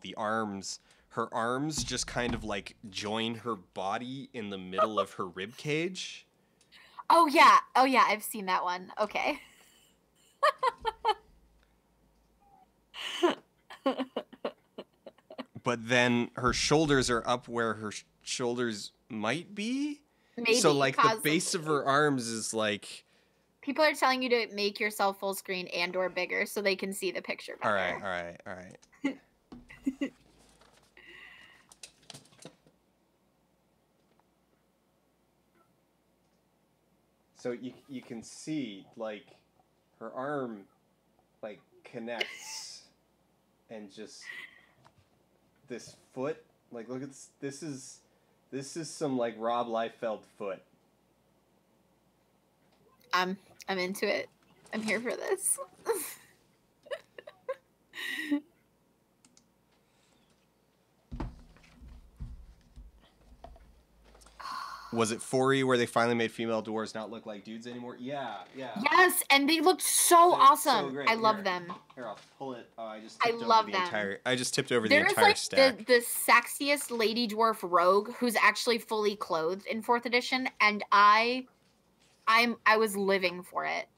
Her arms just kind of like join her body in the middle of her rib cage. Oh yeah, I've seen that one. Okay. But then her shoulders are up where her shoulders might be. Maybe, so like possibly. The base of her arms is like. People are telling you to make yourself full screen and or bigger so they can see the picture better. All right. So you can see like her arm like connects and just this foot like look at this is some like Rob Liefeld foot. I'm into it. I'm here for this. Was it 4E where they finally made female dwarves not look like dudes anymore? Yeah. Yes, and they looked so awesome. So I love them. Here, I'll pull it. Oh, I just tipped over the There's entire like stack. the sexiest lady dwarf rogue who's actually fully clothed in 4th edition, and I was living for it.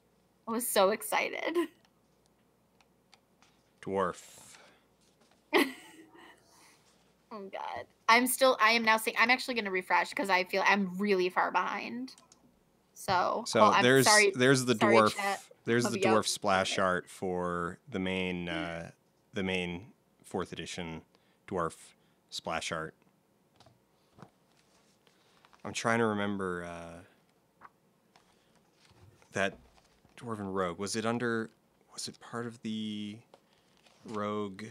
I was so excited. Dwarf. Oh God. I'm actually going to refresh because I feel I'm really far behind. So there's the dwarf. Chat. There's the dwarf splash art for the main 4th edition dwarf splash art. I'm trying to remember that dwarven rogue. Was it part of the rogue?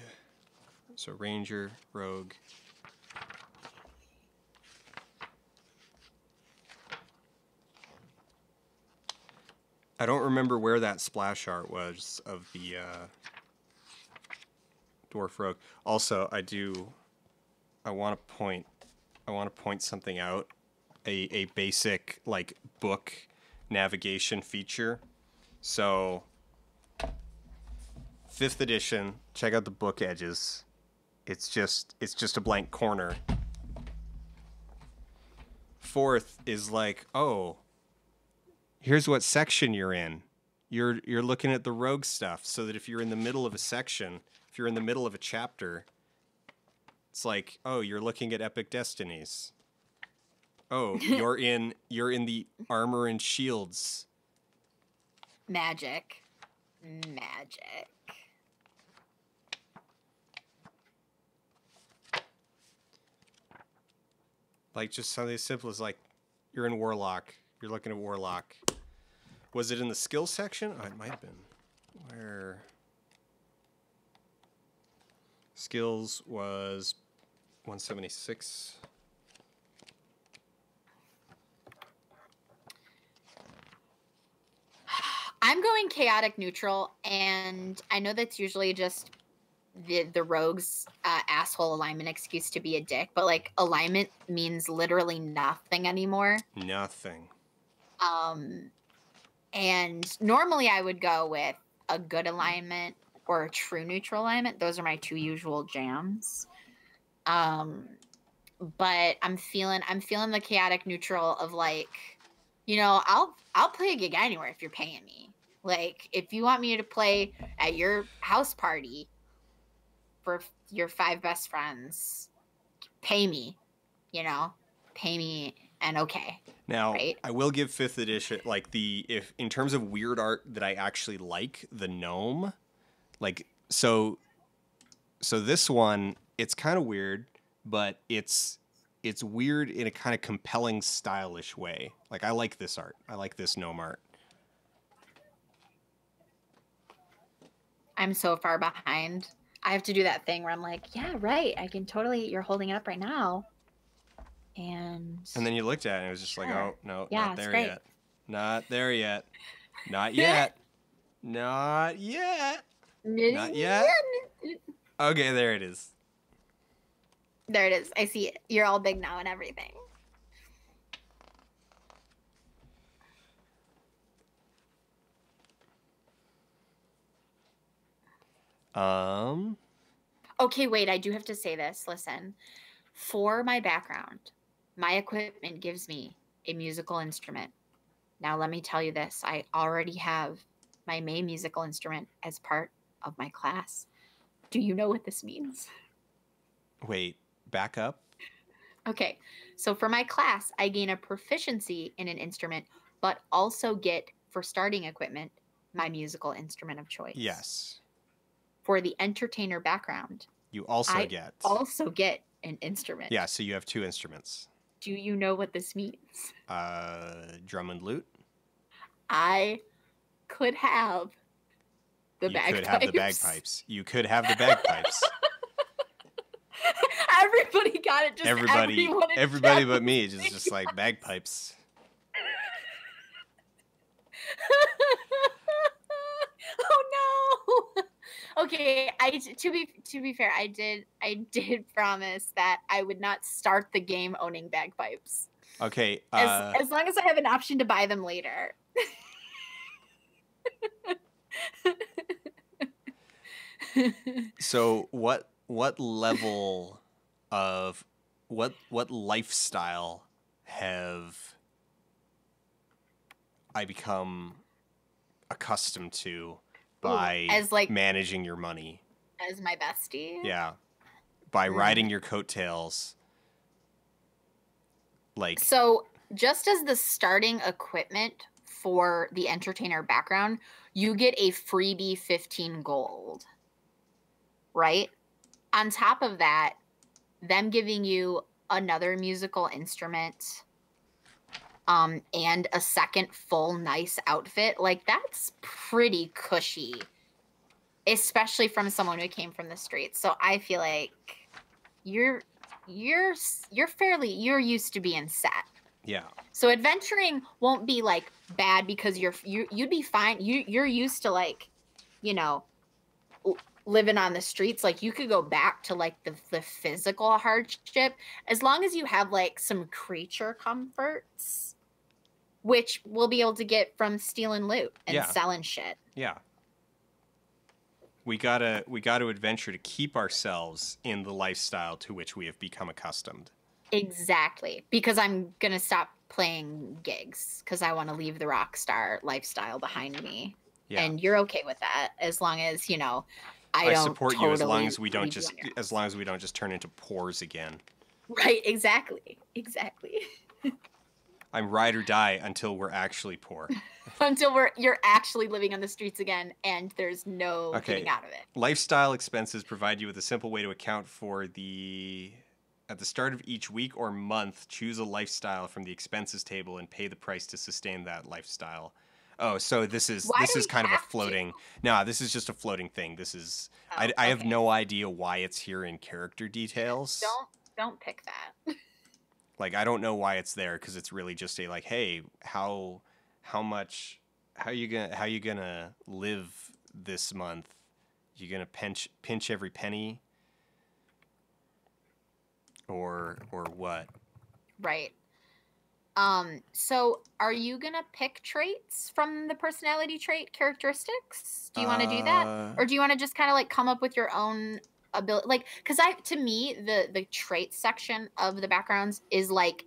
So ranger, rogue. I don't remember where that splash art was of the dwarf rogue. Also, I want to point something out. A basic like book navigation feature. So 5th edition, check out the book edges. It's just a blank corner. 4th is like, oh, here's what section you're in. You're looking at the rogue stuff, so that if you're in the middle of a section, if you're in the middle of a chapter, it's like, oh, you're looking at Epic Destinies. Oh, you're in the armor and shields. Magic. Like just something as simple as like you're in Warlock. You're looking at Warlock. Was it in the skill section? Oh, it might have been. Where? Skills was 176. I'm going chaotic neutral, and I know that's usually just the rogue's asshole alignment excuse to be a dick, but like alignment means literally nothing anymore. Nothing. And normally I would go with a good alignment or a true neutral alignment. Those are my 2 usual jams. But I'm feeling the chaotic neutral of like, I'll play a gig anywhere if you're paying me. Like, if you want me to play at your house party for your 5 best friends, pay me, and okay. Now, right? I will give 5th edition, like if in terms of weird art that I actually like, the gnome, like, so this one, it's kind of weird, but it's weird in a kind of compelling, stylish way. Like, I like this art. I like this gnome art. I'm so far behind. I have to do that thing where I'm like, yeah, right. I can totally, you're holding it up right now. And then you looked at it and it was just sure. like, oh, no, yeah, not there yet. Not there yet. Not yet. Not yet. Not yet. Okay, there it is. There it is. I see it. You're all big now and everything. Okay, wait, I do have to say this. Listen, for my background, my equipment gives me a musical instrument. Now, let me tell you this. I already have my main musical instrument as part of my class. Do you know what this means? Wait, back up. Okay, so for my class, I gain a proficiency in an instrument, but also get, for starting equipment, my musical instrument of choice. Yes. For the entertainer background, you also get an instrument. Yeah, so you have 2 instruments. Do you know what this means? Drum and lute. I could have the You could bagpipes. have the bagpipes. You could have the bagpipes. Everybody got it. Just everybody but me. Just like bagpipes. Oh no. Okay, to be fair, I did promise that I would not start the game owning bagpipes. Okay. As long as I have an option to buy them later. So what level of what lifestyle have I become accustomed to by as like managing your money? As my bestie? Yeah. By riding your coattails. Like, so just as the starting equipment for the entertainer background, you get a freebie 15 gold. Right? On top of that, them giving you another musical instrument and a second full nice outfit, like that's pretty cushy, especially from someone who came from the streets. So I feel like you're used to being set. Yeah. So adventuring won't be like bad because you'd be fine. You're used to like, you know, living on the streets. Like you could go back to like the physical hardship as long as you have like some creature comforts, which we'll be able to get from stealing loot and selling shit. Yeah. We gotta adventure to keep ourselves in the lifestyle to which we have become accustomed. Exactly. Because I'm gonna stop playing gigs because I want to leave the rock star lifestyle behind me. Yeah. And you're okay with that as long as, you know, I don't support totally you as long as we don't just turn into pores again. Right, exactly. I'm ride or die until we're actually poor. Until you're actually living on the streets again and there's no getting out of it. Lifestyle expenses provide you with a simple way to account for at the start of each week or month, choose a lifestyle from the expenses table and pay the price to sustain that lifestyle. Oh, so this is kind of a floating. No, this is just a floating thing. This is I have no idea why it's here in character details. Don't pick that. Like I don't know why it's there because it's really just a like, hey, how you gonna live this month? You gonna pinch every penny, or what? Right. So are you gonna pick traits from the personality trait characteristics? Do you want to do that, or do you want to just kind of like come up with your own ability? Like, because to me, the trait section of the backgrounds is like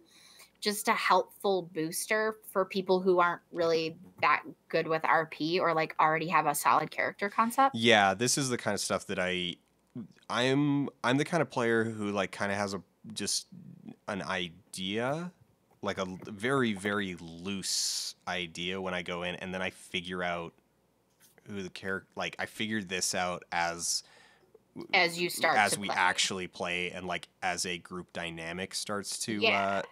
just a helpful booster for people who aren't really that good with RP or like already have a solid character concept. Yeah, this is the kind of stuff that I'm the kind of player who like kind of has just an idea, like a very, very loose idea when I go in, and then I figure out who the character, like I figured this out as we actually play, and like as a group dynamic starts to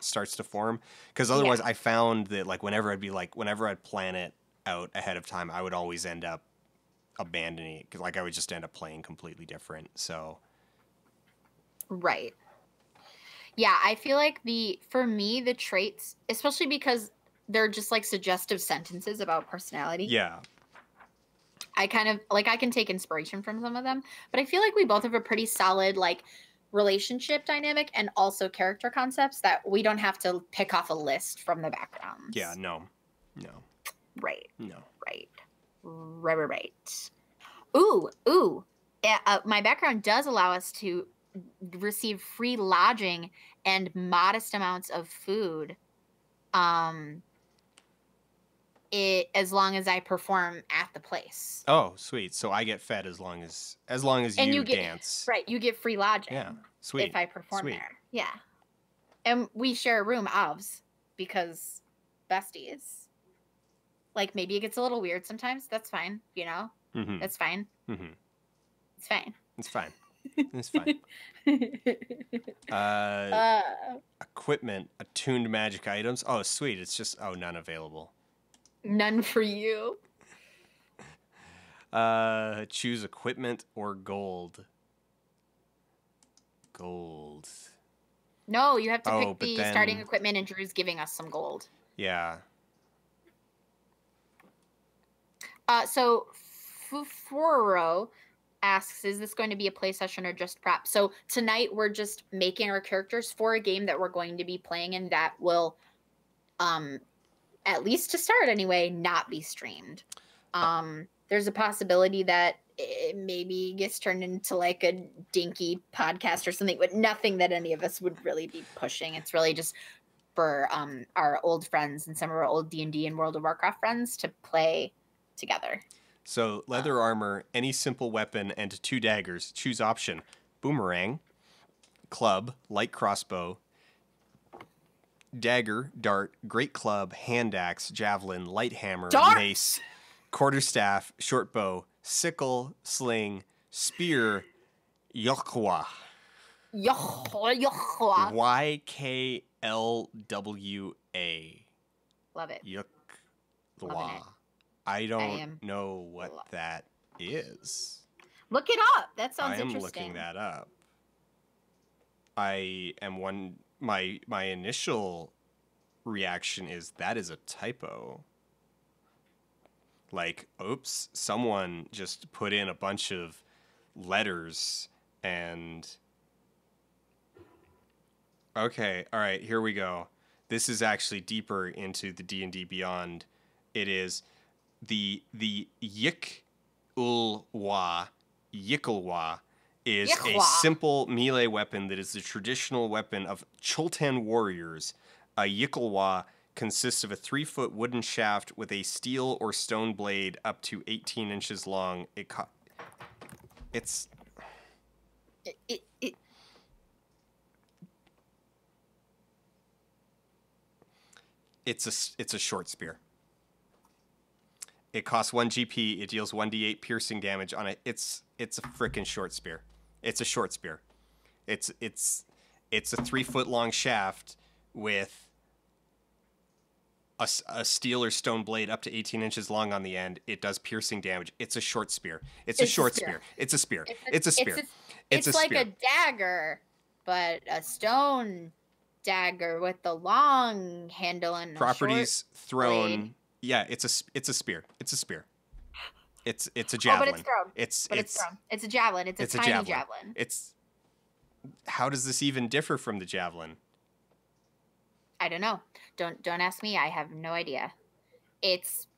form. Because otherwise, I found that like whenever I'd plan it out ahead of time, I would always end up abandoning it because like I would just end up playing completely different. So right. Yeah, I feel like for me the traits, especially because they're just like suggestive sentences about personality. Yeah. I kind of like I can take inspiration from some of them, but I feel like we both have a pretty solid like relationship dynamic and also character concepts that we don't have to pick off a list from the backgrounds. Yeah, no. Right. No. Right. Ooh. My background does allow us to receive free lodging and modest amounts of food. As long as I perform at the place. Oh, sweet. So I get fed as long as you dance. Right, you get free lodging. Yeah, sweet. If I perform there. Yeah. And we share a room ofs because besties. Like maybe it gets a little weird sometimes. That's fine, you know? Mm-hmm. That's fine. Mm-hmm. It's fine. It's fine. It's fine. Equipment, attuned magic items. Oh, sweet. It's just none available. None for you. Choose equipment or gold. Gold. No, you have to pick the then... starting equipment, and Drew's giving us some gold. Yeah. So Fufuro asks, is this going to be a play session or just prep? So tonight we're just making our characters for a game that we're going to be playing, and that will, at least to start anyway, not be streamed. There's a possibility that it maybe gets turned into like a dinky podcast or something, but nothing that any of us would really be pushing. It's really just for our old friends and some of our old D&D and World of Warcraft friends to play together. So leather armor, any simple weapon, and 2 daggers. Choose option: boomerang, club, light crossbow, dagger, dart, great club, hand axe, javelin, light hammer, mace, quarterstaff, short bow, sickle, sling, spear, yokwa. YKLWA. Love it. Yukwa. I don't know what that is. Look it up. That sounds interesting. I am looking that up. My initial reaction is that is a typo. Like, oops, someone just put in a bunch of letters and... Okay, all right, here we go. This is actually deeper into the D&D Beyond. It is the Yikulwa is a simple melee weapon that is the traditional weapon of Chultan warriors. A Yikulwa consists of a 3-foot wooden shaft with a steel or stone blade up to 18 inches long. It's a short spear. It costs 1 GP. It deals 1d8 piercing damage on it. It's a frickin' short spear. It's a short spear. It's a 3-foot long shaft with a steel or stone blade up to 18 inches long on the end. It does piercing damage. It's a short spear. It's a short spear. It's a spear. It's a spear. It's like a dagger, but a stone dagger with the long handle and properties thrown. Blade. Yeah, it's a spear. It's a spear. It's a javelin. Oh, but it's thrown. It's thrown. It's a javelin. It's a tiny javelin. How does this even differ from the javelin? I don't know. Don't ask me. I have no idea.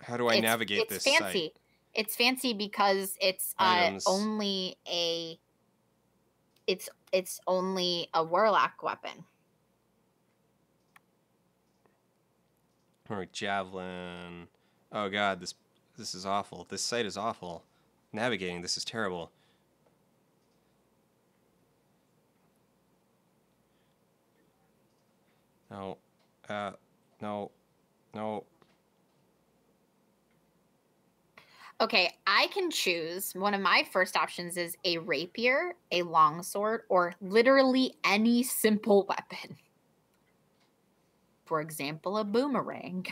How do I navigate this? It's fancy. Site? It's fancy because it's only a warlock weapon. All right, javelin. Oh god, this is awful. This site is awful. Navigating this is terrible. No. No. Okay, I can choose. One of my first options is a rapier, a longsword, or literally any simple weapon. For example, a boomerang.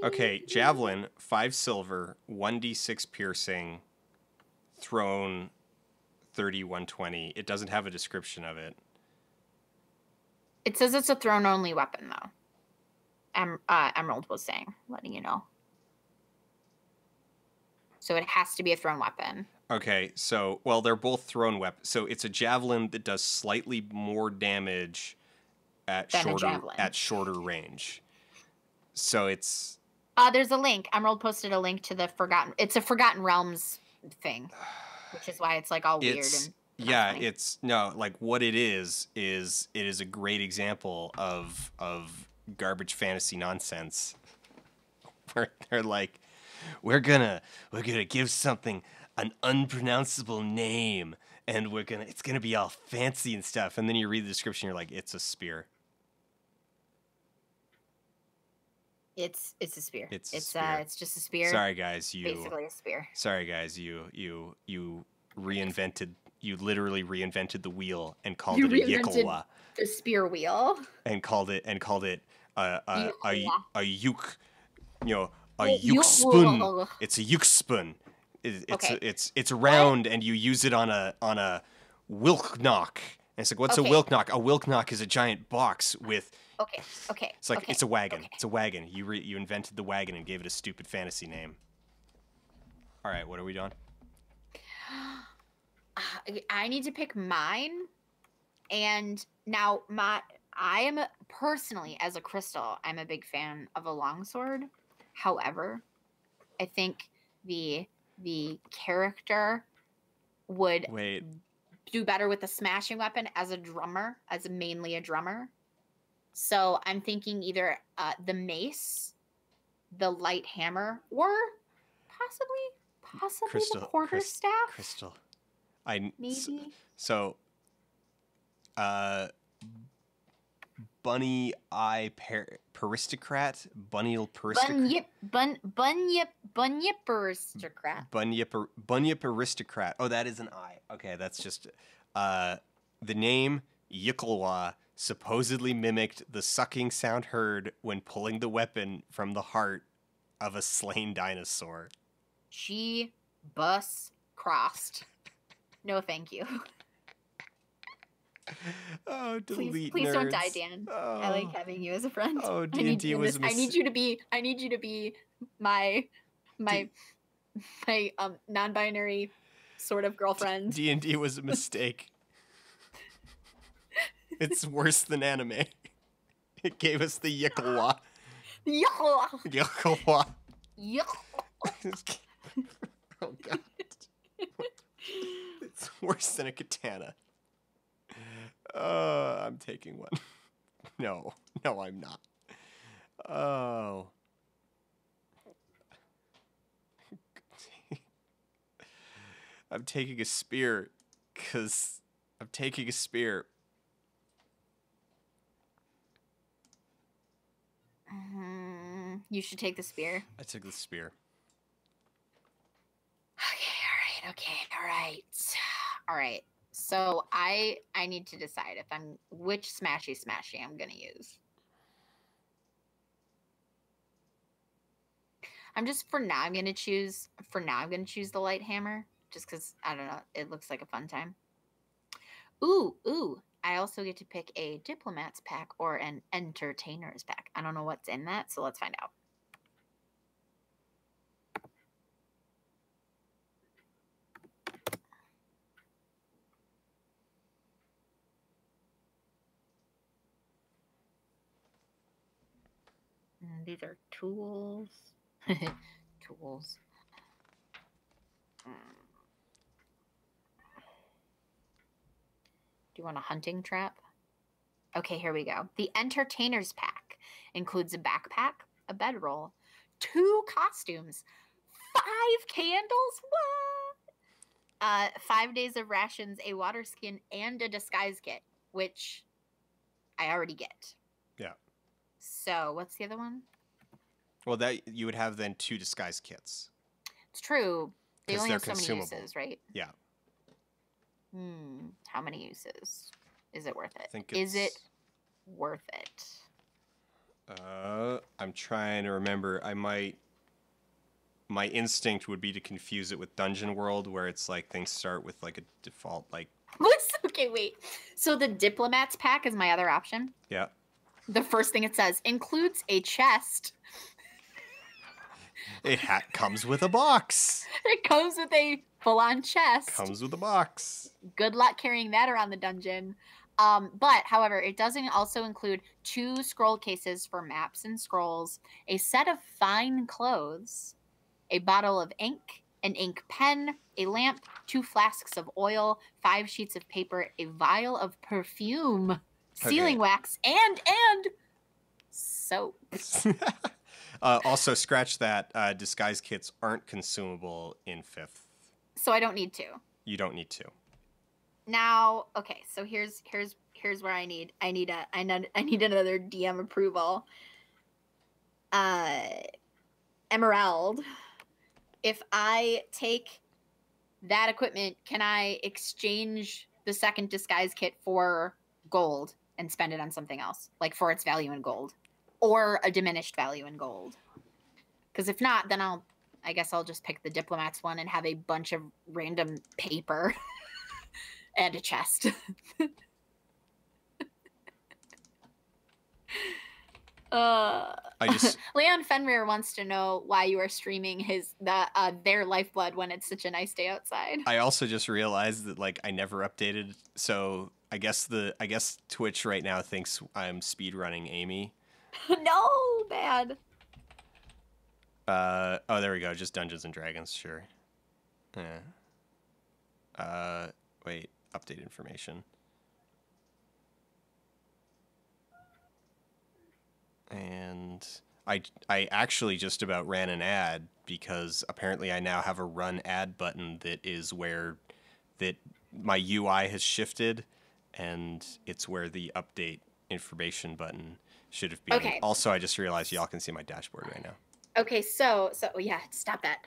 Okay, javelin, 5 silver, 1d6 piercing, thrown 30-120. It doesn't have a description of it. It says it's a thrown-only weapon, though. Emerald was saying, letting you know. So it has to be a thrown weapon. Okay, so, well, they're both thrown weapons. So it's a javelin that does slightly more damage at shorter range. So it's... There's a link. Emerald posted a link to the It's a Forgotten Realms thing, which is why it's like all weird and... Yeah, funny. What it is a great example of garbage fantasy nonsense. Where they're like, we're gonna give something an unpronounceable name, and it's gonna be all fancy and stuff, and then you read the description, you're like, it's a spear. It's a spear. It's just a spear. Sorry guys, basically a spear. Sorry guys, you reinvented You literally reinvented the wheel and called You it a reinvented Yikalwa. the spear wheel. And called it a yuk, you know, a yuk spoon. It's a yuk spoon. Okay. It's What? round and you use it on a wilk knock. And it's like, what's a Okay. wilk knock? A wilk knock is a giant box with. Okay. It's like it's a wagon. Okay. It's a wagon. You invented the wagon and gave it a stupid fantasy name. All right, what are we doing? I need to pick mine, and now I am personally, as a crystal, I'm a big fan of a longsword. However, I think the character would do better with a smashing weapon as a drummer, mainly a drummer. So I'm thinking either the mace, the light hammer, or possibly the quarterstaff. Crystal. Maybe. So, bunny eye aristocrat, bunyip aristocrat. Bunyip aristocrat. Bunyip aristocrat. Oh, that is an eye. Okay, that's just the name Yikalwa supposedly mimicked the sucking sound heard when pulling the weapon from the heart of a slain dinosaur. G bus crossed. No, thank you. Oh, delete please nerds. Don't die, Dan. Oh. I like having you as a friend. Oh, D&D was I need you to be my non-binary sort of girlfriend. D&D was a mistake. It's worse than anime. It gave us the Yikalwa. Yikalwa. Oh god. It's worse than a katana. I'm taking one. No, I'm not. Oh. I'm taking a spear because I'm taking a spear. You should take the spear. I took the spear. Okay, all right. So I need to decide which smashy I'm gonna use. I'm gonna choose the light hammer just because I don't know, it looks like a fun time. Ooh, I also get to pick a diplomat's pack or an entertainer's pack. I don't know what's in that, so let's find out. And these are tools. Tools. Do you want a hunting trap? Okay, here we go. The entertainer's pack includes a backpack, a bedroll, 2 costumes, 5 candles. What? 5 days of rations, a water skin, and a disguise kit, which I already get. Yeah. So what's the other one? Well, that you would have then 2 disguise kits. It's true. They only have so consumable. many uses, right? Yeah. How many uses? Is it worth it? Is it worth it? I'm trying to remember. My instinct would be to confuse it with Dungeon World, where it's like things start with like a default like. Okay, wait. So the diplomat's pack is my other option. Yeah. The first thing it says includes a chest. It comes with a box. It comes with a full-on chest. Comes with a box. Good luck carrying that around the dungeon. But, however, it does also include 2 scroll cases for maps and scrolls, a set of fine clothes, a bottle of ink, an ink pen, a lamp, 2 flasks of oil, 5 sheets of paper, a vial of perfume, sealing wax, and soap. Also, scratch that. Disguise kits aren't consumable in 5th. So I don't need to. You don't need to. Now, okay. So here's where I need another DM approval. Emerald. If I take that equipment, can I exchange the second disguise kit for gold and spend it on something else, like for its value in gold or a diminished value in gold? Because if not, then I guess I'll just pick the Diplomat's one and have a bunch of random paper and a chest. Leon Fenrir wants to know why you are streaming their Lifeblood when it's such a nice day outside. I also just realized that like I never updated, so I guess Twitch right now thinks I'm speedrunning Amy. No, bad. Oh, there we go. Just Dungeons and Dragons, sure. Yeah. Wait, update information. And I actually just about ran an ad because apparently I now have a run ad button that is where that my UI has shifted, and it's where the update information button should have been. Okay. Also, I just realized y'all can see my dashboard right now. Okay, so yeah, stop that.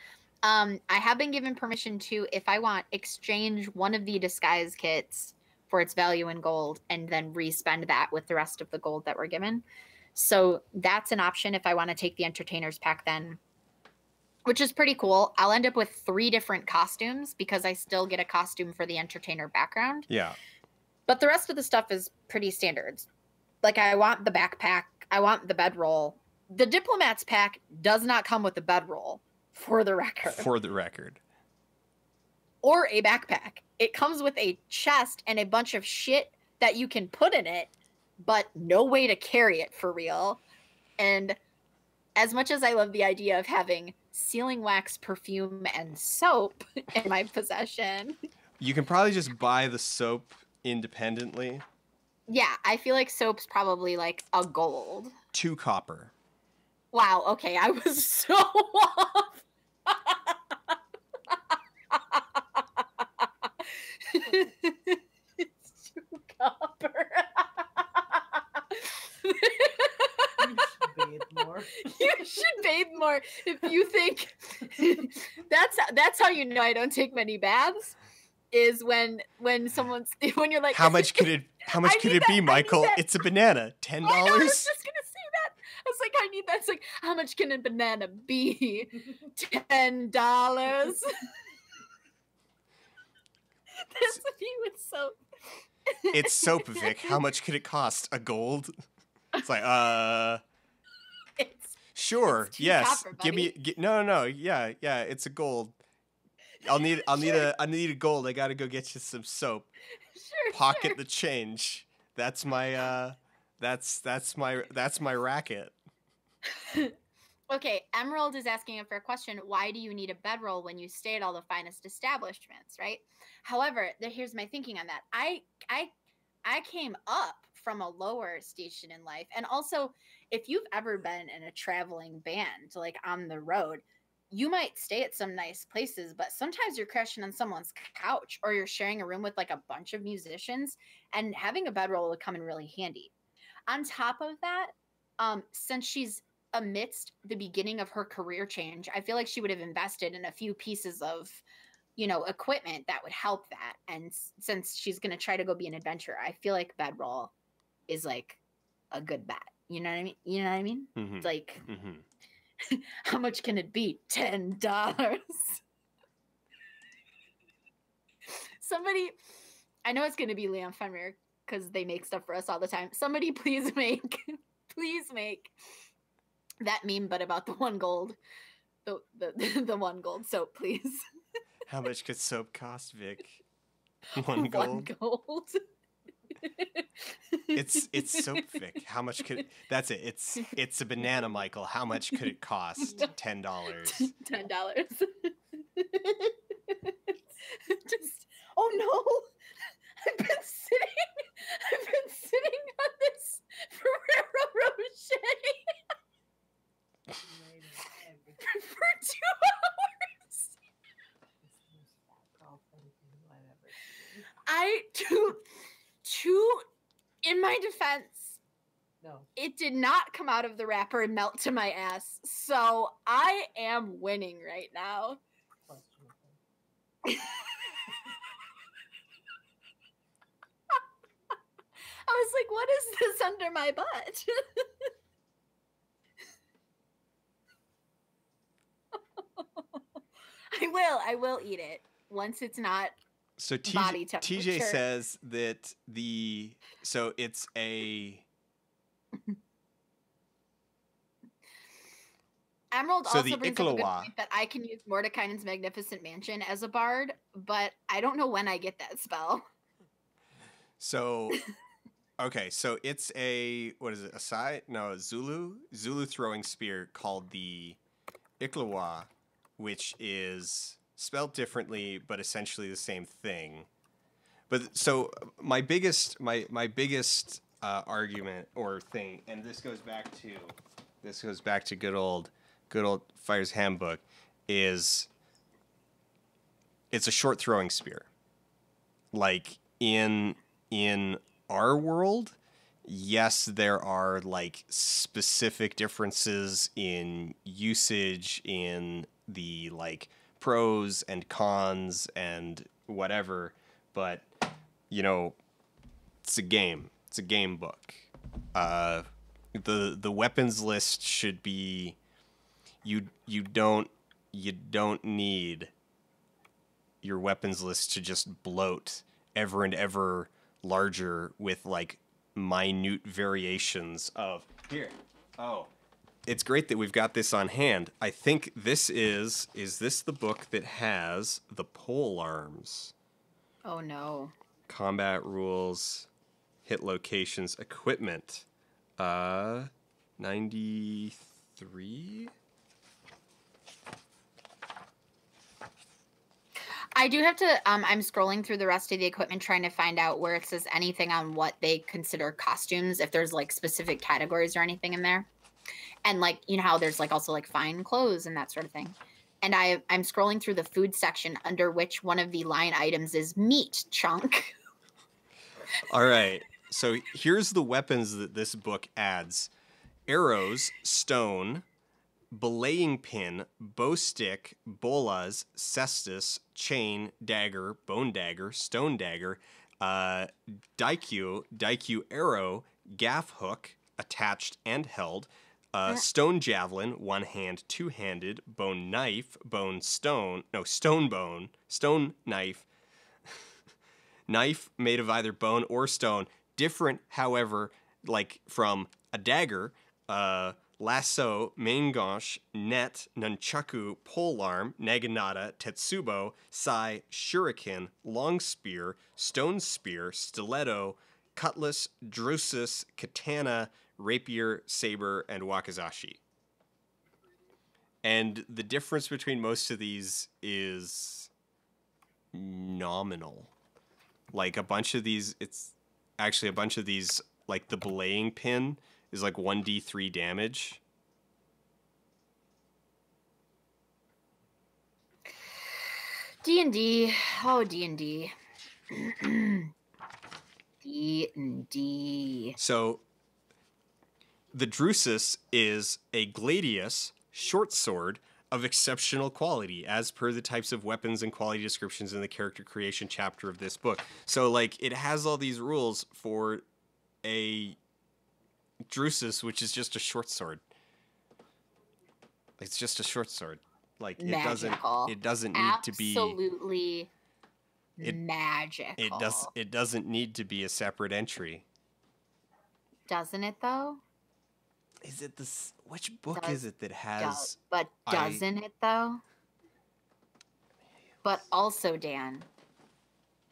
I have been given permission to, if I want, exchange one of the disguise kits for its value in gold and then respend that with the rest of the gold that we're given. So that's an option if I want to take the entertainer's pack then, which is pretty cool. I'll end up with 3 different costumes because I still get a costume for the entertainer background. Yeah. But the rest of the stuff is pretty standard. Like, I want the backpack. I want the bedroll. The Diplomat's pack does not come with a bedroll, for the record. For the record. Or a backpack. It comes with a chest and a bunch of shit that you can put in it, but no way to carry it for real. And as much as I love the idea of having sealing wax, perfume, and soap in my possession... You can probably just buy the soap independently. Yeah, I feel like soap's probably like a gold. 2 copper. Wow, okay, I was so off. It's 2 copper. Bathe more. You should bathe more if you think that's how you know I don't take many baths, is when you're like, how much could it be, Michael? It's a banana. $10. I know, I was just gonna say that. I was like, I need that. It's like, how much can a banana be? $10. That's me with soap. It's soap, Vic. How much could it cost? A gold? It's like, sure, it's 2 yes. copper, Give me, no. Yeah. It's a gold. I'll need a gold. I gotta go get you some soap. Sure. Pocket the change. That's my racket. Okay, Emerald is asking a fair question. Why do you need a bedroll when you stay at all the finest establishments, right? However, here's my thinking on that. I came up from a lower station in life. And also, if you've ever been in a traveling band, like on the road, you might stay at some nice places, but sometimes you're crashing on someone's couch or you're sharing a room with like a bunch of musicians, and having a bedroll would come in really handy. On top of that, since she's amidst the beginning of her career change, I feel like she would have invested in a few pieces of, equipment that would help that. And since she's going to try to go be an adventurer, I feel like bedroll is like a good bet. You know what I mean? Mm-hmm. It's like, how much can it be? $10. Somebody, I know it's going to be Leon Fenrir because they make stuff for us all the time. Somebody please make that meme, but about the 1 gold, the 1 gold soap, please. How much could soap cost, Vic? 1 gold. 1 gold. It's soap, Vic. How much could? That's it. It's a banana, Michael. How much could it cost? $10. $10. Just, oh no! I've been sitting on this Ferrero Rocher for 2 hours. In my defense, no, it did not come out of the wrapper and melt to my ass. So I am winning right now. was like, what is this under my butt? I will eat it once it's not So body TJ temperature. says that it's a Emerald so also the brings up a good Ikhlawa. point that I can use Mordekainen's Magnificent Mansion as a bard, but I don't know when I get that spell. So okay, so it's a what is it? A Sai? No, a Zulu throwing spear called the Ikhlawa, which is spelled differently but essentially the same thing. But so my biggest argument or thing, and this goes back to good old Fire's Handbook, is it's a short throwing spear. Like in our world, yes, there are like specific differences in usage in the like pros and cons and whatever, but you know, it's a game. It's a game book. The weapons list should be you don't need your weapons list to just bloat ever and ever larger with like minute variations of here. Oh, it's great that we've got this on hand. I think this is this the book that has the pole arms? Oh no. Combat rules, hit locations, equipment. 93? I do have to I'm scrolling through the rest of the equipment trying to find out where it says anything on what they consider costumes, if there's like specific categories or anything in there. And like, you know how there's like also like fine clothes and that sort of thing. And I'm scrolling through the food section under which one of the line items is meat chunk. All right. So here's the weapons that this book adds: arrows, stone, belaying pin, bow stick, bolas, cestus, chain, dagger, bone dagger, stone dagger, daikyu arrow, gaff hook, attached and held, stone javelin, one hand, two handed, bone knife, stone knife, knife made of either bone or stone. Different, however, like from a dagger, lasso, mangosh, net, nunchaku, polearm, naginata, tetsubo, sai, shuriken, long spear, stone spear, stiletto, cutlass, drusus, katana, rapier, saber, and wakizashi. And the difference between most of these is nominal. Like a bunch of these, it's actually a bunch of these, like the belaying pin is like 1d3 damage. D&D. Oh, D&D. D&D. So the Drusus is a gladius short sword of exceptional quality, as per the types of weapons and quality descriptions in the character creation chapter of this book. So, like, it has all these rules for a Drusus, which is just a short sword. It's just a short sword. Like, Magical. it doesn't need to be absolutely magical. It doesn't need to be a separate entry. Doesn't it though? Is it this? Which book is it that has? But doesn't it though? But also, Dan,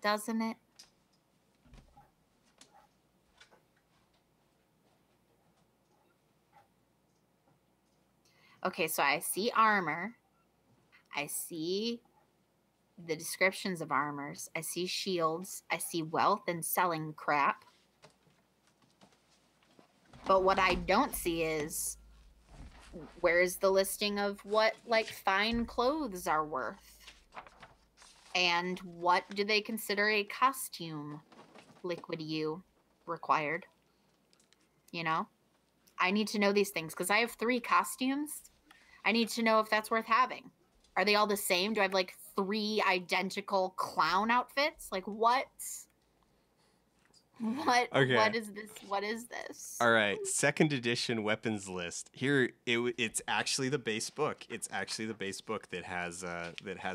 doesn't it? Okay, so I see armor. I see the descriptions of armors. I see shields. I see wealth and selling crap. But what I don't see is where's the listing of what like fine clothes are worth? And what do they consider a costume liquid U required? You know? I need to know these things because I have 3 costumes. I need to know if that's worth having. Are they all the same? Do I have like 3 identical clown outfits? Like what? What Okay. is this? What is this? All right. Second edition weapons list. Here, it's actually the base book. It's actually the base book that has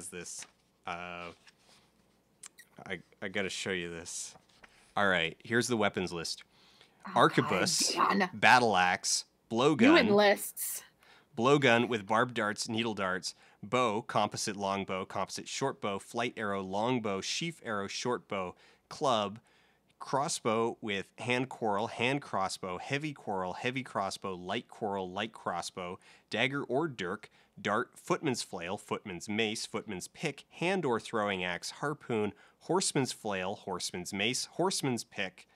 this. Uh, I gotta show you this. All right. Here's the weapons list: Oh God, arquebus, Dan. battle axe, You and blowgun, lists. blowgun with barbed darts, needle darts, bow, composite longbow, composite shortbow, flight arrow, longbow, sheaf arrow, shortbow, club, crossbow with hand quarrel, hand crossbow, heavy quarrel, heavy crossbow, light quarrel, light crossbow, dagger or dirk, dart, footman's flail, footman's mace, footman's pick, hand or throwing axe, harpoon, horseman's flail, horseman's mace, horseman's pick,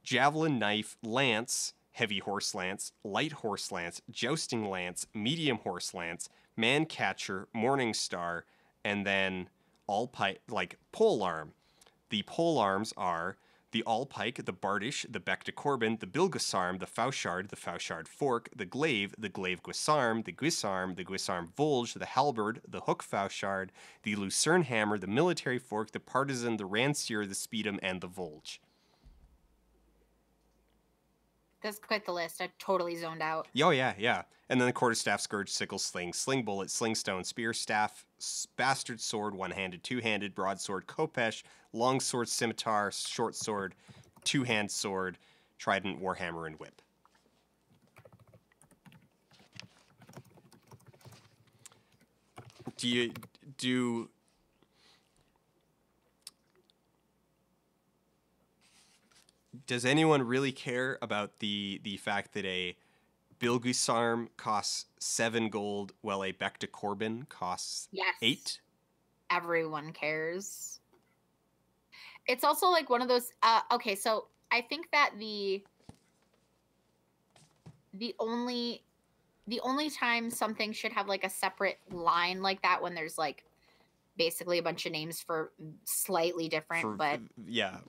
javelin knife, lance, heavy horse lance, light horse lance, jousting lance, medium horse lance, man catcher, morning star, and then all pike like pole arm. The pole arms are the all pike, the bardish, the bec de corbin, the bilguisarm, the fauchard fork, the glaive guisarm, the guisarm volge, the halberd, the hook fauchard, the lucerne hammer, the military fork, the partisan, the rancier, the speedum, and the volge. That's quite the list. I totally zoned out. Oh yeah, yeah. And then the quarterstaff, scourge, sickle, sling, sling bullet, sling stone, spear, staff, bastard sword, one-handed, two-handed, broadsword, khopesh, long sword, scimitar, short sword, two-hand sword, trident, warhammer, and whip. Do you do? Does anyone really care about the fact that a Bilguisarm costs 7 gold, while a bec de corbin costs Yes. 8? Everyone cares. It's also like one of those. Okay, so I think that the only time something should have like a separate line like that, when there's like basically a bunch of names for slightly different but yeah,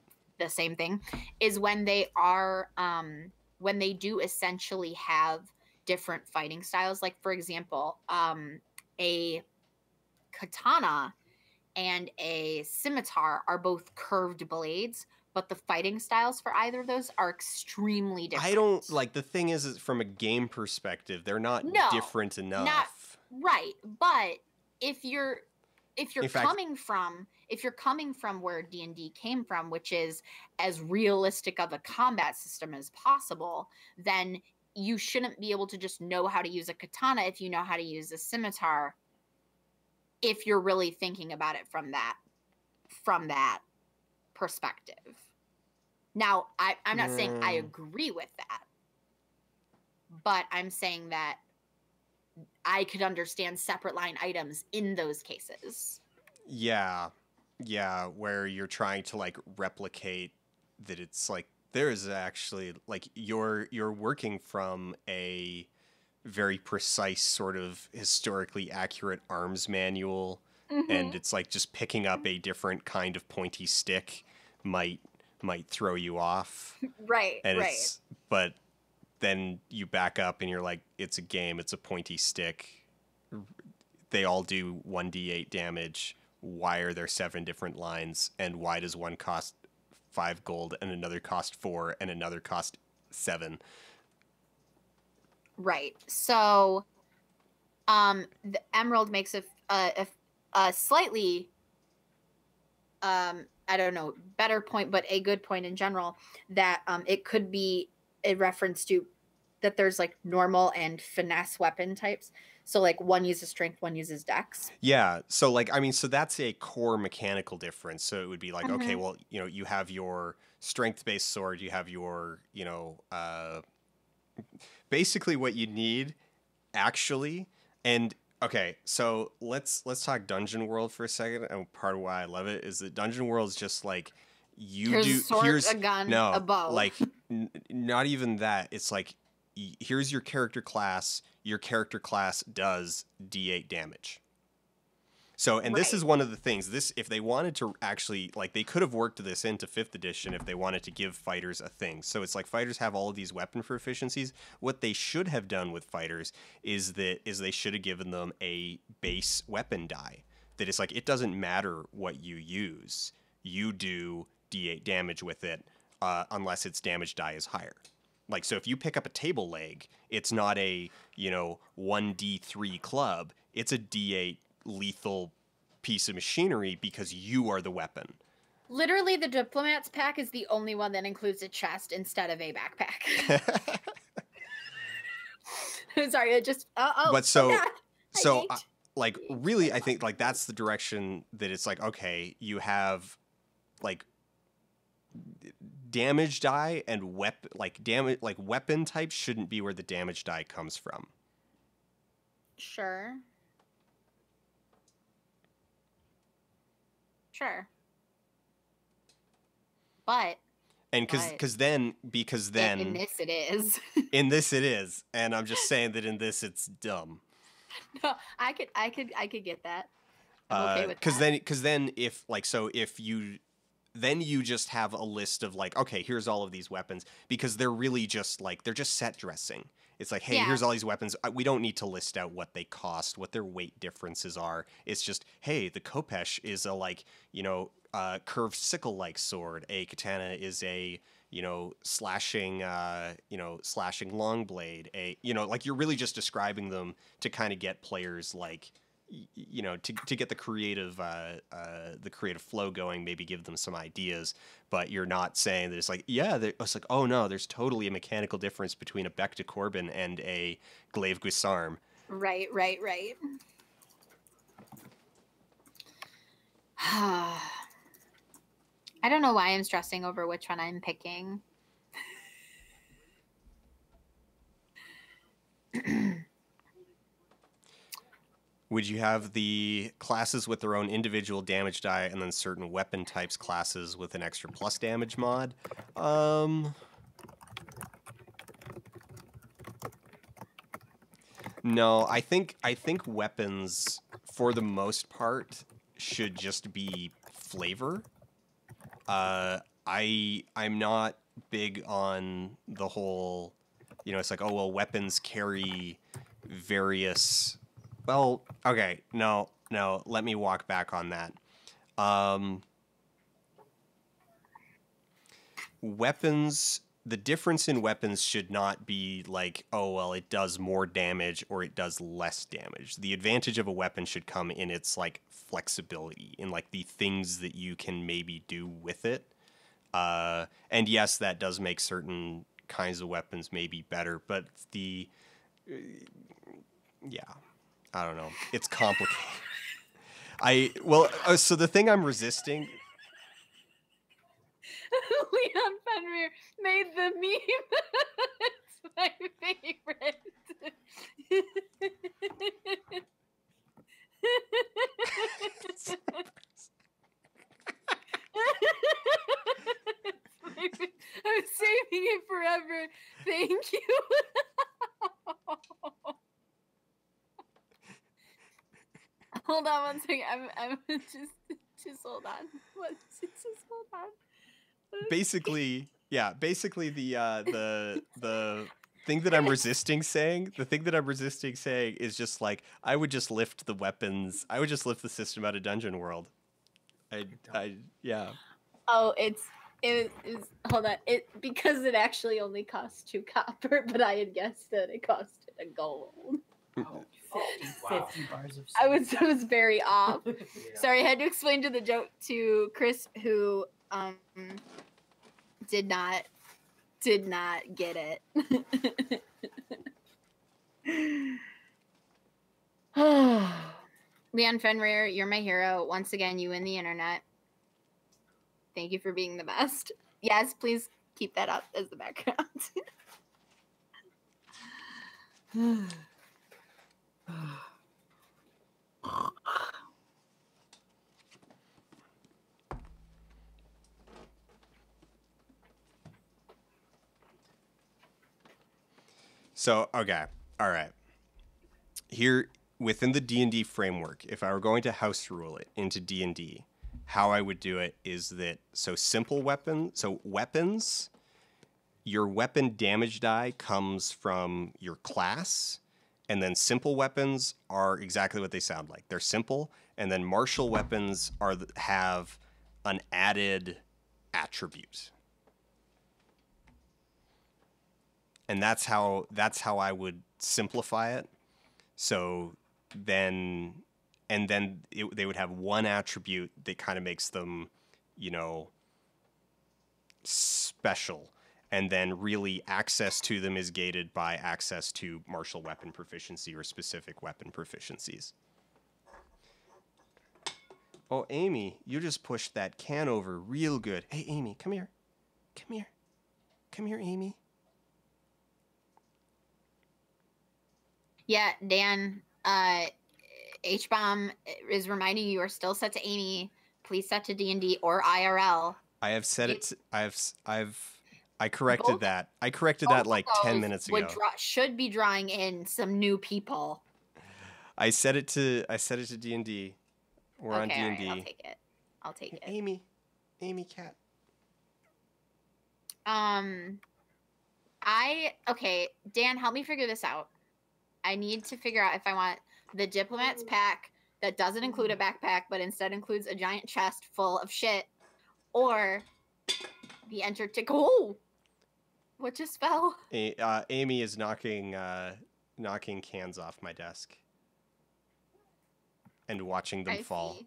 the same thing, is when they are when they do essentially have different fighting styles. Like for example, a katana and a scimitar are both curved blades, but the fighting styles for either of those are extremely different. I don't like, the thing is from a game perspective, they're not different enough. Not right, but if you're coming from where D&D came from, which is as realistic of a combat system as possible, then you shouldn't be able to just know how to use a katana if you know how to use a scimitar, if you're really thinking about it from that perspective. Now, I'm not saying I agree with that, but I'm saying that I could understand separate line items in those cases. Yeah, where you're trying to like replicate that. It's like there is actually like you're working from a very precise sort of historically accurate arms manual, and it's like just picking up a different kind of pointy stick might throw you off. Right, and right. But then you back up and you're like, it's a game, it's a pointy stick, they all do 1d8 damage. Why are there 7 different lines, and why does one cost 5 gold and another cost 4 and another cost 7? Right. So the emerald makes a slightly I don't know, better point, but a good point in general, that it could be a reference to that there's like normal and finesse weapon types. So like one uses strength, one uses dex. Yeah. So like, I mean, so that's a core mechanical difference. So it would be like, okay, well, you know, you have your strength based sword, you have your, you know, basically what you need actually. And okay, so let's talk Dungeon World for a second. And part of why I love it is that Dungeon World is just like Here's a sword, a gun, a bow. Like not even that. It's like here's your character class. Your character class does D8 damage. So, and this is one of the things. This, if they wanted to actually, like, they could have worked this into 5th edition if they wanted to give fighters a thing. So it's like fighters have all of these weapon proficiencies. What they should have done with fighters is they should have given them a base weapon die. That it's like, it doesn't matter what you use. You do D8 damage with it. unless its damage die is higher. Like, so if you pick up a table leg, it's not a, 1d3 club. It's a d8 lethal piece of machinery because you are the weapon. Literally, the Diplomat's pack is the only one that includes a chest instead of a backpack. Sorry, it just... But really, I think, like, that's the direction that it's like, okay, you have, like, damage die and weapon types shouldn't be where the damage die comes from. Sure. But because then in this it is. In this it is, and I'm just saying that in this it's dumb. No, I could get that. I'm okay with that. Because then if you just have a list of like, okay, here's all of these weapons, because they're really just like, they're just set dressing. It's like, hey, here's all these weapons. We don't need to list out what they cost, what their weight differences are. It's just, hey, the Khopesh is a curved sickle-like sword. A katana is a slashing long blade. Like, you're really just describing them to kind of get players like, to get the creative flow going, maybe give them some ideas, but you're not saying that it's like, it's like, oh no, there's totally a mechanical difference between a Bec de Corbin and a Glaive Guisarme. Right. I don't know why I'm stressing over which one I'm picking. Would you have the classes with their own individual damage die and then certain weapon types classes with an extra plus damage mod? No, I think weapons, for the most part, should just be flavor. I'm not big on the whole, it's like, oh, well, weapons carry various... Well, okay, no, let me walk back on that. Weapons, the difference in weapons should not be like, oh, well, it does more damage or it does less damage. The advantage of a weapon should come in its, like, flexibility, in, like, the things that you can maybe do with it. And yes, that does make certain kinds of weapons maybe better, but I don't know. It's complicated. So the thing I'm resisting... Leon Fenrir made the meme. It's my favorite. I'm saving it forever. Thank you. Hold on one second. I'm just hold on. Just hold on. Basically the thing that I'm resisting saying, is just like, I would just lift the weapons. I would just lift the system out of Dungeon World. Yeah. Oh, it is hold on. Because it actually only costs 2 copper, but I had guessed that it costed a gold. Oh, 50 bars of I was very off. Yeah. Sorry, I had to explain to Chris, who did not get it. Leon Fenrir, you're my hero. Once again, you win the internet. Thank you for being the best. Yes, please keep that up as the background. So, okay. All right. Here, within the D&D framework, if I were going to house rule it into D&D, how I would do it is that, weapons, your weapon damage die comes from your class, and then simple weapons are exactly what they sound like. They're simple, and then martial weapons have an added attribute. and that's how I would simplify it. So then, and then they would have one attribute that kind of makes them, you know, special. And then really access to them is gated by access to martial weapon proficiency or specific weapon proficiencies. Oh, Amy, you just pushed that can over real good. Hey, Amy, come here. Come here. Come here, Amy. Yeah, Dan, H-Bomb is reminding you are still set to Amy. Please set to D&D or IRL. I have set it to, I corrected that. I corrected that like 10 minutes ago. Should be drawing in some new people. I set it to D&D. We're on D&D. Right, I'll take it. Amy cat. Okay, Dan, help me figure this out. I need to figure out if I want the Diplomat's pack that doesn't include a backpack, but instead includes a giant chest full of shit, or the Oh! What just fell? Amy is knocking cans off my desk and watching them fall.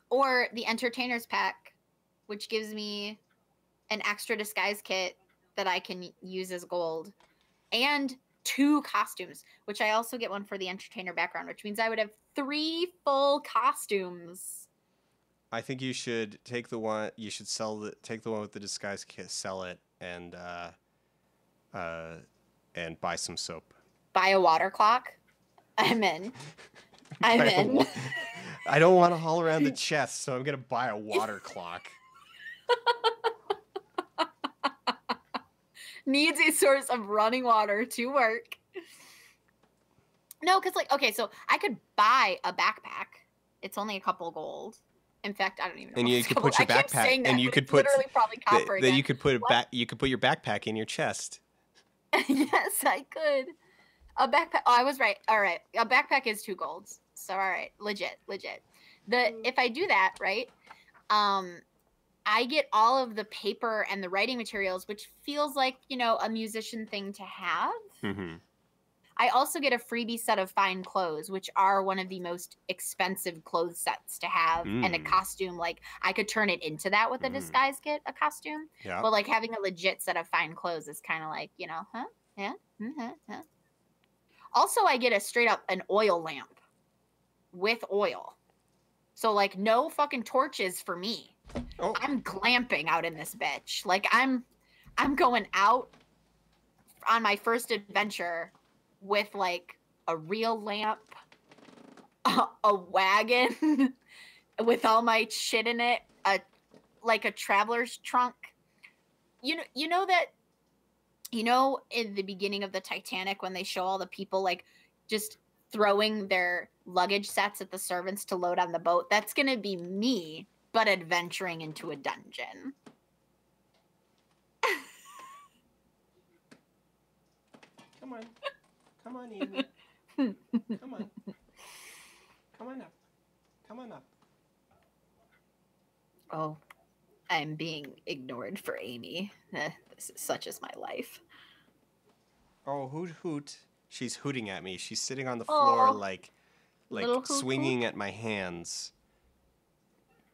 Or the Entertainer's pack, which gives me an extra disguise kit that I can use as gold, and 2 costumes, which I also get one for the Entertainer background, which means I would have 3 full costumes. I think you should take the one. You should take the one with the disguise kit, sell it, and buy some soap. Buy a water clock. I'm in. I'm in. I don't want to haul around the chest, so I'm gonna buy a water clock. Needs a source of running water to work. No, because okay, so I could buy a backpack. It's only a couple gold. In fact, I don't even know. And you could put your backpack, and you could put literally probably copper. Then you could put you could put your backpack in your chest. Yes, I could. A backpack. Oh, I was right. All right, a backpack is 2 golds. So all right, legit. If I do that right, I get all of the paper and the writing materials, which feels like, a musician thing to have. Mm-hmm. I also get a freebie set of fine clothes, which are one of the most expensive clothes sets to have, and a costume. Like, I could turn it into that with a disguise kit, a costume. Yeah. But, like, having a legit set of fine clothes is kind of like, huh? Yeah? Mm-hmm. Also, I get a straight up an oil lamp with oil. So, like, no fucking torches for me. Oh. I'm glamping out in this bitch. Like, I'm going out on my first adventure with, like, a real lamp, a wagon with all my shit in it, like a traveler's trunk. You know that, in the beginning of the Titanic when they show all the people, like, just throwing their luggage sets at the servants to load on the boat? That's gonna be me, but adventuring into a dungeon. Come on, Amy. Come on up. Oh, I'm being ignored for Amy. Such is my life. Oh, hoot. She's hooting at me. She's sitting on the floor like swinging at my hands,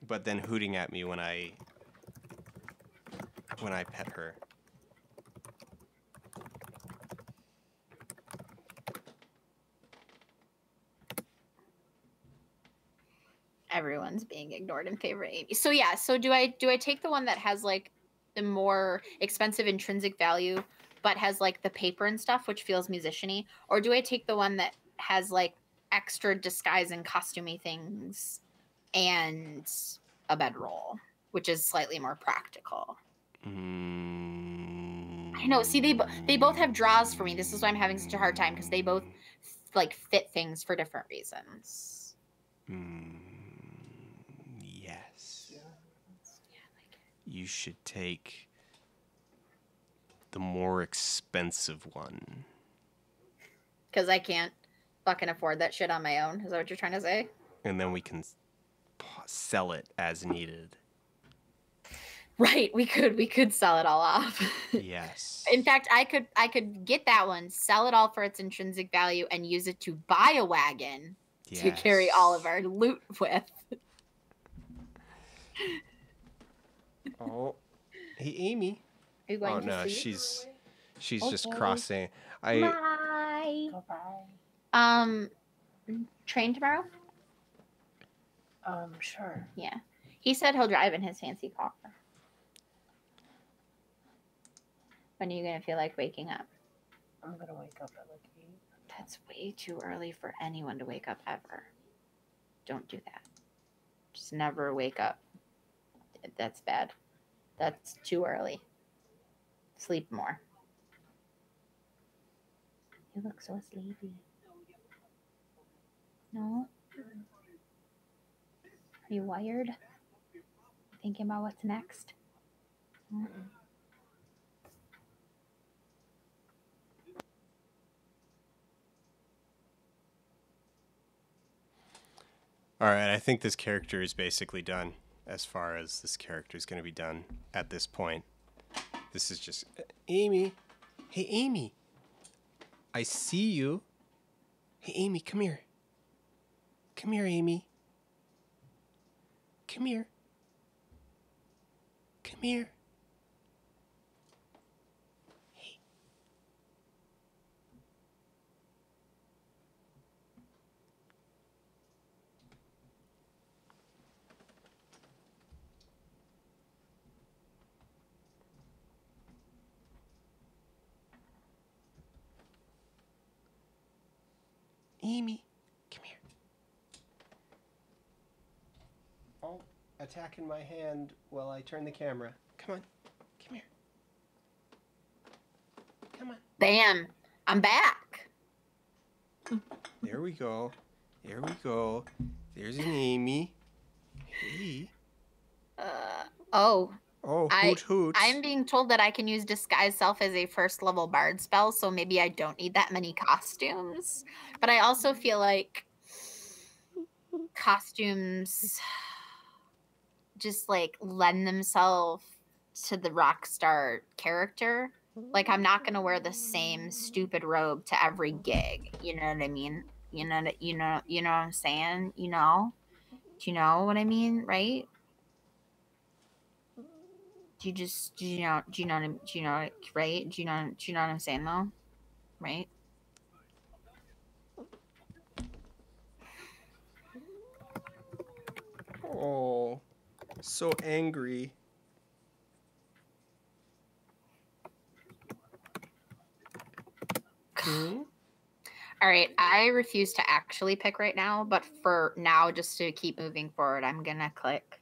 but then hooting at me when I pet her. Everyone's being ignored in favor of Amy. So yeah, so do I take the one that has, like, the more expensive intrinsic value but has, like, the paper and stuff, which feels musician-y, or do I take the one that has, like, extra disguise and costumey things and a bedroll, which is slightly more practical? I know. See, they both have draws for me. This is why I'm having such a hard time, because they both, like, fit things for different reasons. Yes. You should take the more expensive one. Because I can't fucking afford that shit on my own. Is that what you're trying to say? And then we can sell it as needed. Right, we could sell it all off. Yes. In fact, I could get that one, sell it all for its intrinsic value, and use it to buy a wagon to carry all of our loot with. Oh, hey Amy. Are you going oh to no, sleep? she's Okay. just crossing. Bye. Bye-bye. Train tomorrow? Sure. Yeah. He said he'll drive in his fancy car. When are you gonna feel like waking up? I'm gonna wake up at like 8. That's way too early for anyone to wake up ever. Don't do that. Just never wake up. That's bad. That's too early. Sleep more. You look so sleepy. No? Are you wired? Thinking about what's next? All right, I think this character is basically done as far as this character is going to be done at this point. This is just Amy. Hey, Amy. I see you. Hey, Amy, come here. Come here, Amy. Come here. Come here. Hey. Amy, come here. Oh, attacking my hand while I turn the camera. Come on. Come here. Come on. Bam! I'm back. There we go. There we go. There's an Amy. Hey. Oh. Oh, hoot hoot. I'm being told that I can use disguise self as a first level bard spell, so maybe I don't need that many costumes. But I also feel like costumes just like lend themselves to the rock star character. Like I'm not gonna wear the same stupid robe to every gig. You know what I mean? You know what I'm saying? You know? Do you know what I mean? Right? Do you know right? Do you know what I'm saying though? Right? Oh, so angry. All right, I refuse to actually pick right now, but for now, just to keep moving forward, I'm gonna click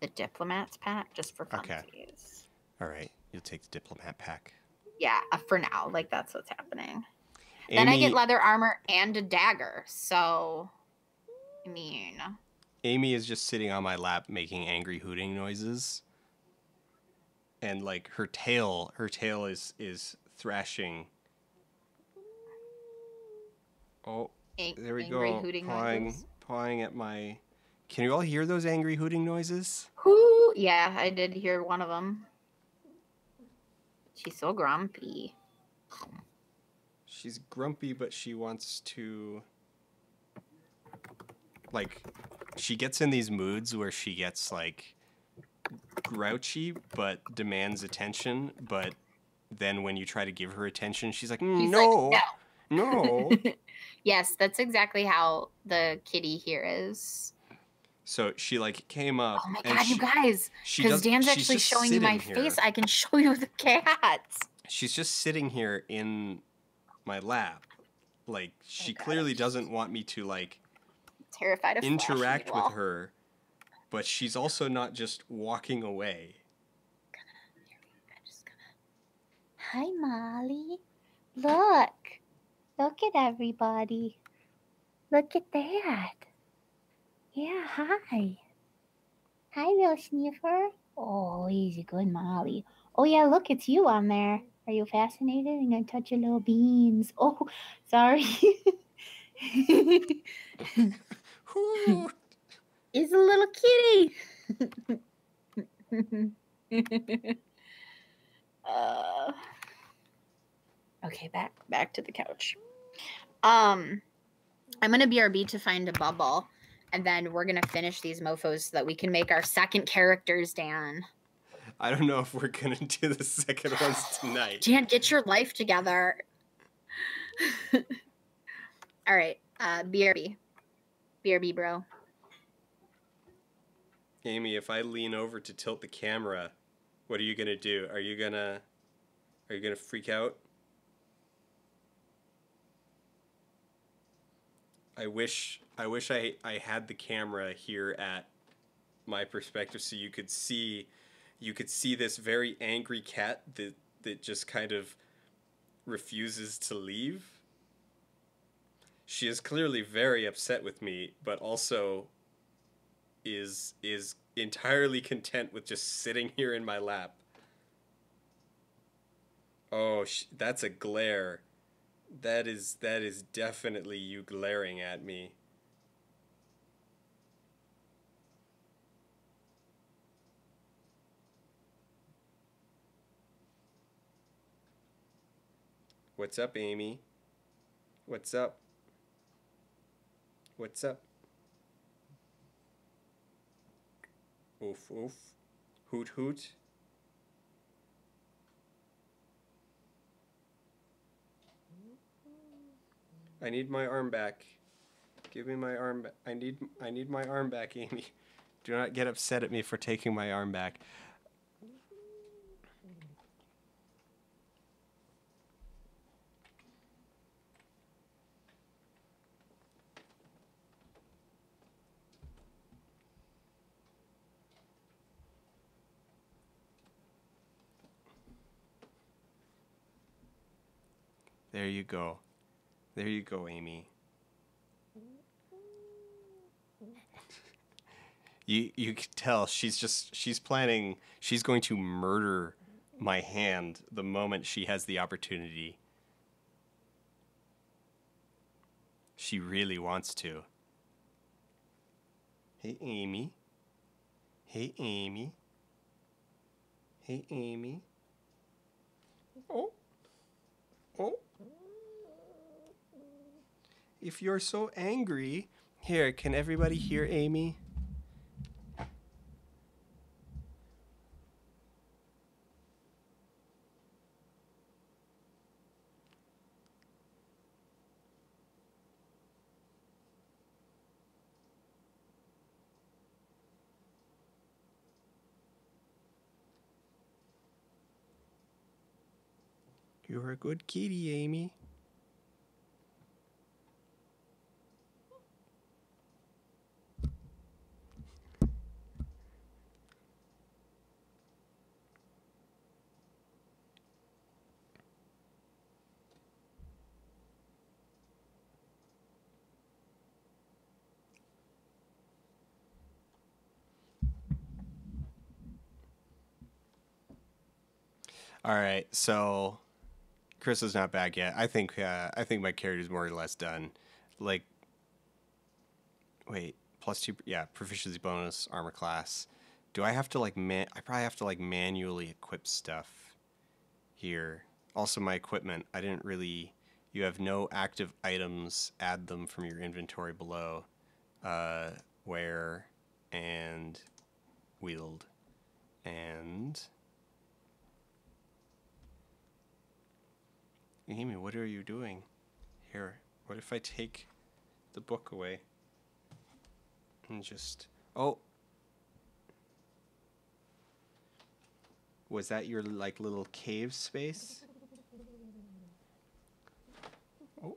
the Diplomats pack just for funsies. All right, you'll take the Diplomat pack. Yeah, for now, like that's what's happening. Amy, then I get leather armor and a dagger, so I mean. Amy is just sitting on my lap making angry hooting noises. And like her tail is thrashing. Oh, there we go. Pawing at my. Can you all hear those angry hooting noises? Whoo! Yeah, I did hear one of them. She's so grumpy. She's grumpy, but she wants to. Like, she gets in these moods where she gets like grouchy, but demands attention. But then when you try to give her attention, she's like, no. Like, no. Yes, that's exactly how the kitty here is. So she like came up. Oh my god, you guys! Because Dan's actually showing you my face. I can show you the cat. She's just sitting here in my lap. Like she clearly doesn't want me to like terrified of interact with her, but she's also not just walking away. Hi, Molly. Look at everybody. Look at that. Yeah, hi. Hi, little sniffer. Oh, easy, good Molly. Oh, yeah, look, it's you on there. Are you fascinated? I'm going to touch your little beans. Oh, sorry. It's a little kitty. uh, okay, back to the couch. I'm gonna BRB to find a bubble, and then we're gonna finish these mofos so that we can make our second characters, Dan. I don't know if we're gonna do the second ones tonight. Dan, get your life together. All right, BRB, bro. Amy, if I lean over to tilt the camera, what are you gonna do? Are you gonna freak out? I wish I had the camera here at my perspective so you could see this very angry cat that just kind of refuses to leave. She is clearly very upset with me, but also is entirely content with just sitting here in my lap. Oh, that's a glare. That is definitely you glaring at me. What's up, Amy? What's up? What's up? Oof, oof. Hoot, hoot. I need my arm back. Give me my arm back. I need my arm back, Amy. Do not get upset at me for taking my arm back. There you go. There you go, Amy. You can tell she's planning, she's going to murder my hand the moment she has the opportunity. She really wants to. Hey, Amy. Hey, Amy. Hey, Amy. Oh. Oh. If you're so angry, here, can everybody hear Amy? You're a good kitty, Amy. All right, so Chris is not back yet. I think my character's more or less done. Like, wait, +2, yeah, proficiency bonus, armor class. Do I have to like I probably have to like manually equip stuff here. Also, my equipment. I didn't really. You have no active items. Add them from your inventory below. Wear and wield and. Amy, what are you doing? Here, what if I take the book away? And just... Oh! Was that your, like, little cave space? Oh.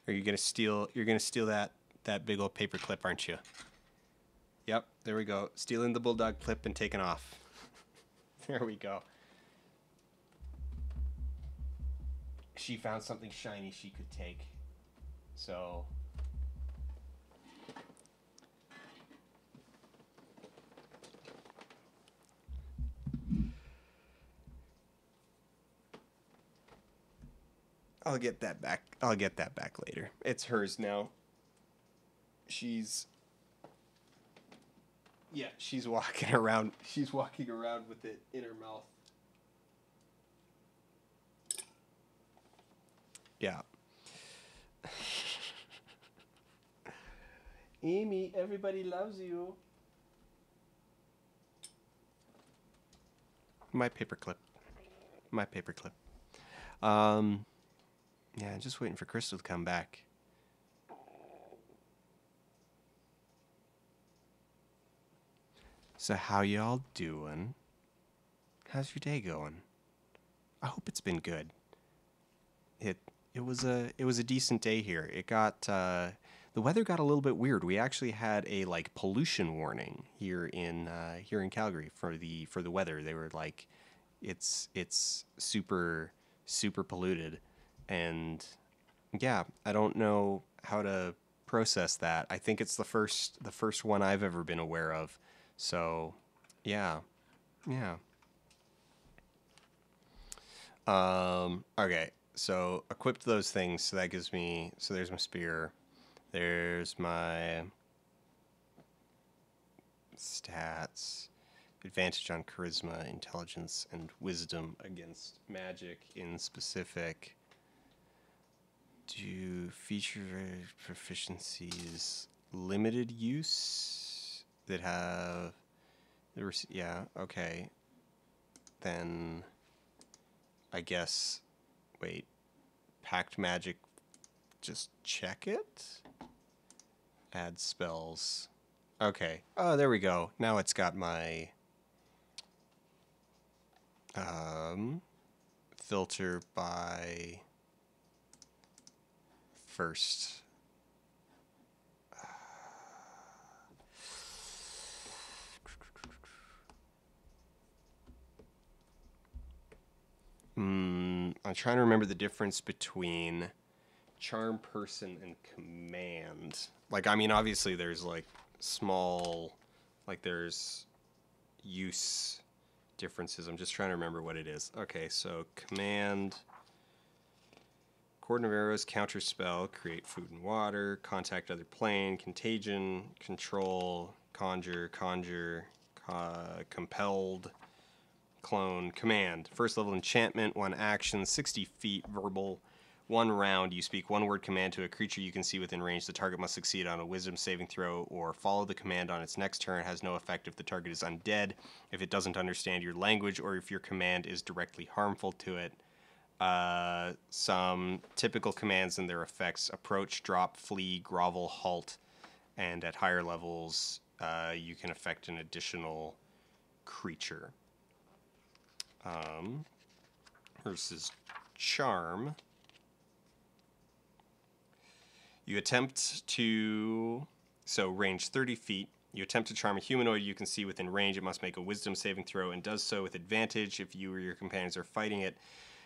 Are you gonna steal... You're gonna steal that big old paper clip, aren't you? Yep, there we go. Stealing the bulldog clip and taking off. There we go. She found something shiny she could take. So... I'll get that back. I'll get that back later. It's hers now. She's walking around. She's walking around with it in her mouth. Yeah. Amy, everybody loves you. My paperclip. Yeah, just waiting for Crystal to come back. So how y'all doing? How's your day going? I hope it's been good. It was a decent day here. It got the weather got a little bit weird. We actually had a like pollution warning here in Calgary for the weather. They were like, it's super polluted, and yeah, I don't know how to process that. I think it's the first one I've ever been aware of. So, yeah. Okay. So equipped those things. So that gives me. So there's my spear. There's my stats. Advantage on charisma, intelligence, and wisdom against magic in specific. Do feature proficiencies limited use that have. Yeah. Okay. Then. I guess. Wait. Pact magic. Just check it. Add spells. Okay. Oh, there we go. Now it's got my filter by first. I'm trying to remember the difference between charm person and command. Like, I mean, obviously there's like small, like there's use differences. I'm just trying to remember what it is. Okay, so command, cordon of arrows, counter spell, create food and water, contact other plane, contagion, control, conjure, compelled, clone, command. First level enchantment, 1 action, 60 feet, verbal, 1 round. You speak 1 word command to a creature you can see within range. The target must succeed on a wisdom saving throw or follow the command on its next turn. It has no effect if the target is undead, if it doesn't understand your language, or if your command is directly harmful to it. Some typical commands and their effects: approach, drop, flee, grovel, halt, and at higher levels you can affect an additional creature. Versus charm. You attempt to, so range 30 feet. You attempt to charm a humanoid you can see within range. It must make a wisdom saving throw and does so with advantage if you or your companions are fighting it.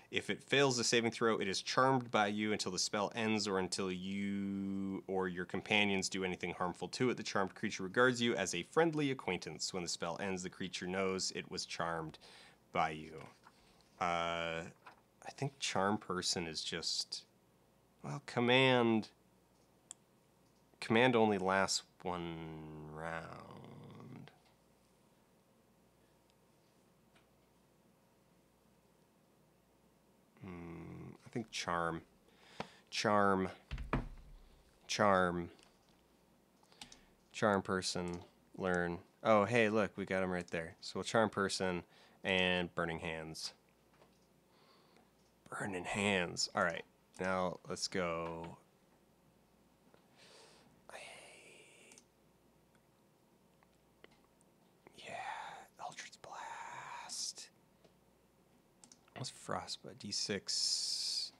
If it fails the saving throw, it is charmed by you until the spell ends or until you or your companions do anything harmful to it. The charmed creature regards you as a friendly acquaintance. When the spell ends, the creature knows it was charmed by you. I think charm person is just, well, command only lasts 1 round. I think charm person, learn. Oh, hey, look, we got him right there. So we'll charm person and burning hands. Burning hands. All right, now let's go. Yeah, Eldritch Blast. What's Frostbite? D6.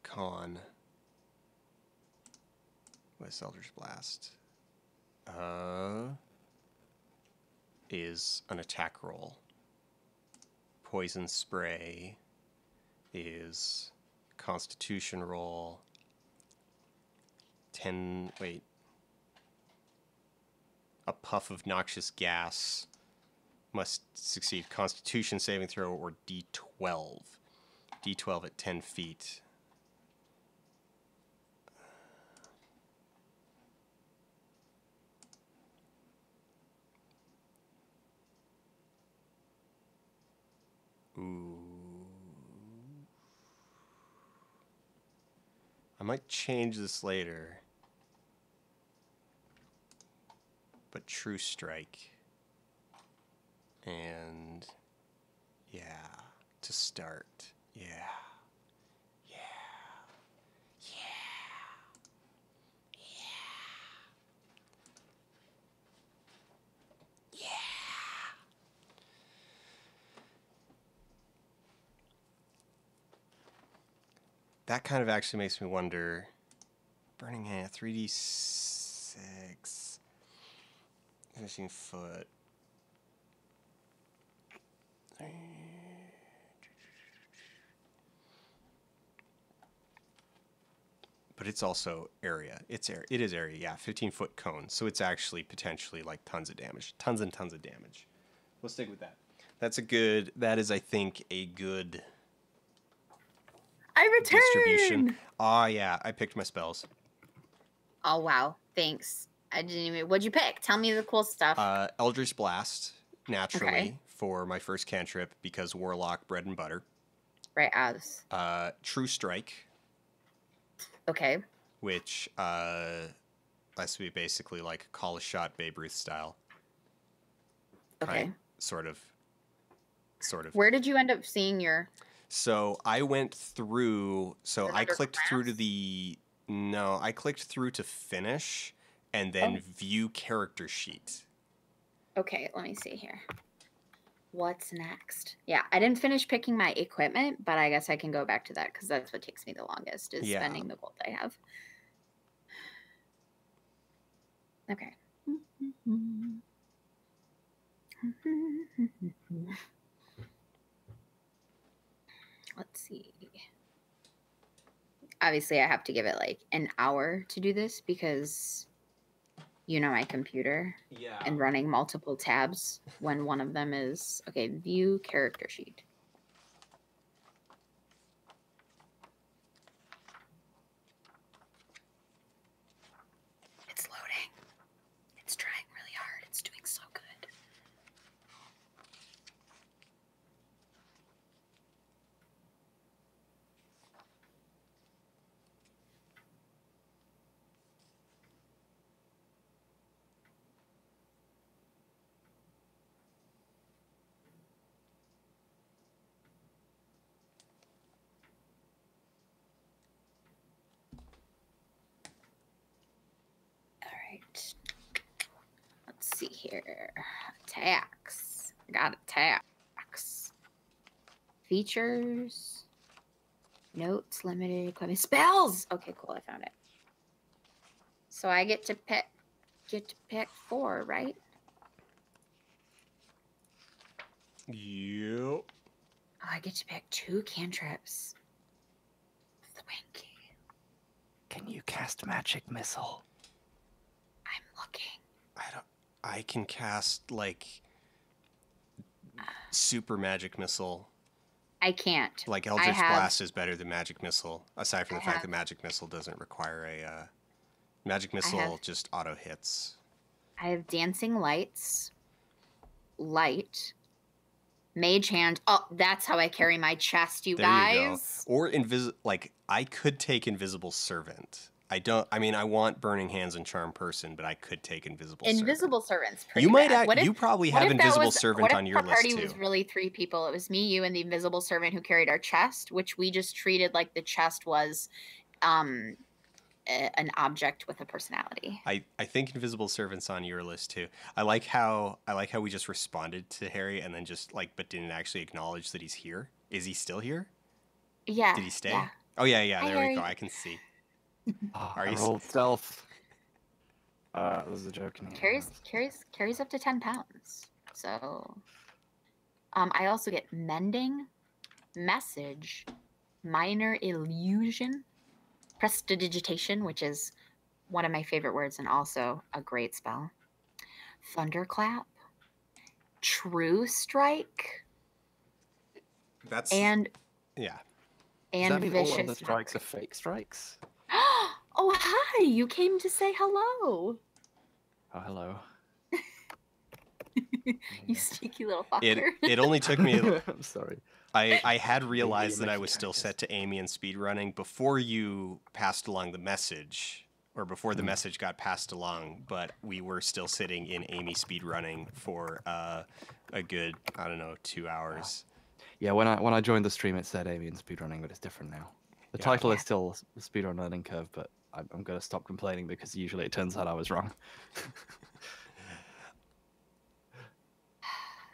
Con. What's Eldritch Blast? Is an attack roll. Poison Spray is Constitution roll. 10, wait. A puff of noxious gas must succeed Constitution saving throw or D12. D12 at 10 feet. Ooh. I might change this later. But True Strike. And yeah, to start. Yeah. Yeah. Yeah. Yeah. Yeah. That kind of actually makes me wonder. Burning Hand, 3d6. Finishing foot. But it's also area. It is area, yeah. 15-foot cone. So it's actually potentially like tons of damage. Tons and tons of damage. We'll stick with that. That is, I think, a good I return! distribution. Oh, yeah. I picked my spells. Oh, wow. Thanks. I didn't even... What'd you pick? Tell me the cool stuff. Eldritch Blast, naturally, for my first cantrip, because Warlock, bread and butter. Right, as. True Strike. Okay. Which lets me basically like call a shot Babe Ruth style. Okay. Sort of. Where did you end up seeing your... So I went through... So I clicked through to the... No, I clicked through to finish and then view character sheet. Okay, let me see here. What's next? Yeah, I didn't finish picking my equipment, but I guess I can go back to that because that's what takes me the longest is spending the gold I have. Okay. Let's see. Obviously, I have to give it like an hour to do this because my computer and running multiple tabs when one of them is okay. View character sheet. It's loading. It's trying really hard. It's doing so good. Let's see here. Attacks. I got attacks. Features. Notes, limited equipment. Spells! Okay, cool. I found it. So I get to pick 4, right? Yep. Oh, I get to pick 2 cantrips. Swanky. Can you cast Magic Missile? I'm looking. I can cast like super Magic Missile. I can't. Like Eldritch Blast is better than Magic Missile, aside from the fact that Magic Missile doesn't require a Magic Missile just auto hits. I have Dancing Lights, Light, Mage Hand. Oh, that's how I carry my chest, you guys. You go. Or I could take Invisible Servant. I want Burning Hands and Charm Person, but I could take Invisible Servant. Invisible Servant's pretty bad. You probably have Invisible Servant on your list too. What if our party was really 3 people? It was me, you, and the Invisible Servant who carried our chest, which we just treated like the chest was an object with a personality. I think Invisible Servant's on your list too. I like how we just responded to Harry and then just but didn't actually acknowledge that he's here. Is he still here? Yeah. Did he stay? Yeah. Oh yeah. There Harry. we go. I can see. I rolled stealth. That was a joke. Carries up to 10 pounds. So, I also get Mending, Message, Minor Illusion, Prestidigitation, which is one of my favorite words and also a great spell. Thunderclap, True Strike. Yeah. Does that And mean all other vicious. strikes are fake strikes? Oh, hi! You came to say hello. Oh, hello. You sneaky little It fucker. it only took me. I'm sorry. I had realized that I Mickey was still characters. set to Amy and speedrunning before you passed along the message, or before the message got passed along. But we were still sitting in Amy speedrunning for a good, I don't know, 2 hours. Yeah, when I joined the stream, it said Amy and speedrunning, but it's different now. The Yeah. title is still Speedrun Learning Curve, but I'm going to stop complaining because usually it turns out I was wrong.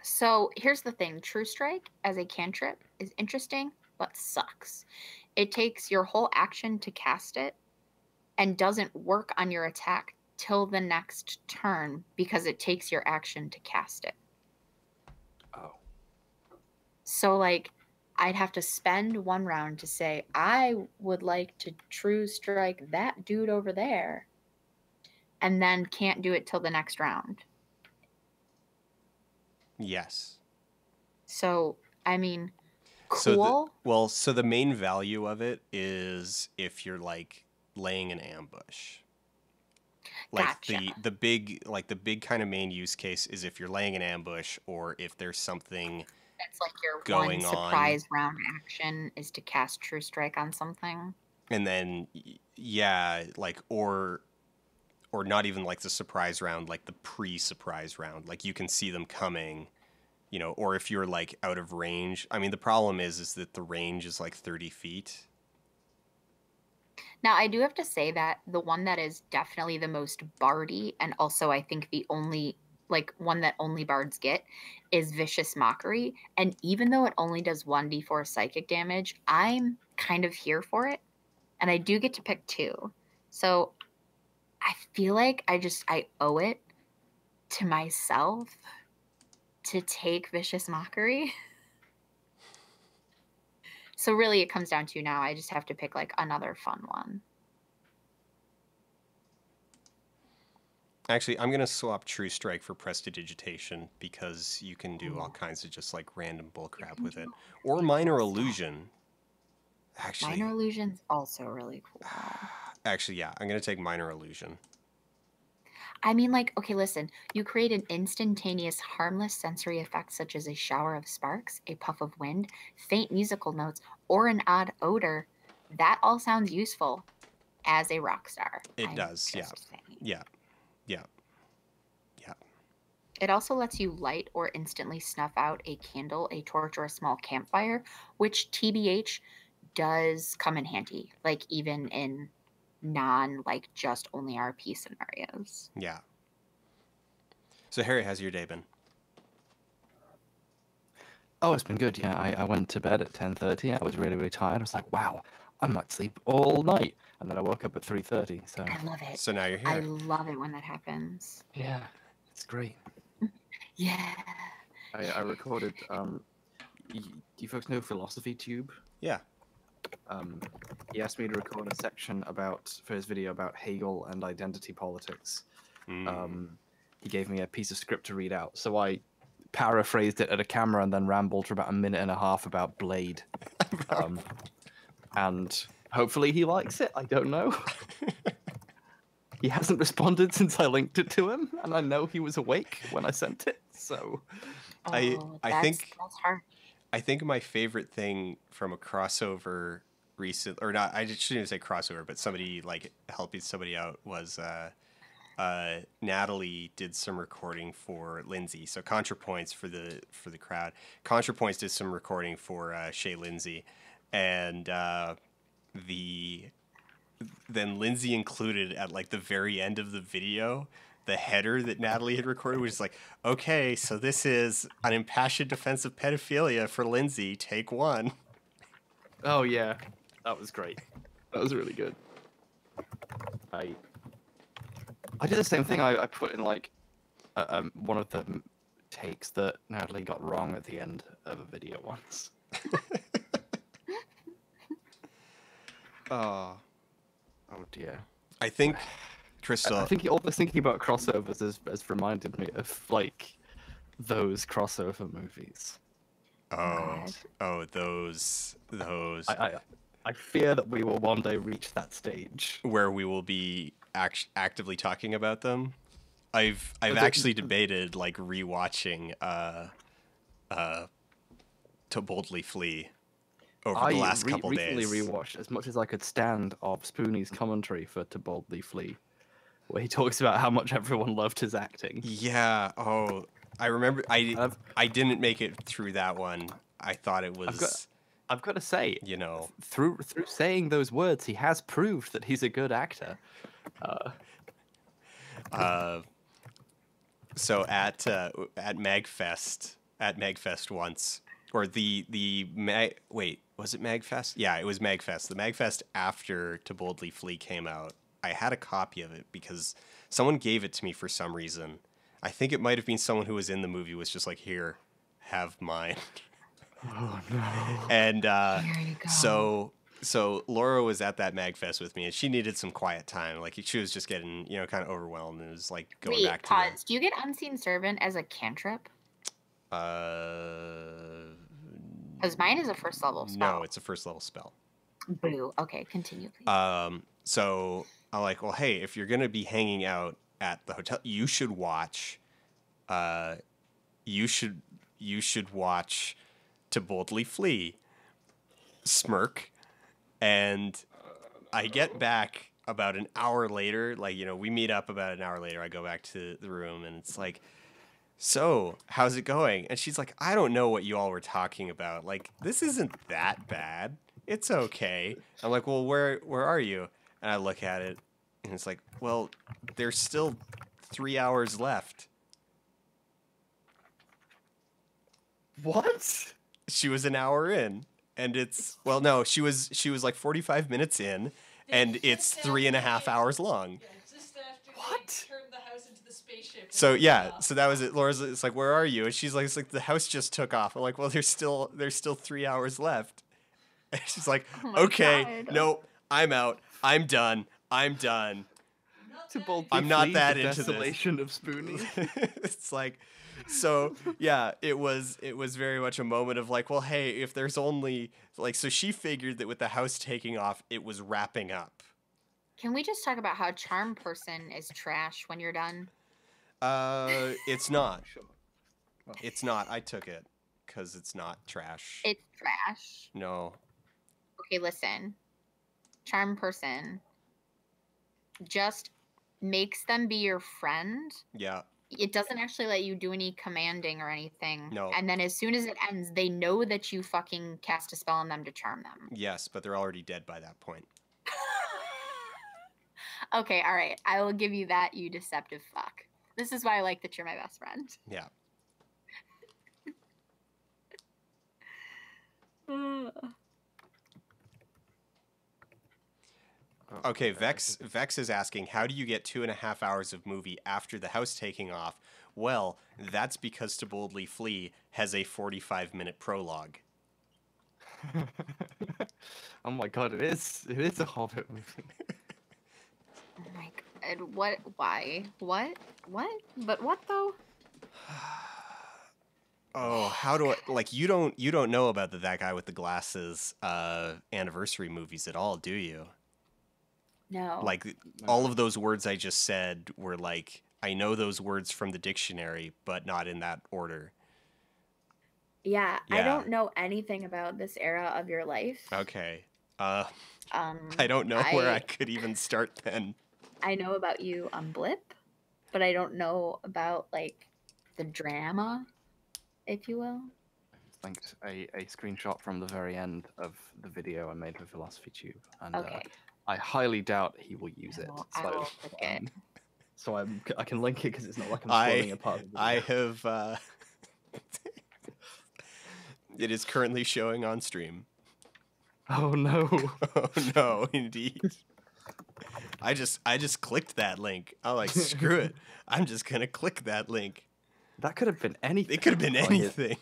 So here's the thing. True Strike as a cantrip is interesting, but sucks. It takes your whole action to cast it and doesn't work on your attack till the next turn because it takes your action to cast it. Oh. So, like, I'd have to spend one round to say, I would like to True Strike that dude over there, and then can't do it till the next round. Yes. So, I mean, cool. So the main value of it is if you're like laying an ambush. Like Gotcha. the big kind of main use case is if you're laying an ambush or if there's something That's like your going one surprise round action is to cast True Strike on something. And then yeah, like or not even like the surprise round, like the pre-surprise round. Like you can see them coming, you know, or if you're like out of range. I mean, the problem is that the range is like 30 feet. Now, I do have to say that the one that is definitely the most bardy, and also I think the only, like, one that only bards get, is Vicious Mockery. And even though it only does 1d4 psychic damage, I'm kind of here for it. And I do get to pick 2. So I feel like I owe it to myself to take Vicious Mockery. So really it comes down to now I just have to pick like another fun one. Actually, I'm going to swap True Strike for Prestidigitation because you can do all kinds of just like random bullcrap with it. Or Minor Illusion. Actually, Minor Illusion's also really cool. Actually, yeah, I'm going to take Minor Illusion. I mean, like, okay, listen, you create an instantaneous, harmless sensory effect such as a shower of sparks, a puff of wind, faint musical notes, or an odd odor. That all sounds useful as a rock star. It does, yeah. Yeah. Yeah. Yeah. It also lets you light or instantly snuff out a candle, a torch, or a small campfire, which TBH does come in handy, like even in non like just only RP scenarios. Yeah. So Harry, how's your day been? Oh, it's been good. Yeah, I went to bed at 10:30. I was really tired. I was like, wow, I might sleep all night, and then I woke up at 3:30. So I love it. So now you're here. I love it when that happens. Yeah, it's great. Yeah. I recorded. Do you folks know Philosophy Tube? Yeah. He asked me to record a section for his video about Hegel and identity politics. He gave me a piece of script to read out, so I paraphrased it at a camera and then rambled for about a minute and a half about Blade. And hopefully he likes it. I don't know. He hasn't responded since I linked it to him, and I know he was awake when I sent it. So I think that's hard. I think my favorite thing from a crossover recent, or not, I shouldn't even say crossover, but somebody like helping somebody out was Natalie did some recording for Lindsay. So ContraPoints for the crowd. ContraPoints did some recording for Shay Lindsay, and then Lindsay included at like the very end of the video the header that Natalie had recorded, which is like, okay, so this is an impassioned defense of pedophilia for Lindsay, take 1. oh yeah, that was great. That was really good. I did the same thing. I put in like one of the takes that Natalie got wrong at the end of a video once. Oh dear. I think Crystal. I think all this thinking about crossovers has reminded me of like those crossover movies. Oh, those. I fear that we will one day reach that stage where we will be actively talking about them. I've actually debated like rewatching To Boldly Flee over the last couple recently days. rewatched as much as I could stand of Spoonie's commentary for To Boldly Flee, where he talks about how much everyone loved his acting. Yeah. Oh, I remember. I didn't make it through that one. I thought it was. I've got to say, you know, through saying those words, he has proved that he's a good actor. So at Magfest once, or wait, was it Magfest? Yeah, it was Magfest. The Magfest after To Boldly Flee came out, I had a copy of it because someone gave it to me for some reason. I think it might have been someone who was in the movie was just like, here, have mine. Oh no. And Here you go. so Laura was at that Magfest with me, and she needed some quiet time. Like she was just getting, kind of overwhelmed, and it was like going back to pause. Do you get Unseen Servant as a cantrip? Because mine is a first level spell. No, it's a first level spell. Boo. Okay, continue, please. So I'm like, well, hey, if you're gonna be hanging out at the hotel, you should watch. You should watch To Boldly Flee. Smirk, and I get back about an hour later. Like, we meet up about an hour later. I go back to the room, and it's like, so how's it going? And she's like, I don't know what you all were talking about. Like, this isn't that bad. It's okay. I'm like, well, where are you? And I look at it, and it's like, well, there's still 3 hours left. What? She was an hour in, and no, she was like 45 minutes in, and it's 3.5 hours long. Yeah, just after What? they turned the house into the spaceship. So yeah, so that was it. Laura's it's like, where are you? And she's like, it's like the house just took off. I'm like, well, there's still 3 hours left. And she's like, okay, God. no, I'm out. I'm done. To Boldly I'm not Flee, that the into this. desolation of Spoonie. It's like, so yeah, it was very much a moment of like, well, hey, if there's only like, so she figured that with the house taking off, it was wrapping up. Can we just talk about how Charm Person is trash when you're done? It's not. Sure. It's not. I took it because it's not trash. It's trash. No. Okay, listen. Charm Person just makes them be your friend. Yeah. It doesn't actually let you do any commanding or anything. No. And then as soon as it ends, they know that you fucking cast a spell on them to charm them. Yes, but they're already dead by that point. Okay, all right. I will give you that, you deceptive fuck. This is why I like that you're my best friend. Yeah. Okay, Vex is asking, how do you get 2.5 hours of movie after the house taking off? Well, that's because To Boldly Flee has a 45-minute prologue. Oh my god, it is a Hobbit movie. Oh my god. What? Why? What? But what though? Oh, how do I like you don't know about That Guy with the Glasses anniversary movies at all, do you? No. Like all of those words I just said were like, I know those words from the dictionary, but not in that order. Yeah, I Yeah. don't know anything about this era of your life. Okay. I don't know where I could even start then. I know about you on Blip, but I don't know about like the drama, if you will. Linked a screenshot from the very end of the video I made for Philosophy Tube, and Okay. I highly doubt he will use it. I will click it. So I can link it because it's not like I'm spoiling a part of the video. I have. It is currently showing on stream. Oh no! Oh no, indeed. I just clicked that link. I'm like, screw it. I'm just gonna click that link. That could have been anything. It could have been Oh, anything.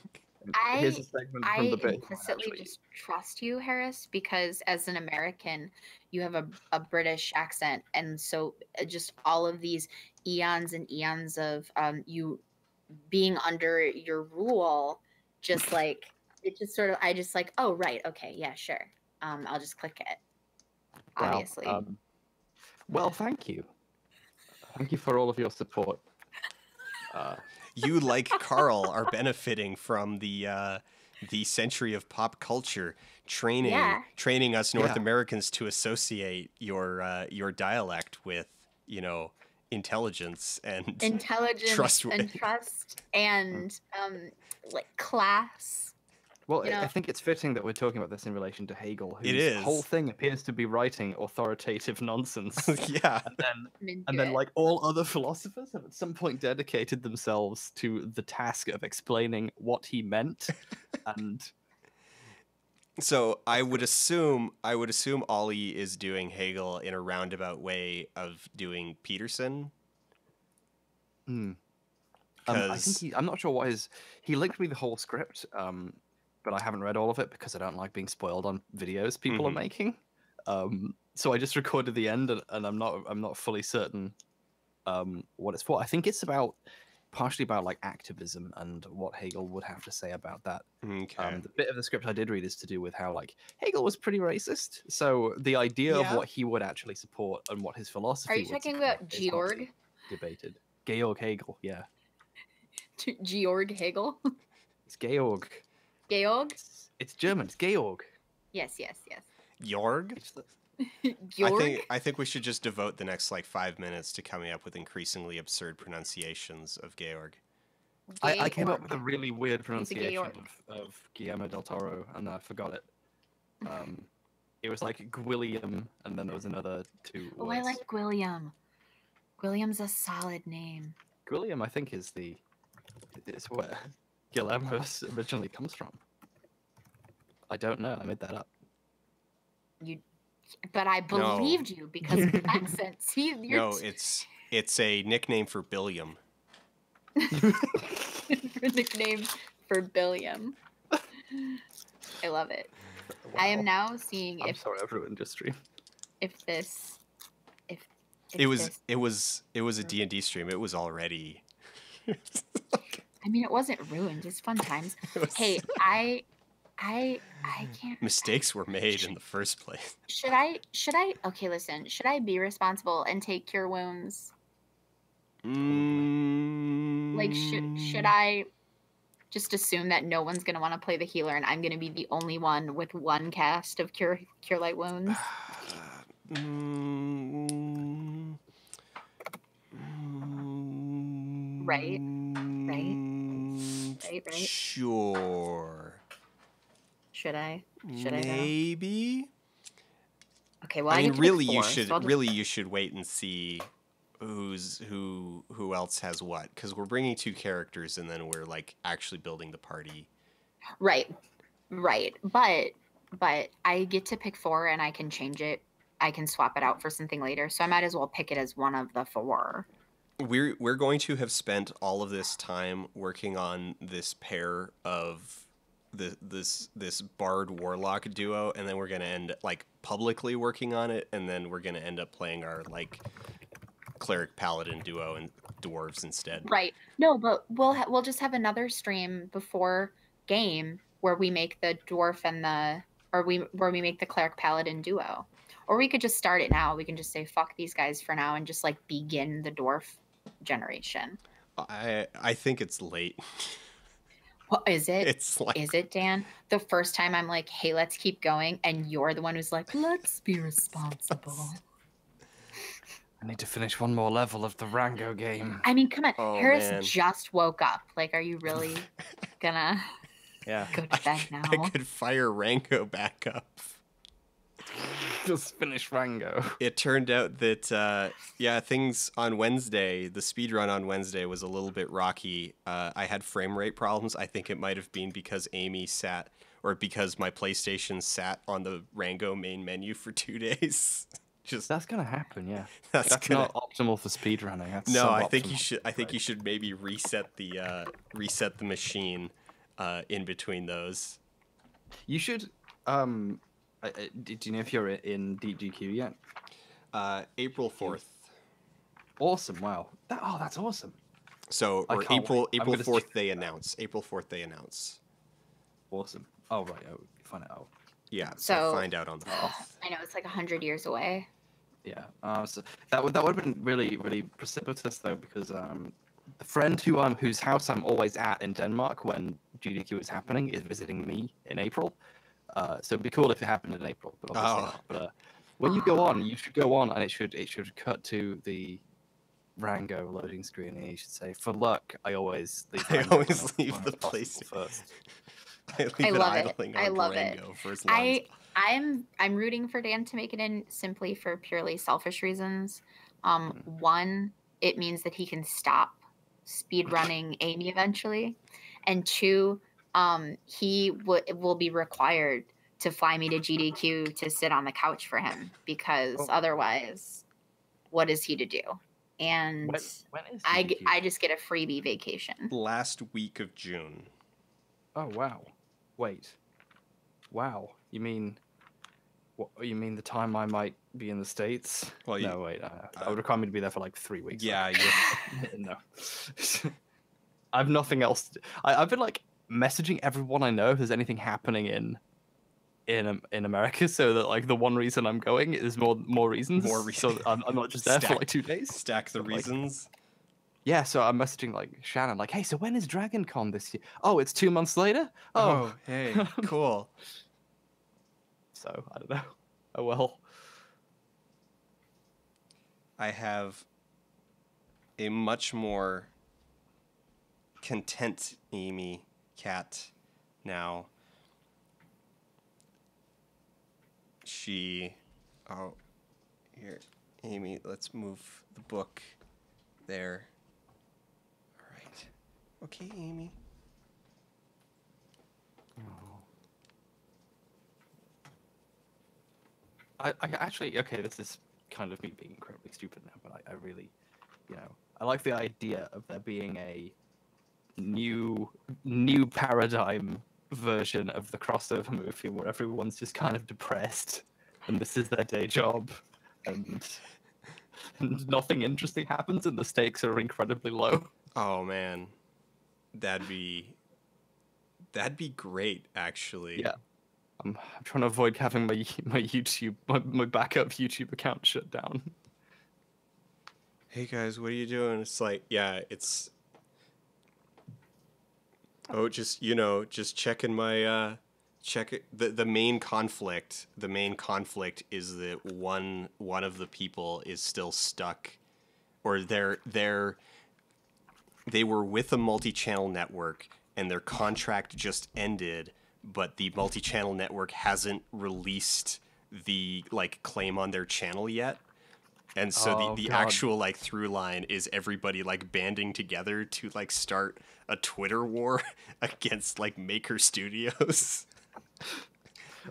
Here's a segment from I the bit. implicitly just trust you, Harris, because as an American, you have a British accent, and so just all of these eons and eons of you being under your rule, just like it just sort of I just like, oh right, okay, yeah, sure. I'll just click it. Wow, Obviously. Well, thank you. Thank you for all of your support. You, like Carl, are benefiting from the century of pop culture training us North Yeah. Americans to associate your dialect with, intelligence and Intelligence and trust and like class. Well, I think it's fitting that we're talking about this in relation to Hegel, It whose is. whole thing appears to be writing authoritative nonsense. Yeah. And then, like all other philosophers, have at some point dedicated themselves to the task of explaining what he meant. And so I would assume Ollie is doing Hegel in a roundabout way of doing Peterson. I think I'm not sure what he linked me the whole script, but I haven't read all of it because I don't like being spoiled on videos people are making. So I just recorded the end, and I'm not fully certain what it's for. I think it's partially about like activism and what Hegel would have to say about that. Okay. The bit of the script I did read is to do with how like Hegel was pretty racist. So the idea of what he would actually support and what his philosophy. Are you talking about Georg? Debated. Georg Hegel, yeah. Georg Hegel. It's Georg. Georg. It's German. It's Georg. Yes. Georg. Georg? I think we should just devote the next 5 minutes to coming up with increasingly absurd pronunciations of Georg. I came up with a really weird pronunciation of Guillermo del Toro, and I forgot it. It was like Gwilliam, and then there was another two words. Oh, I like Gwilliam. Gwilliam's a solid name. Gwilliam, I think, is where Guillermo originally comes from. I don't know. I made that up. But I believed you because of the accent. See, it's a nickname for Billiam. Nickname for Billiam. I love it. Wow. I am now seeing I'm sorry, everyone just stream. If this, it was a D&D stream. It was already. I mean, it wasn't ruined. It's fun times. Hey, I can't. Mistakes were made in the first place. Should I? Okay, listen. Should I be responsible and take cure wounds? Like, should I just assume that no one's gonna want to play the healer and I'm gonna be the only one with one cast of cure light wounds? Right. Sure. Should I? Maybe. Okay. Well, I mean, really, you should wait and see who else has what, because we're bringing two characters and then we're actually building the party. Right. But I get to pick 4 and I can change it. I can swap it out for something later. So I might as well pick it as one of the 4. We're going to have spent all of this time working on this pair of this bard warlock duo, and then we're going to end publicly working on it, and then we're going to end up playing our cleric paladin duo and dwarves instead. Right. No, but we'll just have another stream before game where we make the dwarf and where we make the cleric paladin duo. Or we could just start it now. We can just say fuck these guys for now and just begin the dwarf generation. I think it's late. What is it? Is it, Dan? The first time I'm like, hey, let's keep going, and you're the one who's like, let's be responsible. I need to finish one more level of the Rango game. I mean, come on. Oh, Harris man. just woke up. Are you really gonna go to bed now? I could fire Rango back up. Just finish Rango. It turned out that, things on Wednesday, the speedrun on Wednesday was a little bit rocky. I had frame rate problems. I think it might have been because because my PlayStation sat on the Rango main menu for 2 days. That's gonna happen, yeah. That's not optimal for speedrunning. No, I think you should maybe reset the machine in between those. You should do you know if you're in Deep GQ yet? April 4th. Awesome! Wow. That's awesome. So April 4th they announce. April 4th they announce. Awesome. Oh right. Oh, find it out. Yeah, So find out on the 5th. I know it's like 100 years away. Yeah. So that would have been really really precipitous though, because the friend whose house I'm always at in Denmark when GDQ is happening is visiting me in April. So it'd be cool if it happened in April, but obviously Oh. not. But when you go on, you should go on, and it should cut to the Rango loading screen, and you should say, "For luck, I always leave I Rango always when leave when the possible place. first." I I leave it love it. idling I on love it. Durango for as long as I'm rooting for Dan to make it in simply for purely selfish reasons. One, it means that he can stop speed running Amy eventually, and two, he will be required to fly me to GDQ to sit on the couch for him, because otherwise, what is he to do? And When is I GDQ? just get a freebie vacation. last week of June. Oh wow! Wait, wow! You mean the time I might be in the States? Well, no, wait. I would require me to be there for like 3 weeks. Yeah, No. I have nothing else. I've been like messaging everyone I know if there's anything happening in America, so that like the one reason I'm going is more reasons. More reasons. So I'm not just there for like 2 days. Stack the reasons. Yeah, so I'm messaging like Shannon, like, hey, so when is Dragon Con this year? Oh, it's 2 months later? Oh, hey, cool. So I don't know. Oh well. I have a much more content Amy cat now. Here, Amy, let's move the book there. All right. Okay, Amy. I actually, okay, this is kind of me being incredibly stupid now, but I really, I like the idea of there being a new paradigm version of the crossover movie where everyone's just kind of depressed and this is their day job and nothing interesting happens and the stakes are incredibly low. Oh man, that'd be great, actually. Yeah, I'm trying to avoid having my backup YouTube account shut down. Hey guys, what are you doing? It's like, yeah, it's. Oh, just checking my the main conflict. The main conflict is that one of the people is still stuck, or they were with a multi-channel network and their contract just ended, but the multi-channel network hasn't released the claim on their channel yet. And so the actual through line is everybody banding together to start a Twitter war against Maker Studios.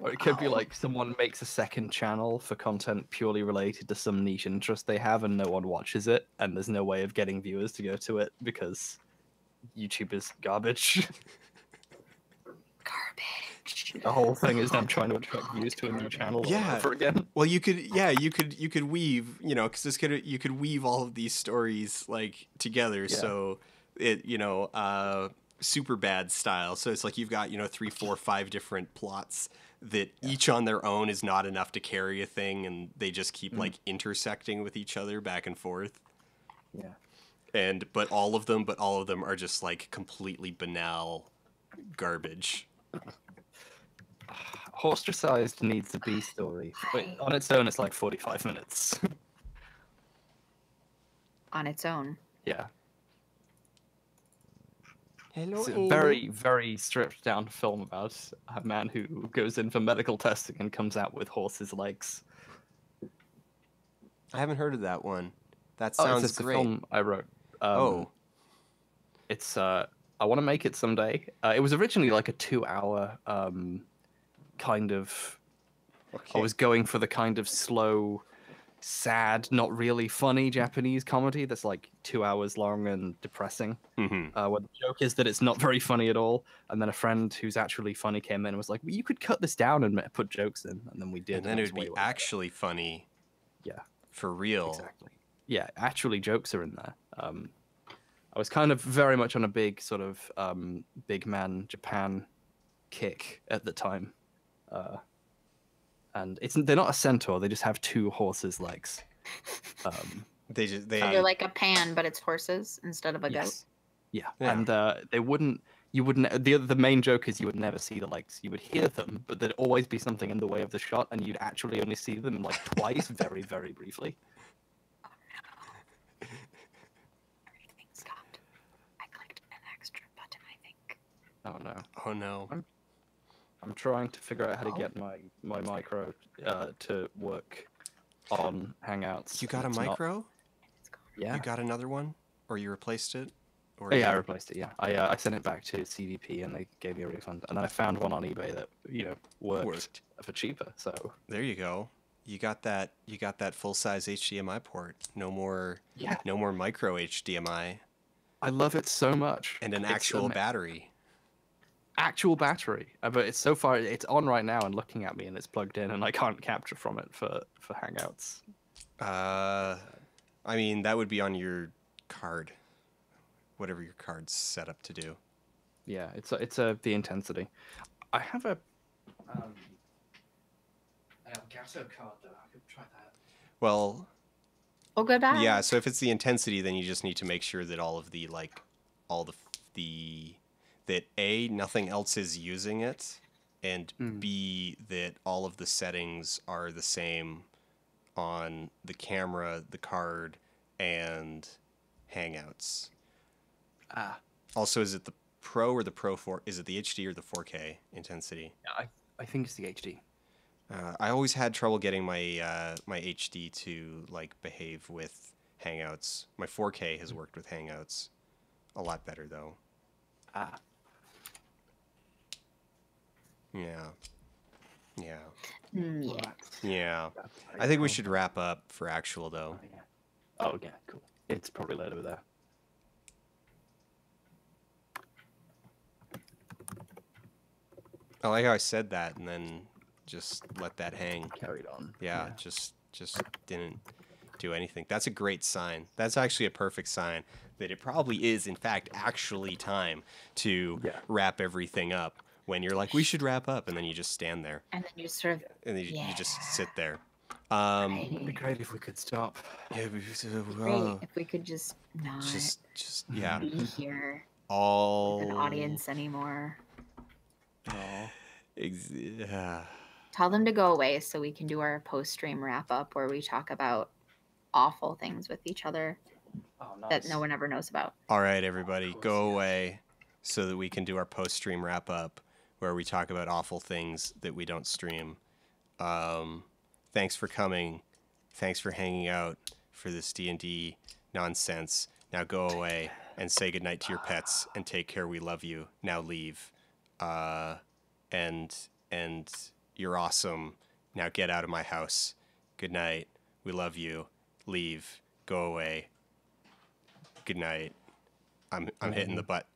Or it could be someone makes a second channel for content purely related to some niche interest they have and no one watches it, and there's no way of getting viewers to go to it because YouTube is garbage. Garbage. The whole thing is them trying to attract views to a new channel over again. Well, you could weave, because you could weave all of these stories together. Yeah. So it, super bad style. So it's you've got 3, 4, 5 different plots that each on their own is not enough to carry a thing, and they just keep intersecting with each other back and forth. Yeah. But all of them are just completely banal garbage. Ostracized needs a B story. But on its own, it's 45 minutes. On its own. Yeah. Hello, it's a very, very stripped down film about a man who goes in for medical testing and comes out with horse's legs. I haven't heard of that one. That sounds it's great. A film I wrote. It's I want to make it someday. It was originally a 2-hour kind of. Okay. I was going for the kind of slow, sad, not really funny Japanese comedy that's 2 hours long and depressing. Mm-hmm. Where the joke is that it's not very funny at all, and then a friend who's actually funny came in and was like, well, "You could cut this down and put jokes in," and then we did. And then it would be actually funny. Yeah. For real. Exactly. Yeah, actually jokes are in there. I was kind of very much on a big sort of big man Japan kick at the time. and they're not a centaur. They just have two horses' legs. They just So they they're like a pan, but it's horses instead of a goat. Yes. Yeah. Yeah. And you wouldn't. The main joke is you would never see the legs. You would hear them, but there'd always be something in the way of the shot, and you'd actually only see them like twice, very, very briefly. Everything stopped. I clicked an extra button, I think. Oh no. Oh no. I'm trying to figure out how to Oh. get my micro to work on Hangouts. You got a It's not- micro? Yeah. You got another one, or you replaced it? Or Oh, yeah, I replaced it. Yeah, I sent it back to CDP and they gave me a refund. And then I found one on eBay that worked for cheaper. So there you go. You got that full size HDMI port. No more micro HDMI. I love it so much. And an It's actual battery. Actual battery, but it's so far it's on right now and looking at me and it's plugged in and I can't capture from it for Hangouts. I mean that would be on your card. Whatever your card's set up to do. Yeah, it's the intensity. I have a Elgato card though. I could try that. Well, Oh, goodbye. yeah, so if it's the intensity, then you just need to make sure that that A, nothing else is using it, and B, that all of the settings are the same on the camera, the card, and Hangouts. Also, is it the Pro or the Pro 4? Is it the HD or the 4K intensity? I think it's the HD. I always had trouble getting my my HD to like behave with Hangouts. My 4K has worked with Hangouts a lot better though. Yeah. Yeah. Yeah. Yeah. I think we should wrap up for actual though. Oh yeah, cool. It's probably later there. I like how I said that and then just let that hang. Carried on. Yeah. Just didn't do anything. That's a great sign. That's actually a perfect sign that it probably is in fact actually time to wrap everything up. When you're like, we should wrap up, and then you just stand there. And then you sort of. And then you just sit there. It'd be great if we could stop. Yeah, Great if we could just not just yeah. be here All with an audience anymore. Yeah. Tell them to go away so we can do our post-stream wrap-up where we talk about awful things with each other that no one ever knows about. All right, everybody, go away so that we can do our post-stream wrap-up where we talk about awful things that we don't stream. Thanks for coming. Thanks for hanging out for this D&D nonsense. Now go away and say goodnight to your pets and take care. We love you. Now leave. And you're awesome. Now get out of my house. Good night. We love you. Leave. Go away. Good night. I'm hitting the button.